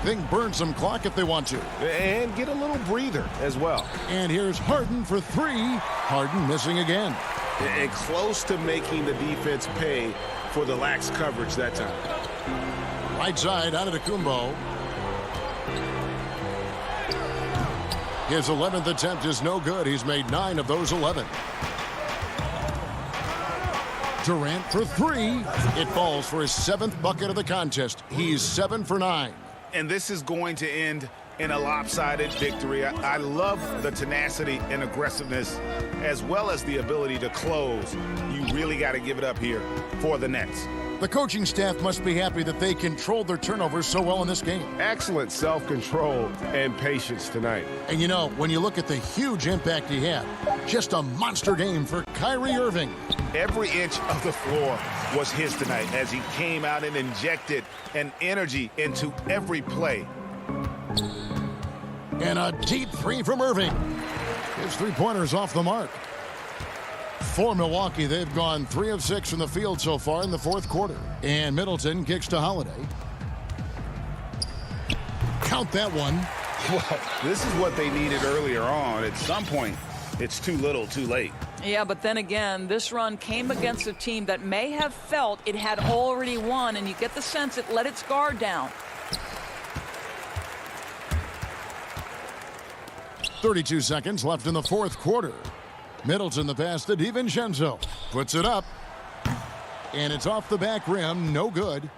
They can burn some clock if they want to. And get a little breather as well. And here's Harden for 3. Harden missing again. And close to making the defense pay for the lax coverage that time. Right side, Antetokounmpo. His 11th attempt is no good. He's made 9 of those 11. Durant for three. It falls for his 7th bucket of the contest. He's 7 for 9. And this is going to end in a lopsided victory. I love the tenacity and aggressiveness as well as the ability to close. You really got to give it up here for the Nets. The coaching staff must be happy that they controlled their turnovers so well in this game. Excellent self-control and patience tonight. And you know, when you look at the huge impact he had, just a monster game for Kyrie Irving. Every inch of the floor was his tonight as he came out and injected an energy into every play. And a deep three from Irving. His three-pointer's off the mark. For Milwaukee, they've gone 3 of 6 from the field so far in the 4th quarter. And Middleton kicks to Holiday. Count that one. Well, this is what they needed earlier on. At some point, it's too little, too late. Yeah, but then again, this run came against a team that may have felt it had already won, and you get the sense it let its guard down. 32 seconds left in the 4th quarter. Middleton the pass to DiVincenzo. Puts it up. And it's off the back rim. No good.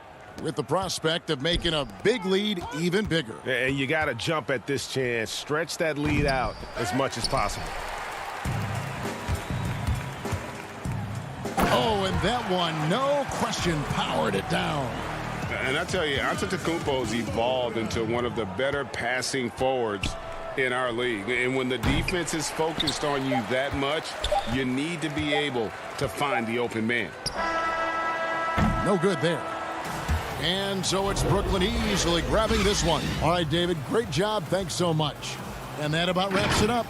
With the prospect of making a big lead even bigger. And you got to jump at this chance. Stretch that lead out as much as possible. Oh, and that one, no question, powered it down. And I tell you, Antetokounmpo's evolved into one of the better passing forwards in our league. And when the defense is focused on you that much, you need to be able to find the open man. No good there. And so it's Brooklyn easily grabbing this one. All right, David, great job. Thanks so much. And that about wraps it up.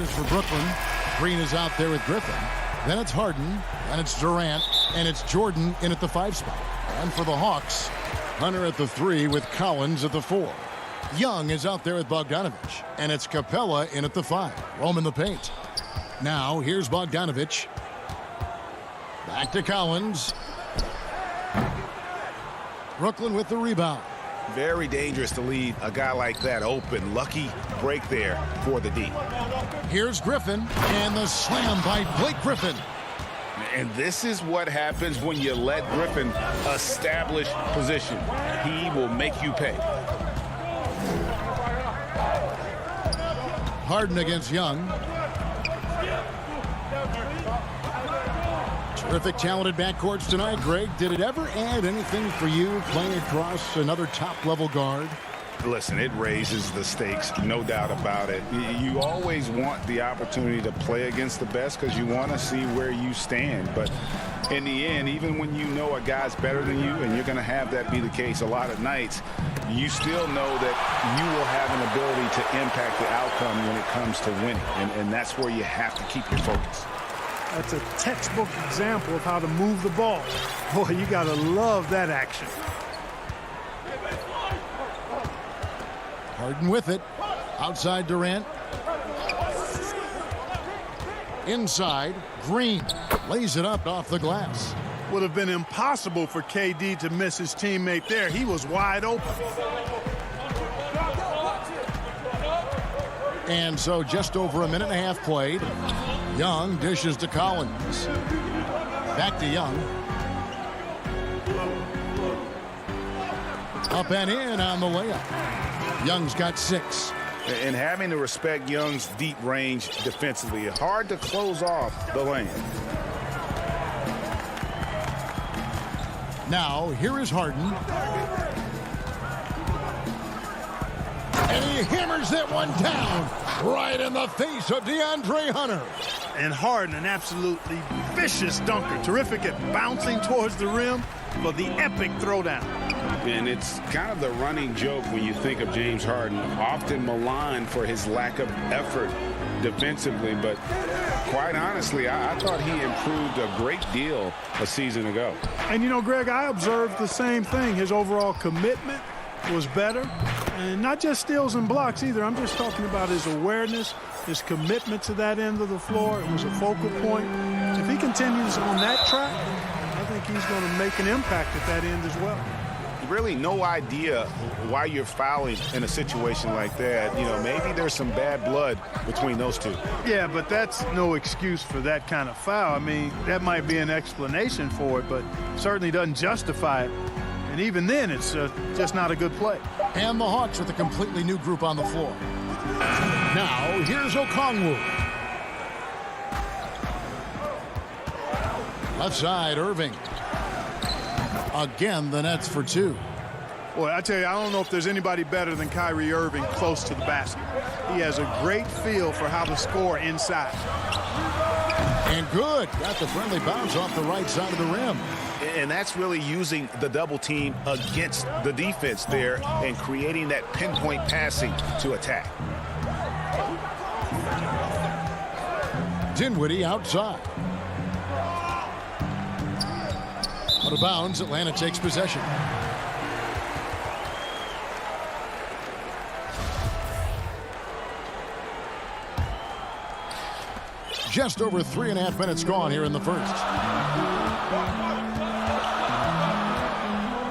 For Brooklyn, Green is out there with Griffin. Then it's Harden, and it's Durant, and it's Jordan in at the 5 spot. And for the Hawks, Hunter at the 3 with Collins at the 4. Young is out there with Bogdanovich, and it's Capella in at the 5. Roaming the paint. Now, here's Bogdanovich. Back to Collins. Brooklyn with the rebound. Very dangerous to leave a guy like that open. Lucky break there for the D. Here's Griffin, and the slam by Blake Griffin. And this is what happens when you let Griffin establish position. He will make you pay. Harden against Young. Terrific, talented backcourts tonight, Greg. Did it ever add anything for you playing across another top-level guard? Listen, it raises the stakes, no doubt about it. You always want the opportunity to play against the best because you want to see where you stand. But in the end, even when you know a guy's better than you, and you're going to have that be the case a lot of nights, you still know that you will have an ability to impact the outcome when it comes to winning. And that's where you have to keep your focus. That's a textbook example of how to move the ball. Boy, you got to love that action. Harden with it. Outside Durant. Inside, Green lays it up off the glass. Would have been impossible for KD to miss his teammate there. He was wide open. And so just over a minute and a half played. Young dishes to Collins. Back to Young. Up and in on the layup. Young's got 6. And having to respect Young's deep range defensively, hard to close off the lane. Now, here is Harden. And he hammers that one down right in the face of DeAndre Hunter. And Harden, an absolutely vicious dunker. Terrific at bouncing towards the rim for the epic throwdown. And it's kind of the running joke when you think of James Harden, often maligned for his lack of effort defensively. But quite honestly, I thought he improved a great deal a season ago. And, you know, Greg, I observed the same thing. His overall commitment was better. And not just steals and blocks either. I'm just talking about his awareness, his commitment to that end of the floor. It was a focal point. If he continues on that track, I think he's going to make an impact at that end as well. really no idea why you're fouling in a situation like that. You know, maybe there's some bad blood between those two. Yeah, but that's no excuse for that kind of foul. I mean, that might be an explanation for it, but certainly doesn't justify it. And even then, it's just not a good play. And the Hawks with a completely new group on the floor. Now, here's Okongwu. Left side, Irving. Again, the Nets for two. Boy, I tell you, I don't know if there's anybody better than Kyrie Irving close to the basket. He has a great feel for how to score inside. And good. Got the friendly bounce off the right side of the rim. And that's really using the double team against the defense there and creating that pinpoint passing to attack. Dinwiddie outside. Out of bounds, Atlanta takes possession. Just over 3.5 minutes gone here in the first.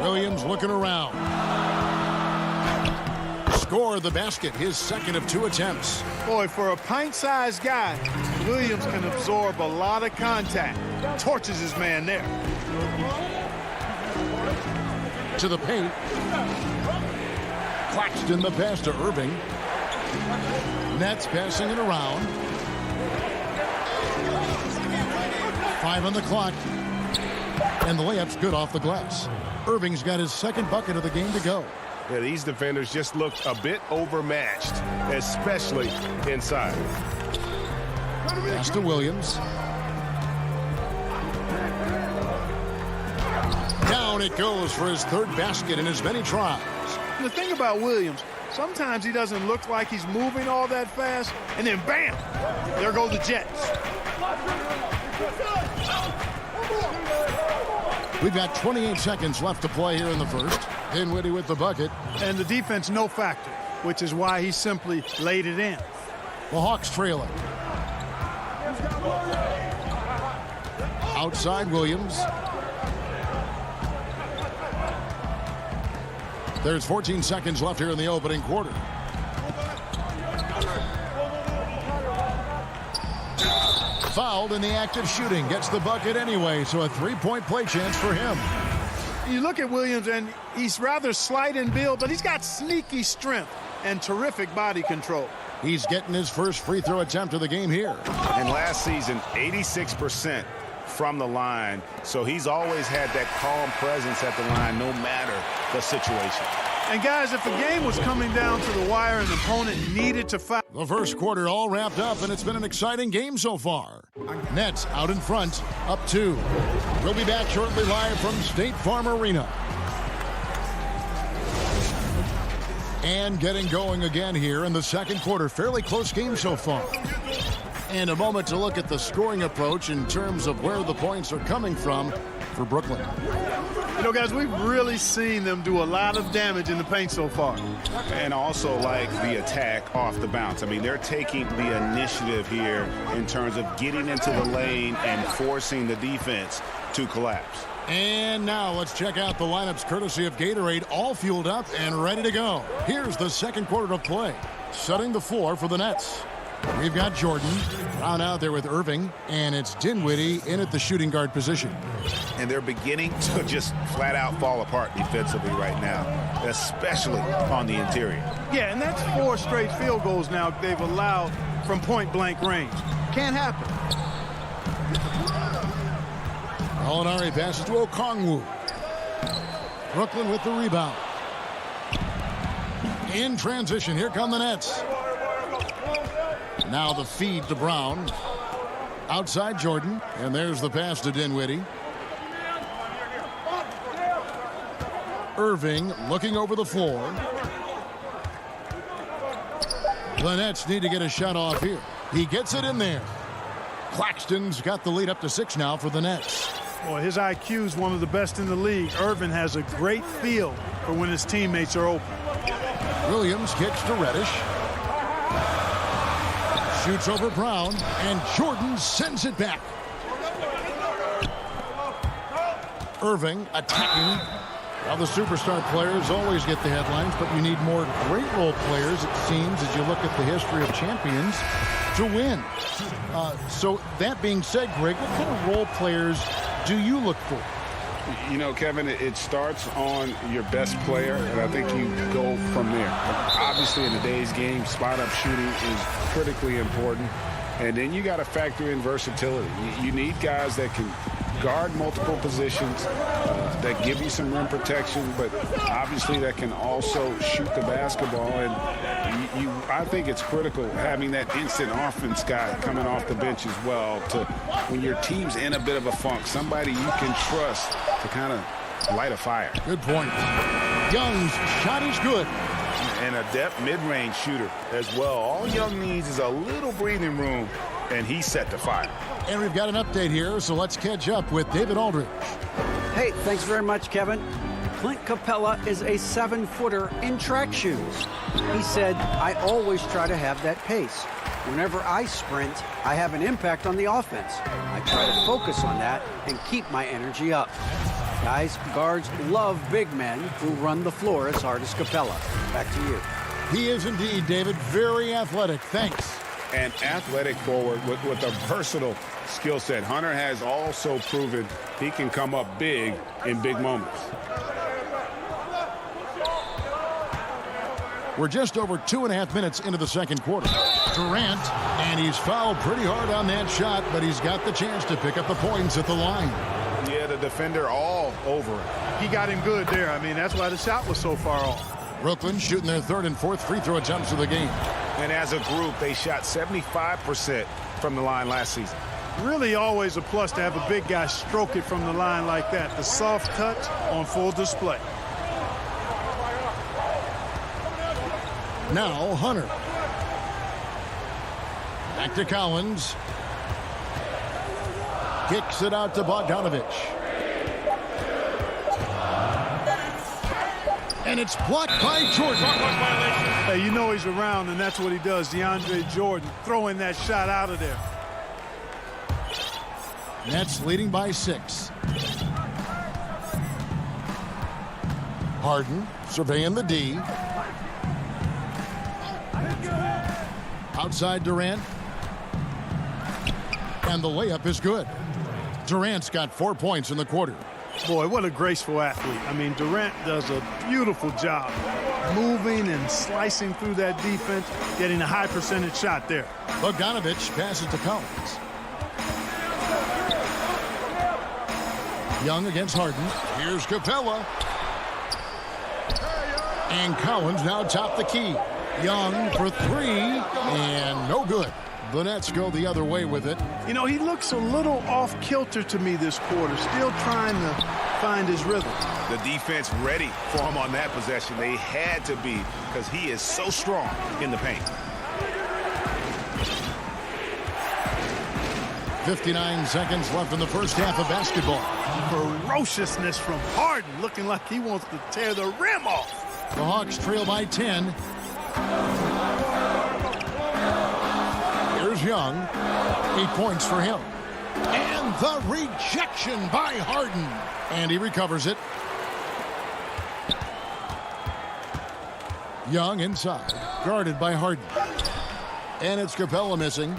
Williams looking around. Scored the basket, his second of 2 attempts. Boy, for a pint-sized guy, Williams can absorb a lot of contact. Torches his man there. To the paint. Claxton the pass to Irving. Nets passing it around. 5 on the clock. And the layup's good off the glass. Irving's got his second bucket of the game to go. Yeah, these defenders just looked a bit overmatched, especially inside. Pass to Williams. Down it goes for his third basket in as many tries. The thing about Williams, sometimes he doesn't look like he's moving all that fast, and then bam, there go the Jets. We've got 28 seconds left to play here in the first. Dinwiddie with the bucket. And the defense no factor, which is why he simply laid it in. The Hawks trailing. Outside Williams. There's 14 seconds left here in the opening quarter. Fouled in the act of shooting. Gets the bucket anyway, so a three-point play chance for him. You look at Williams, and he's rather slight in build, but he's got sneaky strength and terrific body control. He's getting his first free throw attempt of the game here. And last season, 86% from the line. So he's always had that calm presence at the line no matter the situation. And guys, if the game was coming down to the wire and the opponent needed to foul. The first quarter all wrapped up, and it's been an exciting game so far. Nets out in front, up 2. We'll be back shortly live from State Farm Arena. And getting going again here in the second quarter. Fairly close game so far. And a moment to look at the scoring approach in terms of where the points are coming from for Brooklyn. You know, guys, we've really seen them do a lot of damage in the paint so far. And also like the attack off the bounce. I mean, they're taking the initiative here in terms of getting into the lane and forcing the defense to collapse. And now let's check out the lineups courtesy of Gatorade, all fueled up and ready to go. Here's the second quarter of play. Setting the floor for the Nets. We've got Jordan, Brown out there with Irving, and it's Dinwiddie in at the shooting guard position. And they're beginning to just flat out fall apart defensively right now, especially on the interior. Yeah, and that's 4 straight field goals now they've allowed from point-blank range. Can't happen. Molinari passes to Okongwu. Brooklyn with the rebound. In transition, here come the Nets. Now the feed to Brown. Outside Jordan, and there's the pass to Dinwiddie. Irving looking over the floor. The Nets need to get a shot off here. He gets it in there. Claxton's got the lead up to 6 now for the Nets. Boy, his IQ is one of the best in the league. Irving has a great feel for when his teammates are open. Williams kicks to Reddish. Shoots over Brown, and Jordan sends it back. Irving attacking. Well, the superstar players always get the headlines, but you need more great role players, it seems, as you look at the history of champions, to win. So that being said, Greg, what kind of role players do you look for? You know, Kevin, it starts on your best player, and I think you go from there. Obviously, in today's game, spot-up shooting is critically important. And then you got to factor in versatility. You need guys that can guard multiple positions, that give you some rim protection, but obviously that can also shoot the basketball. And I think it's critical having that instant offense guy coming off the bench as well, to when your team's in a bit of a funk, somebody you can trust to kind of light a fire. Good point. Young's shot is good. And a depth mid-range shooter as well. All Young needs is a little breathing room, and he's set to fire. And we've got an update here, so let's catch up with David Aldridge. Hey, thanks very much, Kevin. Clint Capella is a 7-footer in track shoes. He said, I always try to have that pace. Whenever I sprint, I have an impact on the offense. I try to focus on that and keep my energy up. Guys, guards love big men who run the floor as hard as Capella. Back to you. He is indeed, David, very athletic. Thanks. An athletic forward with a versatile skill set. Hunter has also proven he can come up big in big moments. We're just over 2.5 minutes into the second quarter. Durant, and he's fouled pretty hard on that shot, but he's got the chance to pick up the points at the line. Yeah, the defender all over him. He got him good there. I mean, that's why the shot was so far off. Brooklyn shooting their third and fourth free throw attempts of the game. And as a group, they shot 75% from the line last season. Really always a plus to have a big guy stroke it from the line like that. The soft touch on full display. Now Hunter. Back to Collins. Kicks it out to Bogdanovich. And it's blocked by Jordan. Hey, you know he's around, and that's what he does. DeAndre Jordan throwing that shot out of there. Nets leading by 6. Harden surveying the D. Outside Durant. And the layup is good. Durant's got 4 points in the quarter. Boy, what a graceful athlete. I mean, Durant does a beautiful job moving and slicing through that defense, getting a high percentage shot there. Bogdanovich passes to Collins. Young against Harden. Here's Capella. And Collins now top the key. Young for 3, and no good. The Nets go the other way with it. You know, he looks a little off kilter to me this quarter, still trying to find his rhythm. The defense ready for him on that possession. They had to be, because he is so strong in the paint. 59 seconds left in the first half of basketball. Ferociousness from Harden, looking like he wants to tear the rim off. The Hawks trail by 10. Here's Young. 8 points for him. And the rejection by Harden. And he recovers it. Young inside. Guarded by Harden. And it's Capella missing.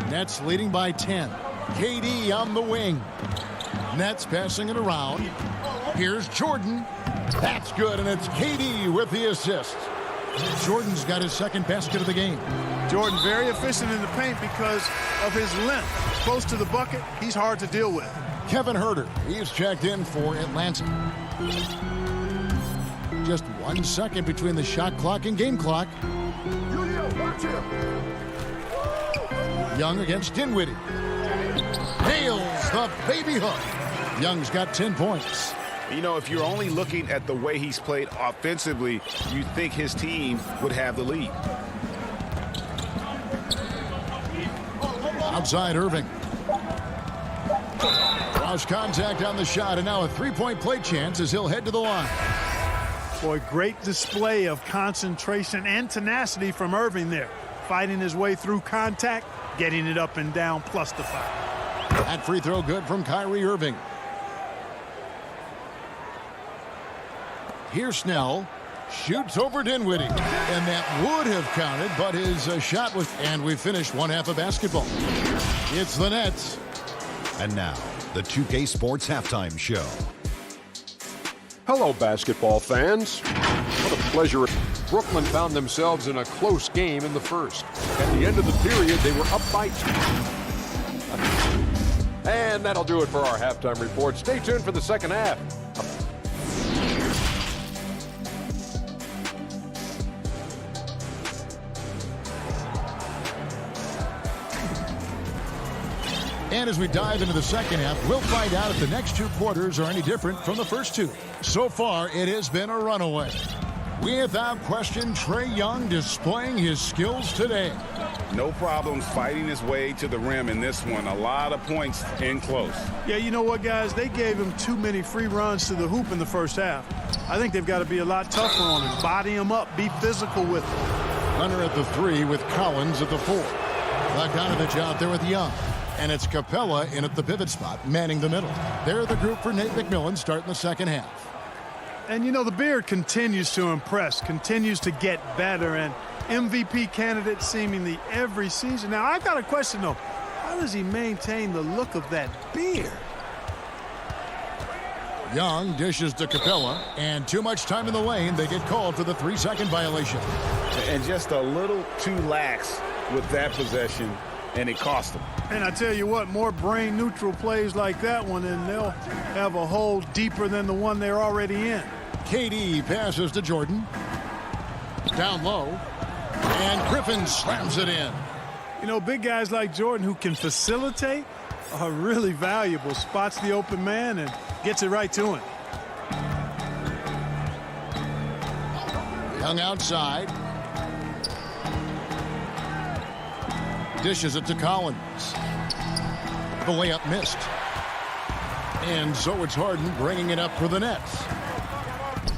Nets leading by 10. KD on the wing. Nets passing it around. Here's Jordan. That's good, and it's KD with the assist. Jordan's got his second basket of the game. Jordan very efficient in the paint because of his length. Close to the bucket, he's hard to deal with. Kevin Huerter, he's checked in for Atlanta. Just 1 second between the shot clock and game clock. Young against Dinwiddie. Nails the baby hook. Young's got 10 points. You know, if you're only looking at the way he's played offensively, you think his team would have the lead. Outside Irving. Draws contact on the shot, and now a three-point play chance as he'll head to the line. Boy, great display of concentration and tenacity from Irving there. Fighting his way through contact, getting it up and down, plus the foul. That free throw good from Kyrie Irving. Here's Snell. Shoots over Dinwiddie. And that would have counted, but his shot was... And we finished one half of basketball. It's the Nets. And now, the 2K Sports Halftime Show. Hello, basketball fans. What a pleasure. Brooklyn found themselves in a close game in the first. At the end of the period, they were up by 2. And that'll do it for our halftime report. Stay tuned for the second half. And as we dive into the second half, we'll find out if the next 2 quarters are any different from the first 2. So far, it has been a runaway. Without question, Trae Young displaying his skills today. No problems fighting his way to the rim in this one. A lot of points in close. Yeah, you know what, guys? They gave him too many free runs to the hoop in the first half. I think they've got to be a lot tougher on him. Body him up. Be physical with him. Hunter at the 3 with Collins at the 4. Bogdanovich out there with Young. And it's Capella in at the pivot spot, manning the middle. They're the group for Nate McMillan starting the second half. And, you know, the Beard continues to impress, continues to get better, and MVP candidate seemingly every season. Now, I've got a question, though. How does he maintain the look of that beard? Young dishes to Capella, and too much time in the lane. They get called for the 3-second violation. And just a little too lax with that possession, and it cost them. And I tell you what, more brain-neutral plays like that one, and they'll have a hole deeper than the one they're already in. KD passes to Jordan. Down low. And Griffin slams it in. You know, big guys like Jordan who can facilitate are really valuable. Spots the open man and gets it right to him. Young outside. Dishes it to Collins. The layup missed. And so it's Harden bringing it up for the Nets.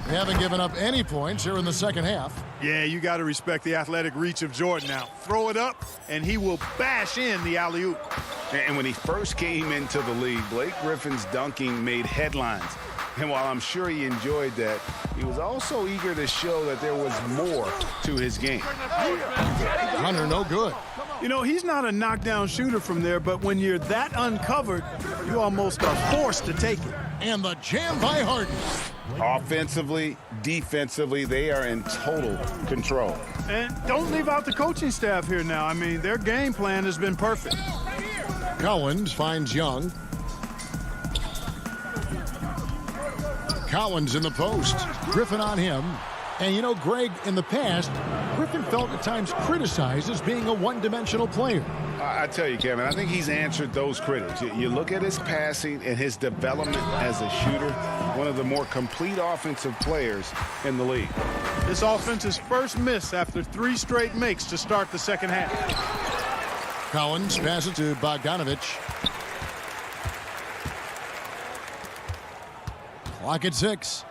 They haven't given up any points here in the second half. Yeah, you got to respect the athletic reach of Jordan now. Throw it up, and he will bash in the alley-oop. And when he first came into the league, Blake Griffin's dunking made headlines. And while I'm sure he enjoyed that, he was also eager to show that there was more to his game. Hunter, no good. You know, he's not a knockdown shooter from there, but when you're that uncovered, you almost are forced to take it. And the jam by Harden. Offensively, defensively, they are in total control. And don't leave out the coaching staff here now. I mean, their game plan has been perfect. Collins finds Young. Collins in the post. Griffin on him. And, you know, Greg, in the past, Griffin felt at times criticized as being a one-dimensional player. I tell you, Kevin, I think he's answered those critics. You look at his passing and his development as a shooter, one of the more complete offensive players in the league. This offense's first miss after 3 straight makes to start the second half. Collins passes to Bogdanovich. Clock at 6.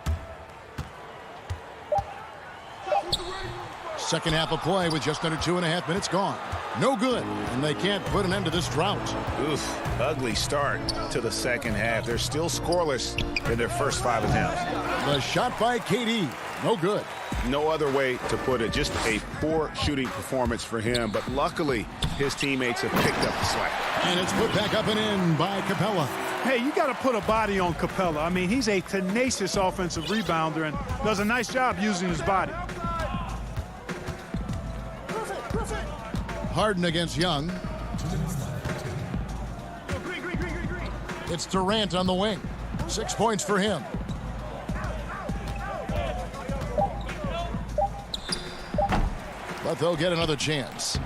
Second half of play with just under 2.5 minutes gone. No good, and they can't put an end to this drought. Oof, ugly start to the second half. They're still scoreless in their first 5 attempts. The shot by KD, no good. No other way to put it, just a poor shooting performance for him, but luckily his teammates have picked up the slack. And it's put back up and in by Capella. Hey, you got to put a body on Capella. I mean, he's a tenacious offensive rebounder and does a nice job using his body. Harden against Young. It's Durant on the wing. 6 points for him. But they'll get another chance.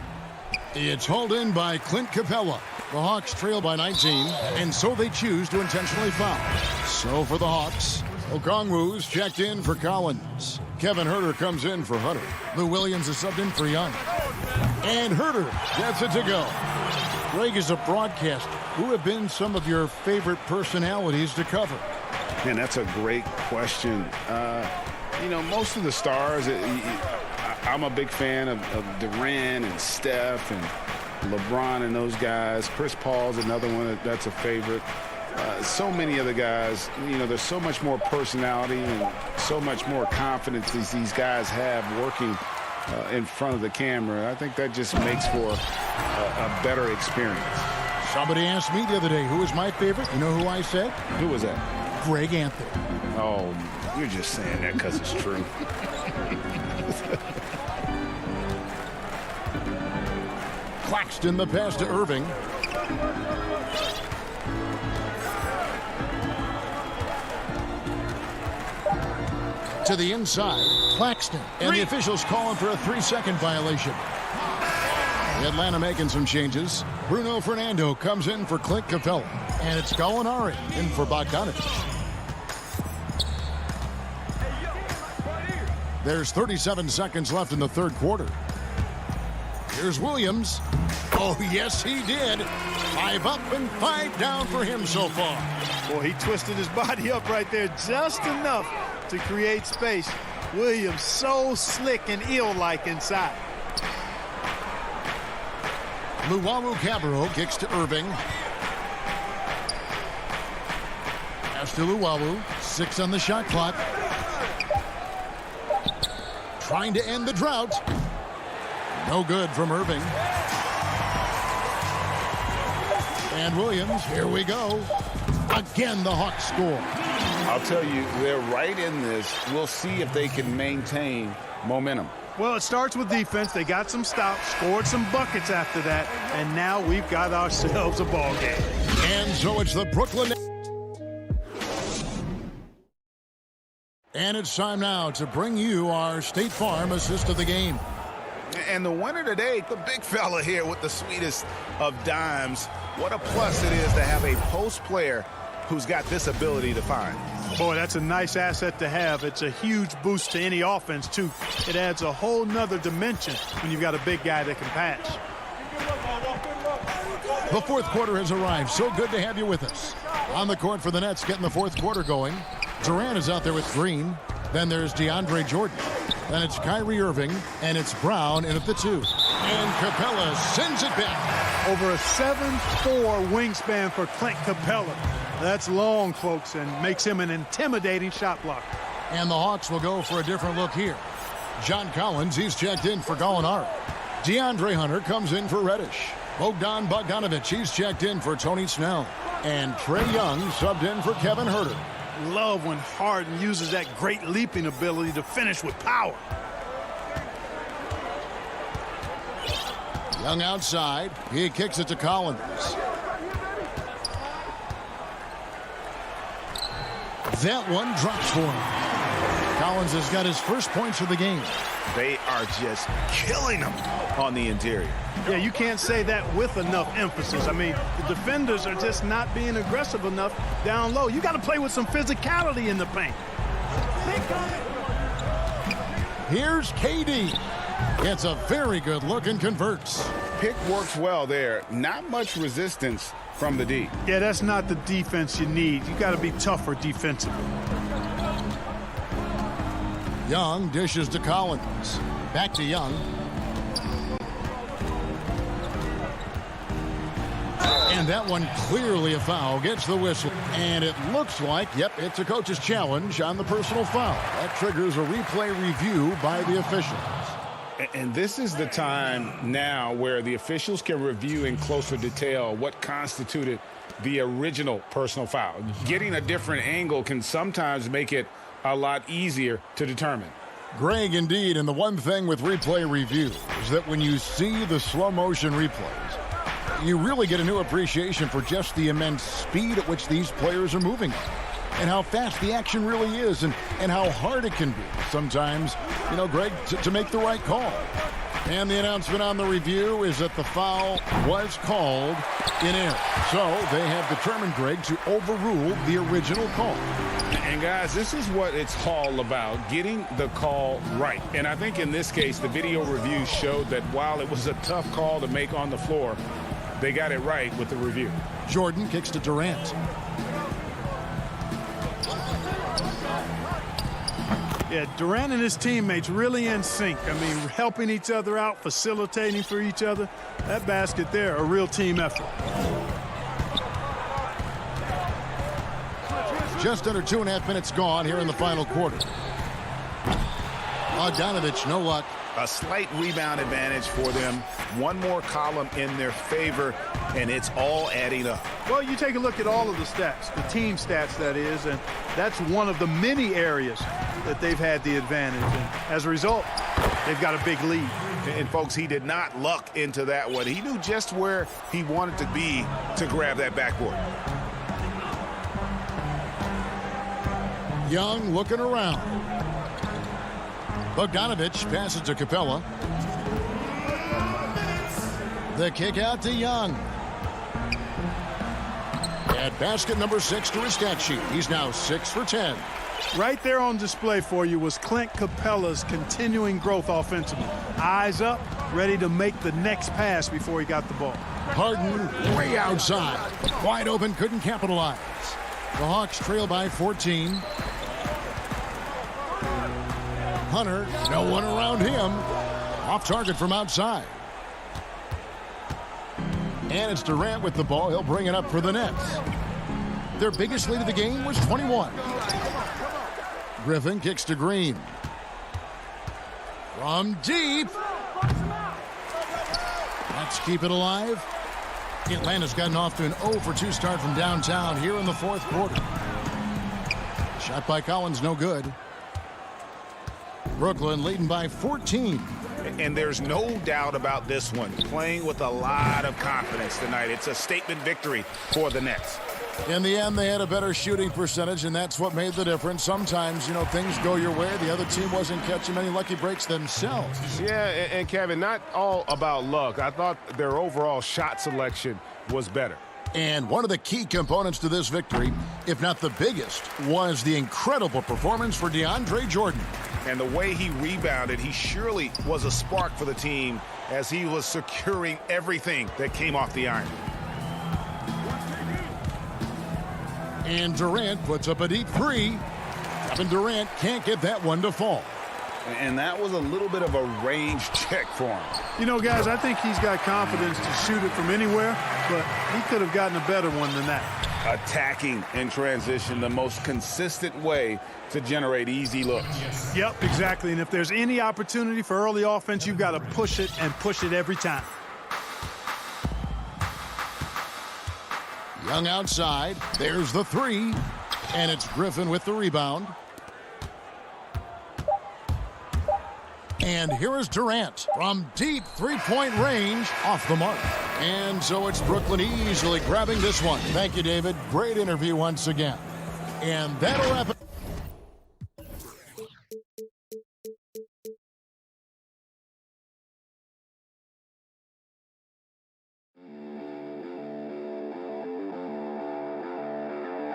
It's hauled in by Clint Capella. The Hawks trail by 19, and so they choose to intentionally foul. So for the Hawks, Okongwu's checked in for Collins. Kevin Huerter comes in for Hunter. Lou Williams is subbed in for Young. And Huerter gets it to go. Greg, is a broadcaster, who have been some of your favorite personalities to cover? Man, that's a great question. You know, most of the stars, I'm a big fan of Durant and Steph and LeBron and those guys. Chris Paul's another one that's a favorite. So many of the guys, there's so much more personality and so much more confidence these guys have working in front of the camera. I think that just makes for a better experience. Somebody asked me the other day, who is my favorite? You know who I said? Who was that? Greg Anthony. Oh, you're just saying that because it's true. Claxton the pass to Irving. To the inside, Claxton. And the officials calling for a 3-second violation. Atlanta making some changes. Bruno Fernando comes in for Clint Capella. And it's Gallinari in for Bogdanovich. There's 37 seconds left in the third quarter. Here's Williams. Oh, yes, he did. 5 up and 5 down for him so far. Boy, he twisted his body up right there just enough to create space. Williams so slick and ill-like inside. Luwawu-Cabarrot kicks to Irving. Pass to Luwawu. 6 on the shot clock. Trying to end the drought. No good from Irving. And Williams, here we go. Again, the Hawks score. I'll tell you, they're right in this. We'll see if they can maintain momentum. Well, it starts with defense. They got some stops, scored some buckets after that, and now we've got ourselves a ball game. And so it's the Brooklyn. And it's time now to bring you our State Farm assist of the game. And the winner today, the big fella here with the sweetest of dimes. What a plus it is to have a post player who's got this ability to find. Boy, that's a nice asset to have. It's a huge boost to any offense, too. It adds a whole nother dimension when you've got a big guy that can pass. The fourth quarter has arrived. So good to have you with us. On the court for the Nets, getting the fourth quarter going. Durant is out there with Green. Then there's DeAndre Jordan. Then it's Kyrie Irving, and it's Brown in at the 2. And Capella sends it back. Over a 7'4" wingspan for Clint Capella. That's long, folks, and makes him an intimidating shot blocker. And the Hawks will go for a different look here. John Collins, he's checked in for Gallinari. DeAndre Hunter comes in for Reddish. Bogdanovich, he's checked in for Tony Snell. And Trae Young subbed in for Kevin Huerter. Love when Harden uses that great leaping ability to finish with power. Young outside. He kicks it to Collins. That one drops for him. Collins has got his first points of the game. They are just killing him on the interior. Yeah, you can't say that with enough emphasis. I mean, the defenders are just not being aggressive enough down low. You got to play with some physicality in the paint. Here's KD. It's a very good look and converts. Pick works well there. Not much resistance from the D. Yeah, that's not the defense you need. You got to be tougher defensively. Young dishes to Collins. Back to Young. And that one clearly a foul. Gets the whistle. And it looks like, yep, it's a coach's challenge on the personal foul. That triggers a replay review by the officials. And this is the time now where the officials can review in closer detail what constituted the original personal foul. Getting a different angle can sometimes make it a lot easier to determine. Greg, indeed, and the one thing with replay review is that when you see the slow motion replays, you really get a new appreciation for just the immense speed at which these players are moving and how fast the action really is and how hard it can be sometimes, Greg, to make the right call. And the announcement on the review is that the foul was called in error. So they have determined, Greg, to overrule the original call. And guys, this is what it's all about, getting the call right. And I think in this case, the video review showed that while it was a tough call to make on the floor, they got it right with the review. Jordan kicks to Durant. Yeah, Durant and his teammates really in sync. I mean, helping each other out, facilitating for each other. That basket there, a real team effort. Just under 2.5 minutes gone here in the final quarter. Bogdanovich, no luck. A slight rebound advantage for them. One more column in their favor, and it's all adding up. Well, you take a look at all of the stats, the team stats, that is, and that's one of the many areas that they've had the advantage. And as a result, they've got a big lead. And, folks, he did not luck into that one. He knew just where he wanted to be to grab that backboard. Young looking around. Bogdanovich passes to Capella. The kick out to Young. At basket number 6 to his stat sheet. He's now 6 for 10. Right there on display for you was Clint Capella's continuing growth offensively. Eyes up, ready to make the next pass before he got the ball. Harden way outside. Wide open, couldn't capitalize. The Hawks trail by 14. Hunter, no one around him. Off target from outside. And it's Durant with the ball. He'll bring it up for the Nets. Their biggest lead of the game was 21. Griffin kicks to Green. From deep. Let's keep it alive. Atlanta's gotten off to an 0 for 2 start from downtown here in the fourth quarter. Shot by Collins, no good. Brooklyn leading by 14. And there's no doubt about this one. Playing with a lot of confidence tonight. It's a statement victory for the Nets. In the end, they had a better shooting percentage, and that's what made the difference. Sometimes, things go your way. The other team wasn't catching many lucky breaks themselves. Yeah, and Kevin, not all about luck. I thought their overall shot selection was better. And one of the key components to this victory, if not the biggest, was the incredible performance for DeAndre Jordan. And the way he rebounded, he surely was a spark for the team as he was securing everything that came off the iron. And Durant puts up a deep three. Kevin Durant can't get that one to fall. And that was a little bit of a range check for him. Guys, I think he's got confidence to shoot it from anywhere, but he could have gotten a better one than that. Attacking in transition, the most consistent way to generate easy looks. Yep, exactly. And if there's any opportunity for early offense, you've got to push it and push it every time. Young outside. There's the three. And it's Griffin with the rebound. And here is Durant from deep three-point range, off the mark. And so it's Brooklyn easily grabbing this one. Thank you, David. Great interview once again. And that'll wrap it.